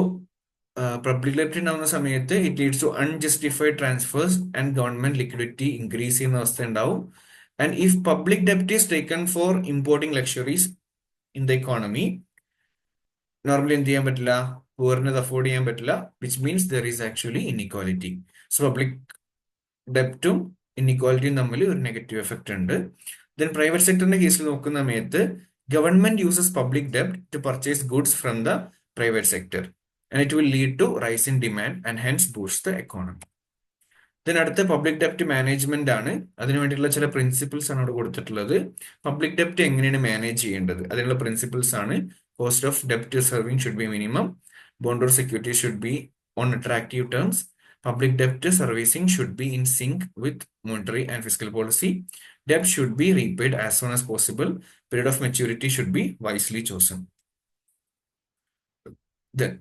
പബ്ലിക് ഡെപ്റ്റ് ഉണ്ടാവുന്ന സമയത്ത് it leads to unjustified transfers and government liquidity increase ചെയ്യുന്ന അവസ്ഥ ഉണ്ടാവും. ആൻഡ് ഇഫ് പബ്ലിക് ഡെപ്റ്റ് is taken for importing luxuries in the economy, normally എന്ത് ചെയ്യാൻ പറ്റില്ല, പൂറിന് അത് അഫോർഡ് ചെയ്യാൻ പറ്റില്ല, which means there is actually inequality. So public ഡെപ്റ്റും ഇൻഇക്വാലിറ്റിയും തമ്മിൽ ഒരു നെഗറ്റീവ് എഫക്റ്റ് ഉണ്ട്. ദെൻ പ്രൈവറ്റ് സെക്ടറിന്റെ കേസിൽ നോക്കുന്ന സമയത്ത് ഗവൺമെന്റ് യൂസസ് പബ്ലിക് ഡെപ്റ്റ് to purchase goods from the private sector and it will lead to rise in demand and hence boost the economy. Then അടുത്ത പബ്ലിക് ഡെപ്റ്റ് മാനേജ്മെന്റ് ആണ്. അതിനു വേണ്ടിയിട്ടുള്ള ചില പ്രിൻസിപ്പിൾസ് ആണ് അവിടെ കൊടുത്തിട്ടുള്ളത്. പബ്ലിക് ഡെപ്റ്റ് എങ്ങനെയാണ് മാനേജ് ചെയ്യേണ്ടത് അതിനുള്ള പ്രിൻസിപ്പിൾസ് ആണ്. കോസ്റ്റ് ഓഫ് ഡെപ്റ്റ് serving should be minimum. Bond or security should be on attractive terms. Public debt servicing should be in sync with monetary and fiscal policy. Debt should be repaid as soon as possible. Period of maturity should be wisely chosen. Then,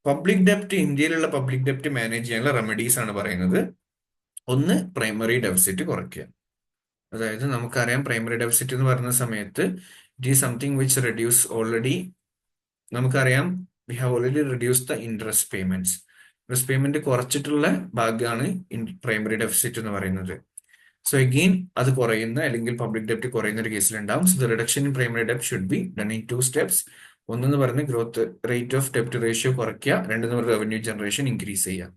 public ഡെപ്റ്റ്, ഇന്ത്യയിലുള്ള പബ്ലിക് ഡെപ്റ്റ് മാനേജ് ചെയ്യാനുള്ള റെമഡീസ് ആണ് പറയുന്നത്. ഒന്ന്, പ്രൈമറി ഡെഫിസിറ്റ് കുറയ്ക്കുക. അതായത് നമുക്കറിയാം പ്രൈമറി ഡെഫിസിറ്റ് എന്ന് പറയുന്ന സമയത്ത് it is something which reduce already. നമുക്കറിയാം we have already reduce the interest payments. Interest payment കുറച്ചിട്ടുള്ള ഭാഗമാണ് പ്രൈമറി ഡെഫിസിറ്റ് എന്ന് പറയുന്നത്. സോ അഗെയിൻ അത് കുറയുന്ന അല്ലെങ്കിൽ പബ്ലിക് ഡെപ്റ്റ് കുറയുന്ന ഒരു കേസിലുണ്ടാവും. So the reduction in primary ഡെപ്റ്റ് should be done in 2 steps. ഒന്നെന്ന് പറഞ്ഞ് ഗ്രോത്ത് റേറ്റ് ഓഫ് ഡെപ്റ്റ് റേഷ്യോ കുറയ്ക്കുക. രണ്ടെന്ന് പറഞ്ഞ് റവന്യൂ ജനറേഷൻ ഇൻക്രീസ് ചെയ്യുക.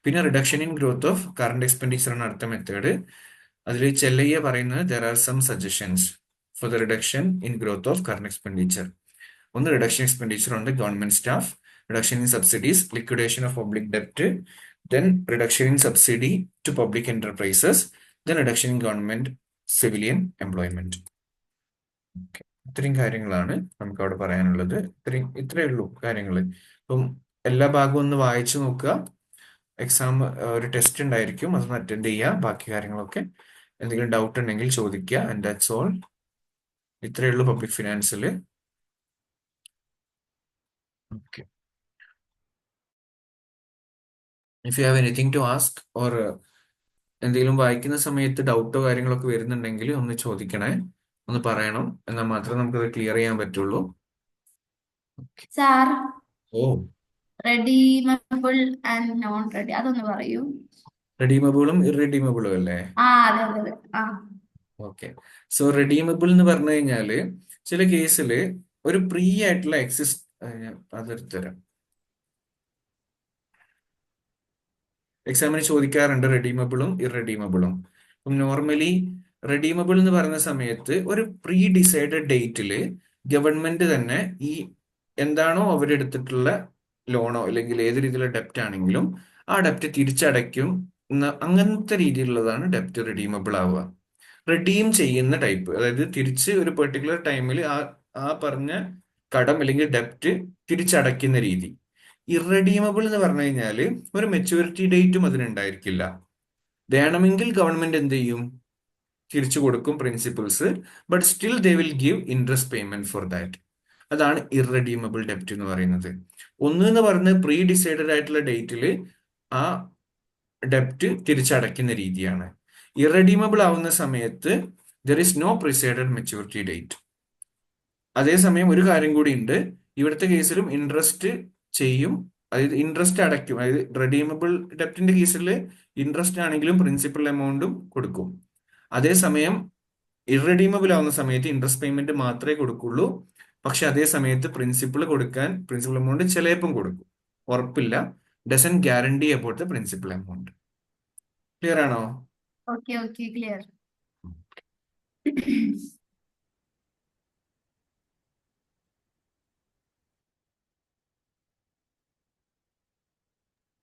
പിന്നെ reduction in growth of current expenditure ആണ് അടുത്ത മെത്തേഡ്. അതിൽ ചെല്ലയ്യ പറയുന്നത് there are some suggestions for the reduction in growth of current expenditure. ഒന്ന്, റിഡക്ഷൻ എക്സ്പെൻഡിച്ചർ ഉണ്ട് government staff, reduction in subsidies, liquidation of public debt, then reduction in subsidy to public enterprises, then reduction in government civilian employment. ഇത്രയും കാര്യങ്ങളാണ് നമുക്ക് അവിടെ പറയാനുള്ളത്. ഇത്രയേ ഉള്ളൂ കാര്യങ്ങൾ. അപ്പം എല്ലാ ഭാഗവും ഒന്ന് വായിച്ചു നോക്കുക. എക്സാം ഒരു ടെസ്റ്റ് ഉണ്ടായിരിക്കും, അതൊന്ന് അറ്റൻഡ് ചെയ്യുക. ബാക്കി കാര്യങ്ങളൊക്കെ എന്തെങ്കിലും ഡൗട്ട് ഉണ്ടെങ്കിൽ ചോദിക്കുക. And that's all. ഇത്രയേ ഉള്ളൂ പബ്ലിക് ഫിനാൻസിൽ. Okay. If you have anything to ask or എന്തെങ്കിലും വായിക്കുന്ന സമയത്ത് ഡൗട്ടോ കാര്യങ്ങളൊക്കെ വരുന്നുണ്ടെങ്കിൽ ഒന്ന് ചോദിക്കണേ, ഒന്ന് പറയണം. എന്നാൽ മാത്രമേ നമുക്കത് ക്ലിയർ ചെയ്യാൻ പറ്റുള്ളൂ. സാർ, ഓ, റെഡീമബിൾ ആൻഡ് നോൺ റെഡി അതൊന്ന് പറയൂ. റെഡീമബിളും ഇറെഡീമബിളും അല്ലേ? അതെ അതെ അതെ. ഓക്കെ. സോ റെഡീമബിൾ എന്ന് പറഞ്ഞു കഴിഞ്ഞാല് ചില കേസിൽ ഒരു പ്രീ ആയിട്ടുള്ള അതൊരു തരം എക്സാമിന് ചോദിക്കാറുണ്ട് റെഡീമബിളും ഇറെഡീമബിളും. അപ്പം നോർമലി റെഡീമബിൾ എന്ന് പറയുന്ന സമയത്ത് ഒരു പ്രീ ഡിസൈഡഡ് ഡേറ്റിൽ ഗവൺമെന്റ് തന്നെ ഈ എന്താണോ അവരെടുത്തിട്ടുള്ള ലോണോ അല്ലെങ്കിൽ ഏത് രീതിയിലുള്ള ഡെപ്റ്റ് ആണെങ്കിലും ആ ഡെപ്റ്റ് തിരിച്ചടയ്ക്കും അങ്ങനത്തെ രീതിയിലുള്ളതാണ് ഡെപ്റ്റ് റെഡീമബിൾ ആവുക. റെഡീം ചെയ്യുന്ന ടൈപ്പ്, അതായത് തിരിച്ച് ഒരു പെർട്ടിക്കുലർ ടൈമിൽ ആ പറഞ്ഞ കടം അല്ലെങ്കിൽ ഡെപ്റ്റ് തിരിച്ചടയ്ക്കുന്ന രീതി. ഇറഡീമബിൾ എന്ന് പറഞ്ഞു കഴിഞ്ഞാൽ ഒരു മെച്യൂരിറ്റി ഡേറ്റും അതിനുണ്ടായിരിക്കില്ല. വേണമെങ്കിൽ ഗവൺമെന്റ് എന്ത് ചെയ്യും, തിരിച്ചു കൊടുക്കും principles, but still they will give interest payment for that. അതാണ് ഇറഡീമബിൾ ഡെപ്റ്റ് എന്ന് പറയുന്നത്. ഒന്ന് എന്ന് പറഞ്ഞ് പ്രീ ഡിസൈഡഡ് ആയിട്ടുള്ള ഡേറ്റിൽ ആ ഡെപ്റ്റ് തിരിച്ചടയ്ക്കുന്ന രീതിയാണ്. ഇറഡീമബിൾ ആവുന്ന സമയത്ത് there is no prescribed maturity date. അതേസമയം ഒരു കാര്യം കൂടി ഉണ്ട്, ഇവിടുത്തെ കേസിലും ഇൻട്രസ്റ്റ് ചെയ്യും, അതായത് ഇൻട്രസ്റ്റ് അടയ്ക്കും. അതായത് റെഡീമബിൾ ഡെപ്റ്റിന്റെ കേസിൽ ഇൻട്രസ്റ്റ് ആണെങ്കിലും പ്രിൻസിപ്പൽ എമൗണ്ടും കൊടുക്കും. അതേസമയം ഇറഡീമബിൾ ആവുന്ന സമയത്ത് ഇൻട്രസ്റ്റ് പേയ്മെന്റ് മാത്രമേ കൊടുക്കുള്ളൂ. പക്ഷെ അതേ സമയത്ത് പ്രിൻസിപ്പൽ എമൗണ്ട് ചിലപ്പം കൊടുക്കും, ഉറപ്പില്ല. Doesn't guarantee about the principal amount. Clear ആണോ? Okay okay, clear.